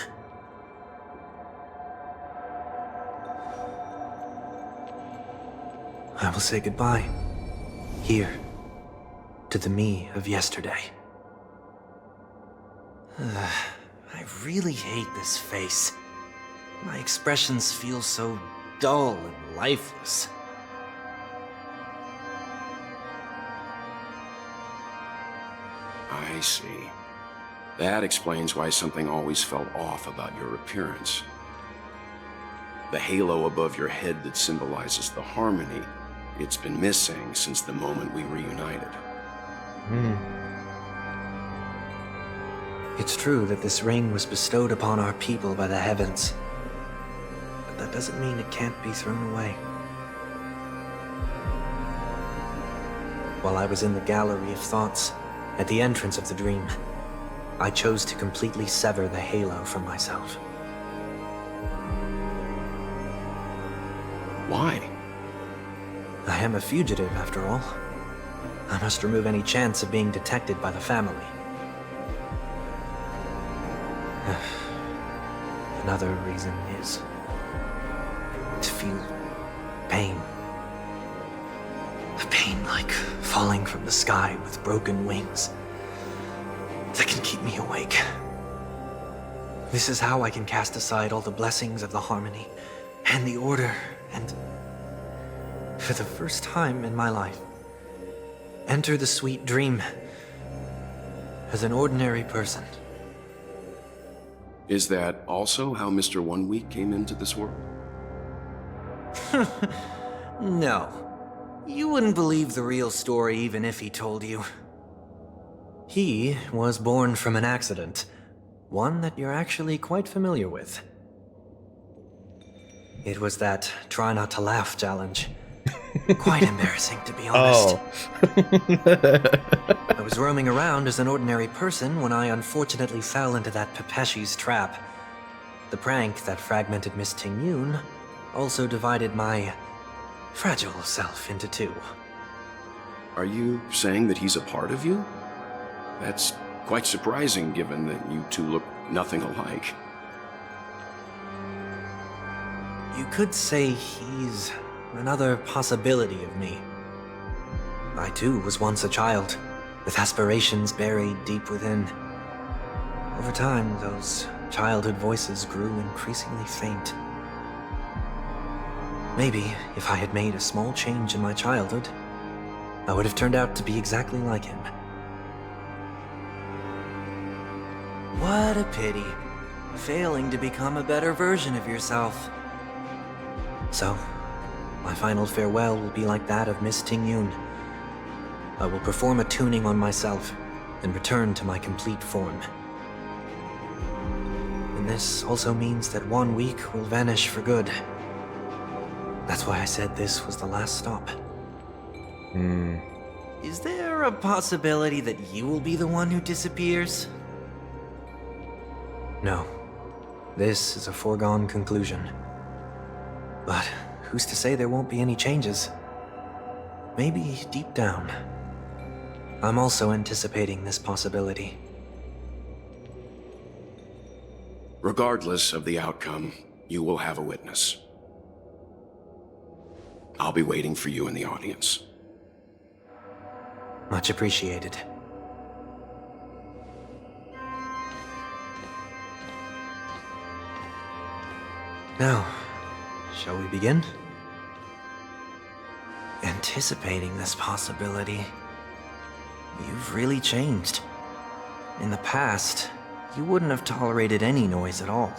I will say goodbye, here, to the me of yesterday. I really hate this face. My expressions feel so dull and lifeless. I see. That explains why something always felt off about your appearance. The halo above your head that symbolizes the harmony, it's been missing since the moment we reunited. It's true that this ring was bestowed upon our people by the heavens. But that doesn't mean it can't be thrown away. While I was in the gallery of thoughts, at the entrance of the dream, I chose to completely sever the halo from myself. Why? I am a fugitive, after all. I must remove any chance of being detected by the family. Another reason is to feel pain. A pain like falling from the sky with broken wings that can keep me awake. This is how I can cast aside all the blessings of the harmony and the order and, for the first time in my life, enter the sweet dream as an ordinary person. Is that also how Mr. 1 Week came into this world? No. You wouldn't believe the real story even if he told you. He was born from an accident. One that you're actually quite familiar with. It was that try not to laugh challenge. Quite embarrassing, to be honest. I was roaming around as an ordinary person when I unfortunately fell into that Pepeshi's trap. The prank that fragmented Miss Ting-Yun also divided my fragile self into two. Are you saying that he's a part of you? That's quite surprising given that you two look nothing alike. You could say he's another possibility of me. I too was once a child, with aspirations buried deep within. Over time, those childhood voices grew increasingly faint. Maybe if I had made a small change in my childhood, I would have turned out to be exactly like him. What a pity, failing to become a better version of yourself. So, my final farewell will be like that of Miss Ting-Yun. I will perform a tuning on myself and return to my complete form. And this also means that 1 week will vanish for good. That's why I said this was the last stop. Is there a possibility that you will be the one who disappears? No. This is a foregone conclusion. But who's to say there won't be any changes? Maybe deep down, I'm also anticipating this possibility. Regardless of the outcome, you will have a witness. I'll be waiting for you in the audience. Much appreciated. Now, shall we begin? Anticipating this possibility, you've really changed. In the past, you wouldn't have tolerated any noise at all.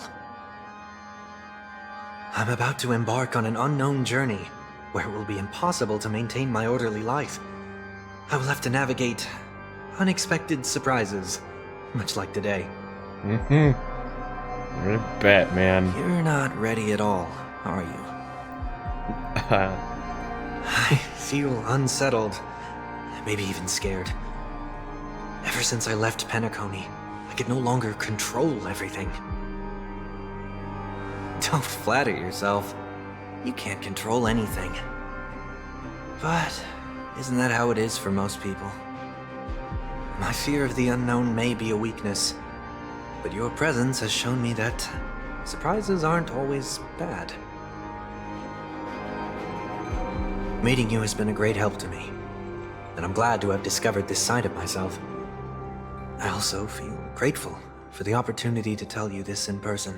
I'm about to embark on an unknown journey, where it will be impossible to maintain my orderly life. I will have to navigate unexpected surprises, much like today. I bet, man. You're not ready at all, are you? I feel unsettled, maybe even scared. Ever since I left Penacony, I could no longer control everything. Don't flatter yourself. You can't control anything. But isn't that how it is for most people? My fear of the unknown may be a weakness, but your presence has shown me that surprises aren't always bad. Meeting you has been a great help to me, and I'm glad to have discovered this side of myself. I also feel grateful for the opportunity to tell you this in person.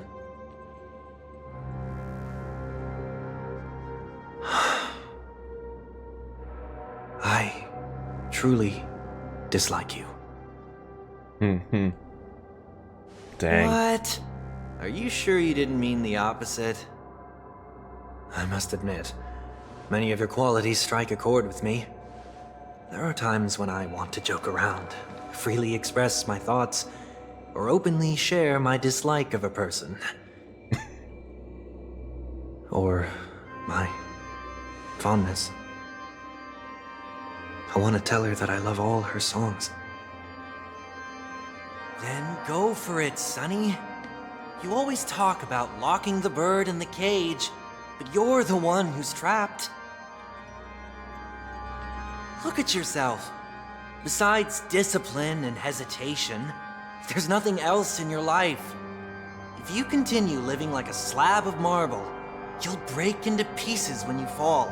I truly dislike you. Dang. What? Are you sure you didn't mean the opposite? I must admit, many of your qualities strike a chord with me. There are times when I want to joke around, freely express my thoughts, or openly share my dislike of a person. Or my fondness. I want to tell her that I love all her songs. Then go for it, Sonny. You always talk about locking the bird in the cage, but you're the one who's trapped. Look at yourself. Besides discipline and hesitation, there's nothing else in your life. If you continue living like a slab of marble, you'll break into pieces when you fall.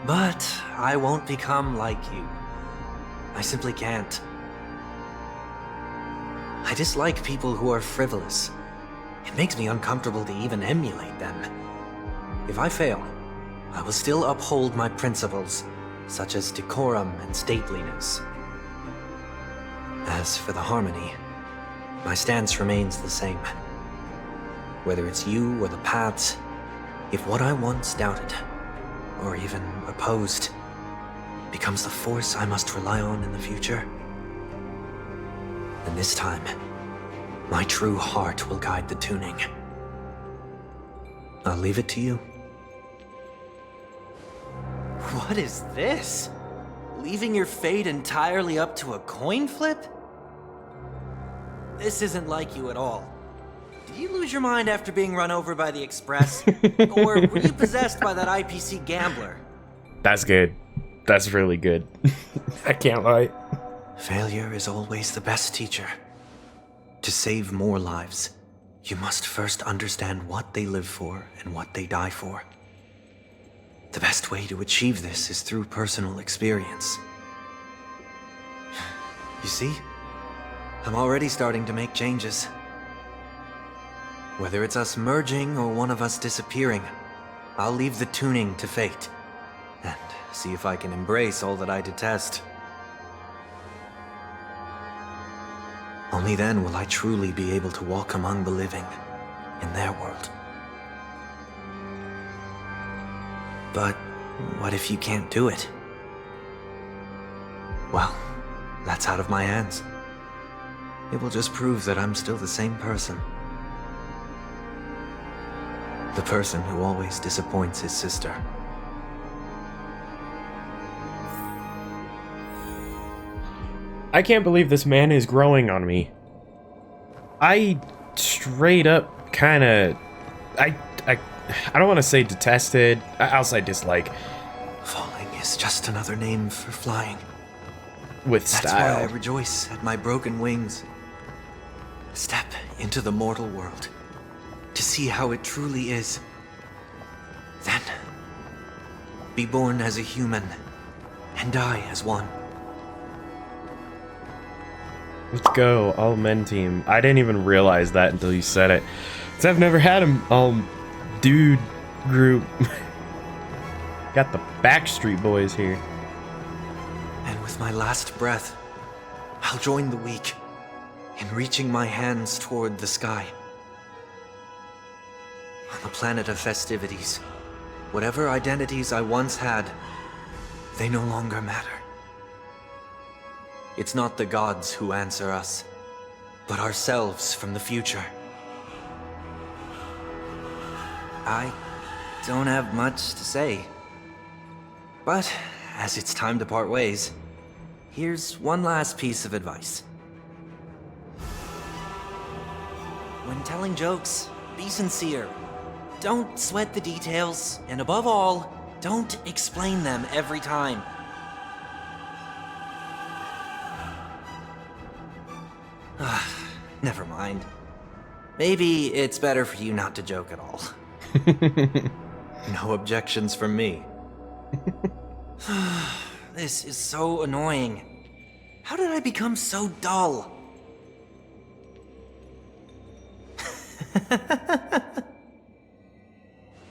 But I won't become like you. I simply can't. I dislike people who are frivolous. It makes me uncomfortable to even emulate them. If I fail, I will still uphold my principles, such as decorum and stateliness. As for the harmony, my stance remains the same. Whether it's you or the paths, if what I once doubted, or even opposed, becomes the force I must rely on in the future, then this time, my true heart will guide the tuning. I'll leave it to you. What is this? Leaving your fate entirely up to a coin flip? This isn't like you at all. Did you lose your mind after being run over by the Express? Or were you possessed by that IPC gambler? That's good. That's really good. I can't lie. Failure is always the best teacher. To save more lives, you must first understand what they live for and what they die for. The best way to achieve this is through personal experience. You see? I'm already starting to make changes. Whether it's us merging or one of us disappearing, I'll leave the tuning to fate, and see if I can embrace all that I detest. Only then will I truly be able to walk among the living, in their world. But what if you can't do it? Well, that's out of my hands. It will just prove that I'm still the same person. The person who always disappoints his sister. I can't believe this man is growing on me. I straight up kinda... I don't want to say detested. I'll say dislike. Falling is just another name for flying. With That's style. why I rejoice at my broken wings. Step into the mortal world to see how it truly is. Then, be born as a human and die as one. Let's go, all men team. I didn't even realize that until you said it. Cause I've never had a dude group. Got the Backstreet Boys here. And with my last breath, I'll join the weak in reaching my hands toward the sky. On the planet of festivities, whatever identities I once had, they no longer matter. It's not the gods who answer us, but ourselves from the future. I don't have much to say. But, as it's time to part ways, here's one last piece of advice. When telling jokes, be sincere. Don't sweat the details, and above all, don't explain them every time. Never mind. Maybe it's better for you not to joke at all. No objections from me. This is so annoying. How did I become so dull?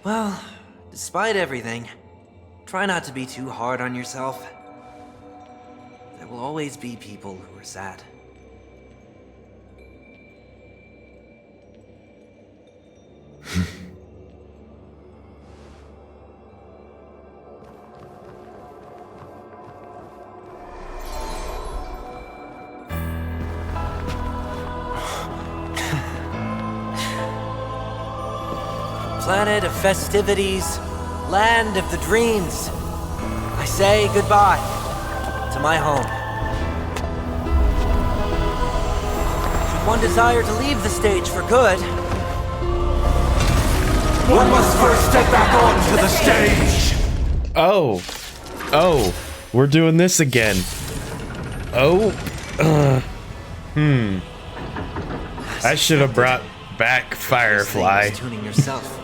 Well, despite everything, try not to be too hard on yourself. There will always be people who are sad. Planet of festivities, land of the dreams. I say goodbye to my home. Should one desire to leave the stage for good, one must first step back onto the stage! Oh. Oh. We're doing this again. Oh. I should have brought back Firefly. Tuning yourself.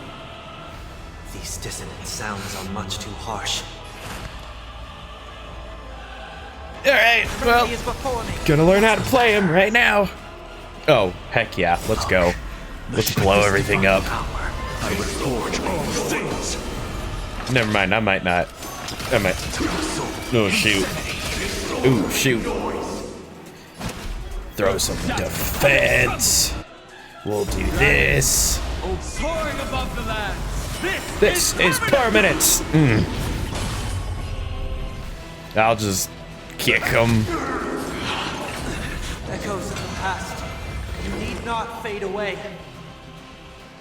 These dissonant sounds are much too harsh. Alright, well, gonna learn how to play him right now. Oh, heck yeah, let's go. Let's blow everything up. I will forge all things. Never mind, I might not. I might. Oh, shoot. Ooh, shoot. Throw some defense. We'll do this. Soaring above the land. This is permanent. I'll just kick him. Echoes of the past. You need not fade away.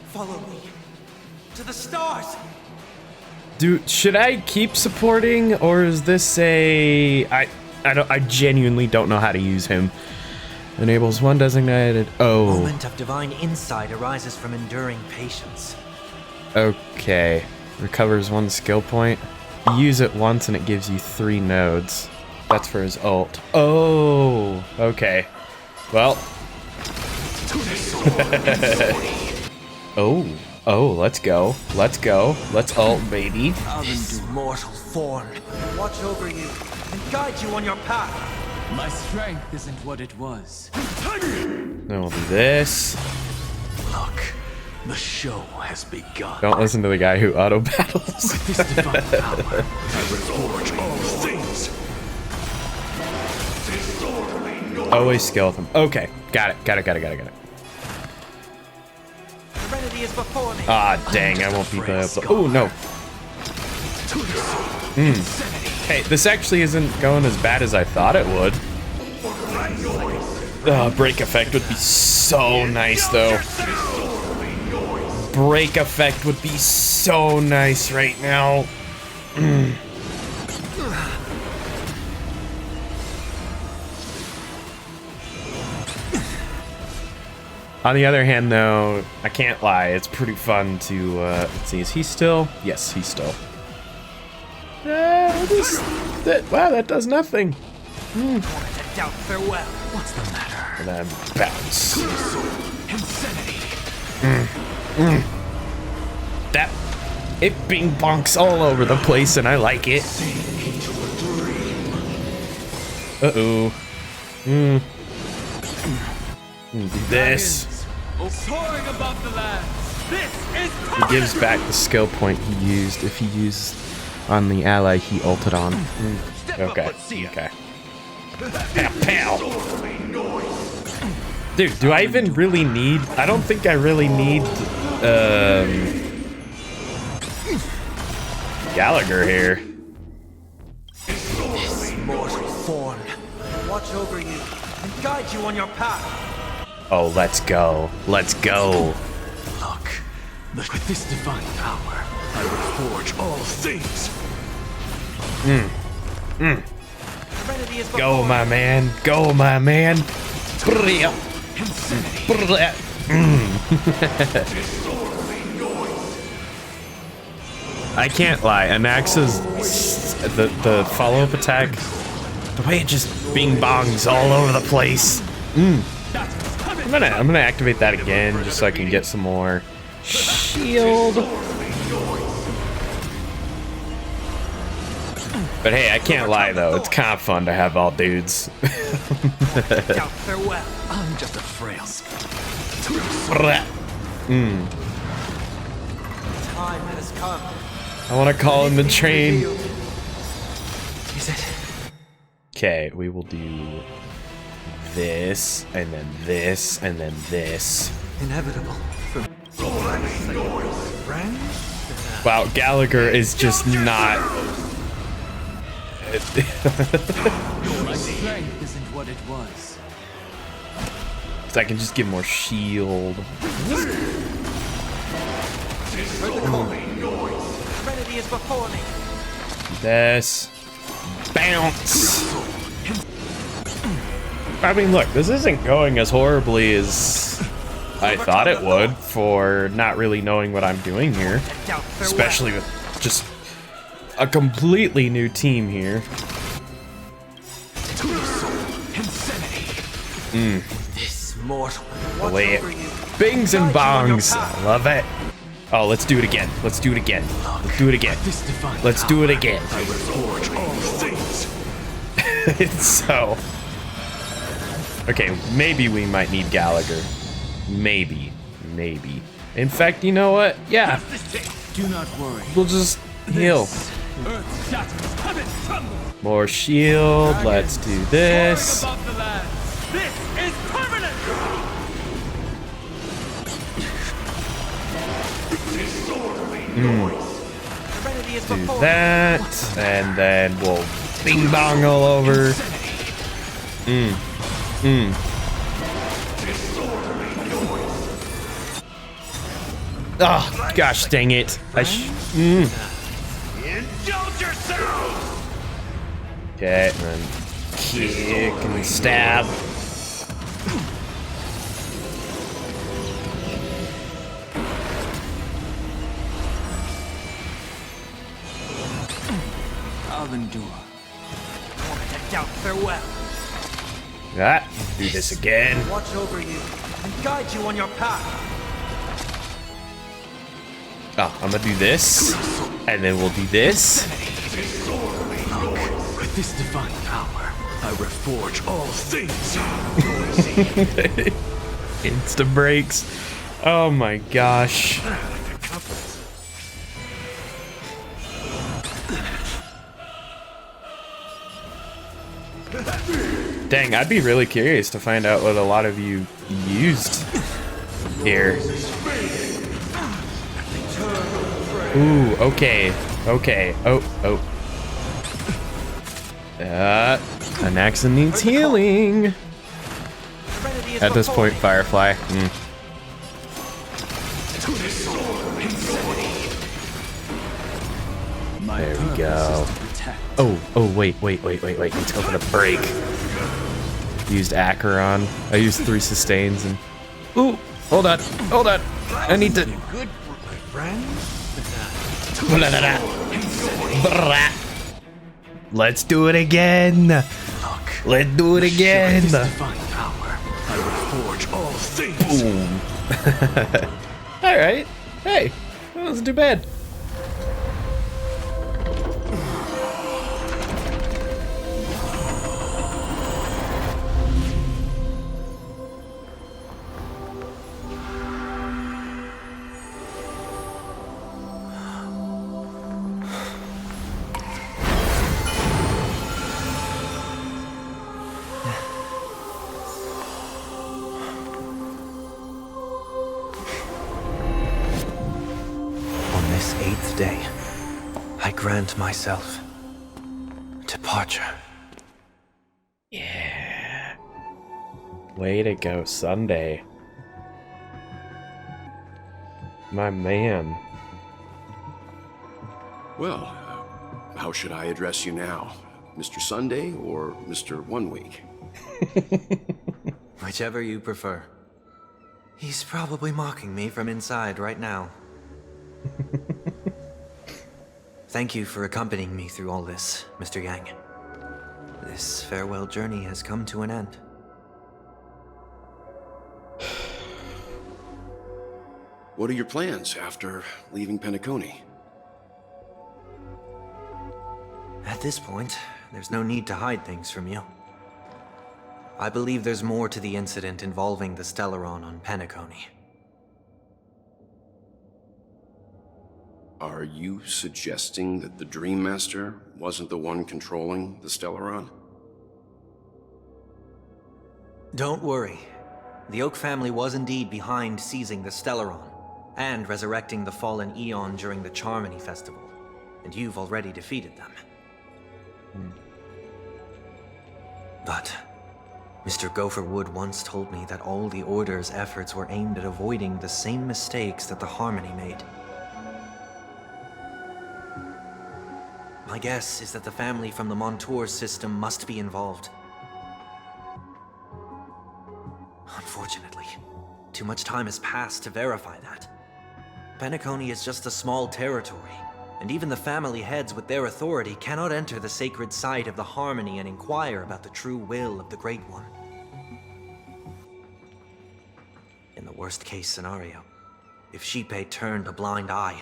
Follow me to the stars. Dude, should I keep supporting, or is this a? I genuinely don't know how to use him. Enables one designated. Oh. Moment of divine insight arises from enduring patience. Okay. Recovers one skill point. You use it once and it gives you 3 nodes. That's for his ult. Oh. Okay. Well. Oh. Oh, let's go. Let's go. Let's ult, baby. This mortal form watch over you and guide you on your path. My strength isn't what it was. Then we'll do this. Look, the show has begun. Don't listen to the guy who auto battles. With this divine power, I will forge all things. Always skill with him. Okay, got it. Serenity is before me. Ah, dang, I won't be able to. Oh, no. Hey, this actually isn't going as bad as I thought it would. Break effect would be so nice, though. Break effect would be so nice right now. On the other hand, though, I can't lie. It's pretty fun to, let's see, is he still? Yes, he's still. Wow, that does nothing. Doubt farewell. What's the matter? And then bounce. That, it bing bonks all over the place, and I like it. Uh-oh. Do this. Soaring above the land. This is He gives back the skill point he used if he used on the ally he ulted on. Okay. Pow, pow. Dude, do I even really need... I don't think I really need... Gallagher here. This mortal form watch over you and guide you on your path. Oh, let's go. Let's go. Look, with this divine power, I will forge all things. Go, my man. Go, my man. I can't lie. Anaxa's the follow-up attack, the way it just bing bongs all over the place. I'm gonna activate that again just so I can get some more shield. But hey, I can't lie though. It's kind of fun to have all dudes. Farewell. I'm just a frail Time has come. I want to call in the train. Is it? Okay, we will do this, and then this, and then this. Inevitable. Wow, Gallagher is just not. My strength isn't what it was. So I can just give more shield. Trinity is before me. This. Bounce. I mean, look, this isn't going as horribly as I thought it would for not really knowing what I'm doing here. Especially with just a completely new team here. This mortal. The way it bings and bongs. I love it. Oh, let's do it again. Let's do it again. Let's do it again. Let's do it again. It's so... Okay, maybe we might need Gallagher. Maybe. Maybe. In fact, you know what? Yeah. Do not worry. We'll just heal. More shield. Let's do this. This is permanent. Do that, and then we'll bing bong all over. Oh, gosh dang it. Indulge yourself. Okay, and then kick and stab. I'll endure. Farewell. Ah, do this again. Watch over you and guide you on your path. Oh, I'm gonna do this, and then we'll do this. With this divine power, I reforge all things. Insta breaks. Oh my gosh. Dang, I'd be really curious to find out what a lot of you used here. Ooh, okay. Okay. Oh. Anaxa needs healing. At this point, Firefly. There we go. Oh, wait. It's going to break. Used Acheron. I used 3 sustains and... Ooh, hold on. I need to... Good for my friends. Let's do it again. Let's do it again. Boom. All right. Hey, that wasn't too bad. This 8th day, I grant myself departure. Yeah. Way to go, Sunday. My man. Well, how should I address you now? Mr. Sunday or Mr. 1 Week? Whichever you prefer. He's probably mocking me from inside right now. Thank you for accompanying me through all this, Mr. Yang. This farewell journey has come to an end. What are your plans after leaving Penacony? At this point, there's no need to hide things from you. I believe there's more to the incident involving the Stellaron on Penacony. Are you suggesting that the Dream Master wasn't the one controlling the Stellaron? Don't worry. The Oak family was indeed behind seizing the Stellaron and resurrecting the fallen Eon during the Charmony Festival, and you've already defeated them. But Mr. Gopherwood once told me that all the Order's efforts were aimed at avoiding the same mistakes that the Harmony made. My guess is that the family from the Montour system must be involved. Unfortunately, too much time has passed to verify that. Penacony is just a small territory, and even the family heads with their authority cannot enter the sacred site of the Harmony and inquire about the true will of the Great One. In the worst-case scenario, if Xipe turned a blind eye,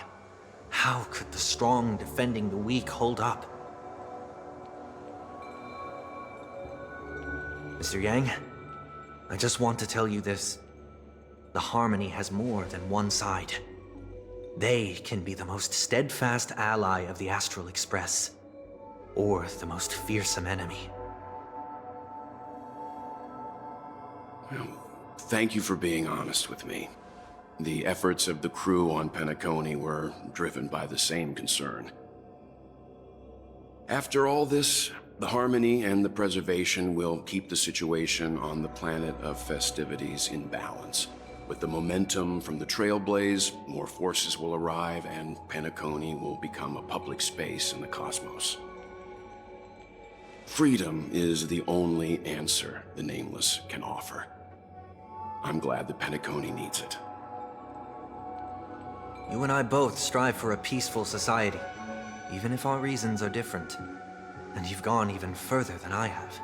how could the strong defending the weak hold up? Mr. Yang, I just want to tell you this. The Harmony has more than one side. They can be the most steadfast ally of the Astral Express, or the most fearsome enemy. Well, thank you for being honest with me. The efforts of the crew on Penacony were driven by the same concern. After all this, the Harmony and the Preservation will keep the situation on the planet of festivities in balance. With the momentum from the Trailblaze, more forces will arrive and Penacony will become a public space in the cosmos. Freedom is the only answer the Nameless can offer. I'm glad that Penacony needs it. You and I both strive for a peaceful society, even if our reasons are different. And you've gone even further than I have.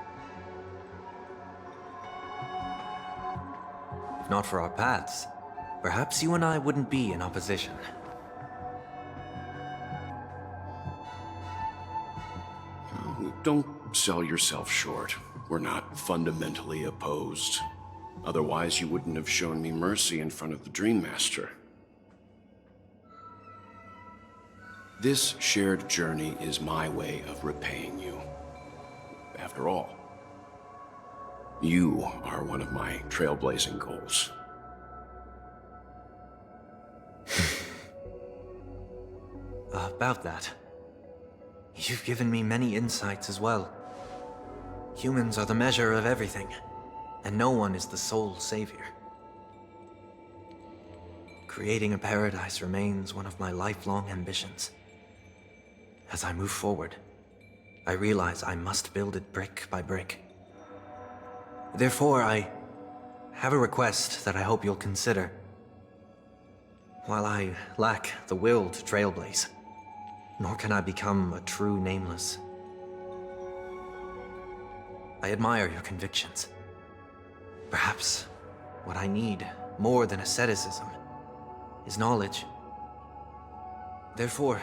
If not for our paths, perhaps you and I wouldn't be in opposition. Don't sell yourself short. We're not fundamentally opposed. Otherwise, you wouldn't have shown me mercy in front of the Dream Master. This shared journey is my way of repaying you. After all, you are one of my trailblazing goals. About that, you've given me many insights as well. Humans are the measure of everything, and no one is the sole savior. Creating a paradise remains one of my lifelong ambitions. As I move forward, I realize I must build it brick by brick. Therefore, I have a request that I hope you'll consider. While I lack the will to trailblaze, nor can I become a true Nameless, I admire your convictions. Perhaps what I need, more than asceticism, is knowledge. Therefore,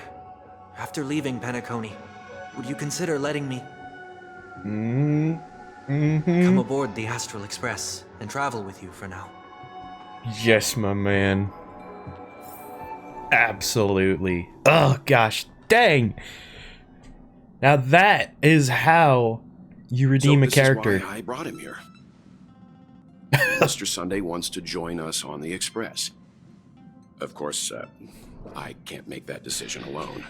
after leaving Penacony, would you consider letting me come aboard the Astral Express and travel with you for now? Yes, my man. Absolutely. Oh, gosh dang. Now that is how you redeem a character. This is why I brought him here. Mr. Sunday wants to join us on the Express. Of course, I can't make that decision alone.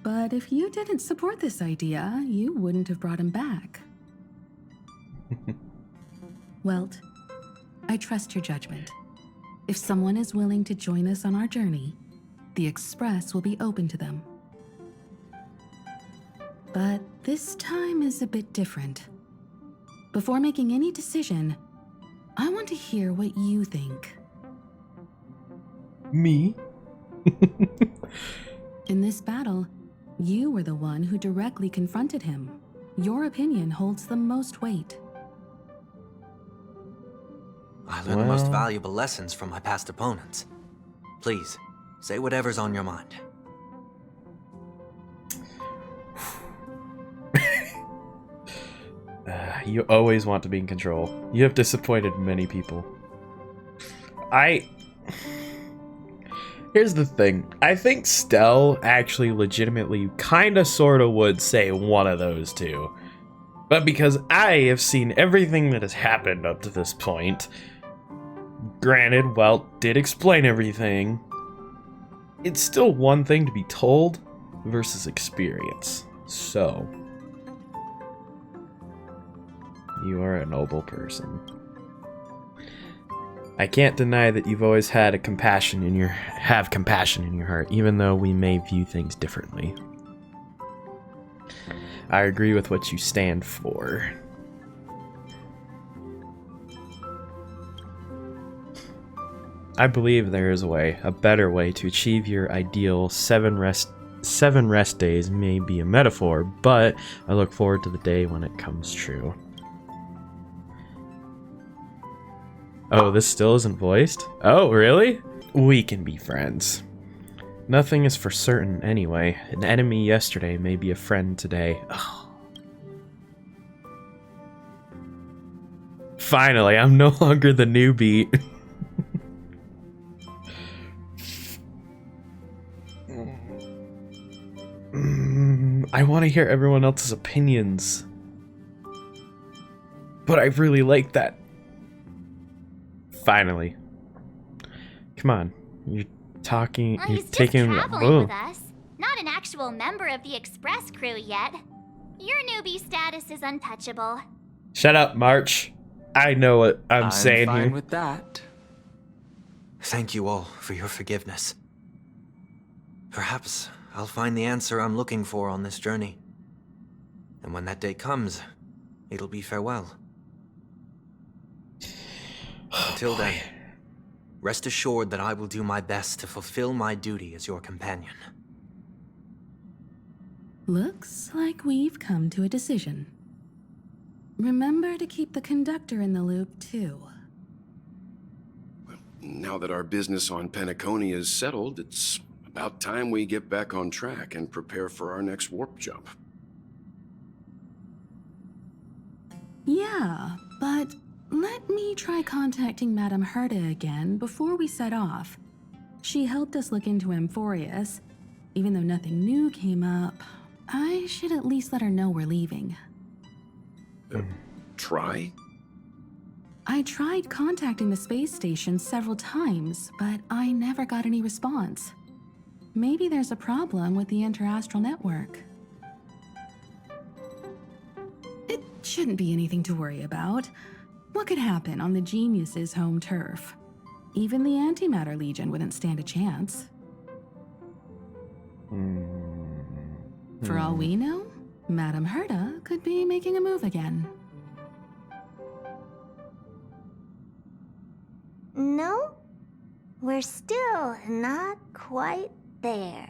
But if you didn't support this idea, you wouldn't have brought him back. Welt, I trust your judgment. If someone is willing to join us on our journey, the Express will be open to them. but this time is a bit different. Before making any decision, I want to hear what you think. Me? In this battle, you were the one who directly confronted him. Your opinion holds the most weight. I learned the most valuable lessons from my past opponents. Please, say whatever's on your mind. You always want to be in control. You have disappointed many people. Here's the thing. I think Stell actually legitimately kinda sorta would say one of those two. But because I have seen everything that has happened up to this point, granted, Welt did explain everything, it's still one thing to be told versus experience. So, you are a noble person. I can't deny that you've always had compassion in your heart, even though we may view things differently. I agree with what you stand for. I believe there is a way, a better way to achieve your ideal 7 rest days may be a metaphor, but I look forward to the day when it comes true. Oh, this still isn't voiced? Oh, really? We can be friends. Nothing is for certain anyway. An enemy yesterday may be a friend today. Oh. Finally, I'm no longer the newbie. I want to hear everyone else's opinions. But I really like that. Finally. Come on. You're talking. Well, you're he's taking. just traveling with us. Not an actual member of the Express crew yet. Your newbie status is untouchable. Shut up, March. I know what I'm saying fine here. with that. Thank you all for your forgiveness. Perhaps I'll find the answer I'm looking for on this journey. And when that day comes, it'll be farewell. Until then, rest assured that I will do my best to fulfill my duty as your companion. Looks like we've come to a decision. Remember to keep the conductor in the loop, too. Now that our business on Penacony is settled, it's about time we get back on track and prepare for our next warp jump. Yeah, but let me try contacting Madame Herta again before we set off. She helped us look into Amphoreus. Even though nothing new came up, I should at least let her know we're leaving. Try? I tried contacting the space station several times, but I never got any response. Maybe there's a problem with the interastral network. It shouldn't be anything to worry about. What could happen on the Genius's home turf? Even the Antimatter Legion wouldn't stand a chance. For all we know, Madame Herta could be making a move again. No, we're still not quite there.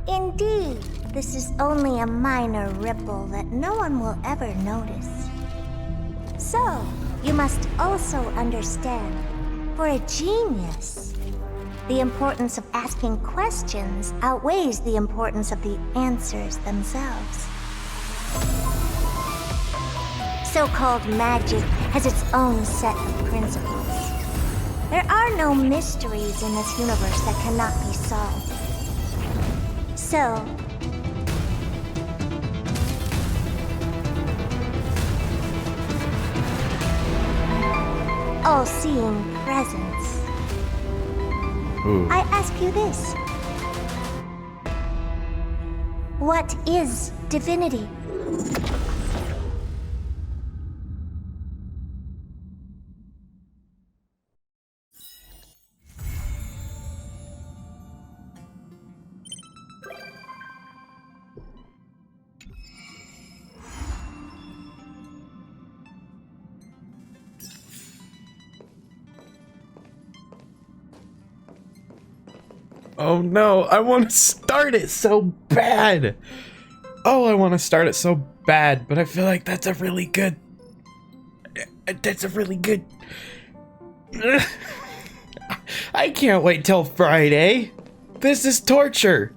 Indeed, this is only a minor ripple that no one will ever notice. So, you must also understand, for a genius, the importance of asking questions outweighs the importance of the answers themselves. So-called magic has its own set of principles. There are no mysteries in this universe that cannot be solved. So, all-seeing presence. Ooh. I ask you this. What is divinity? Oh no, I want to start it so bad. Oh, I want to start it so bad, but I feel like that's a really good... I can't wait till Friday. This is torture.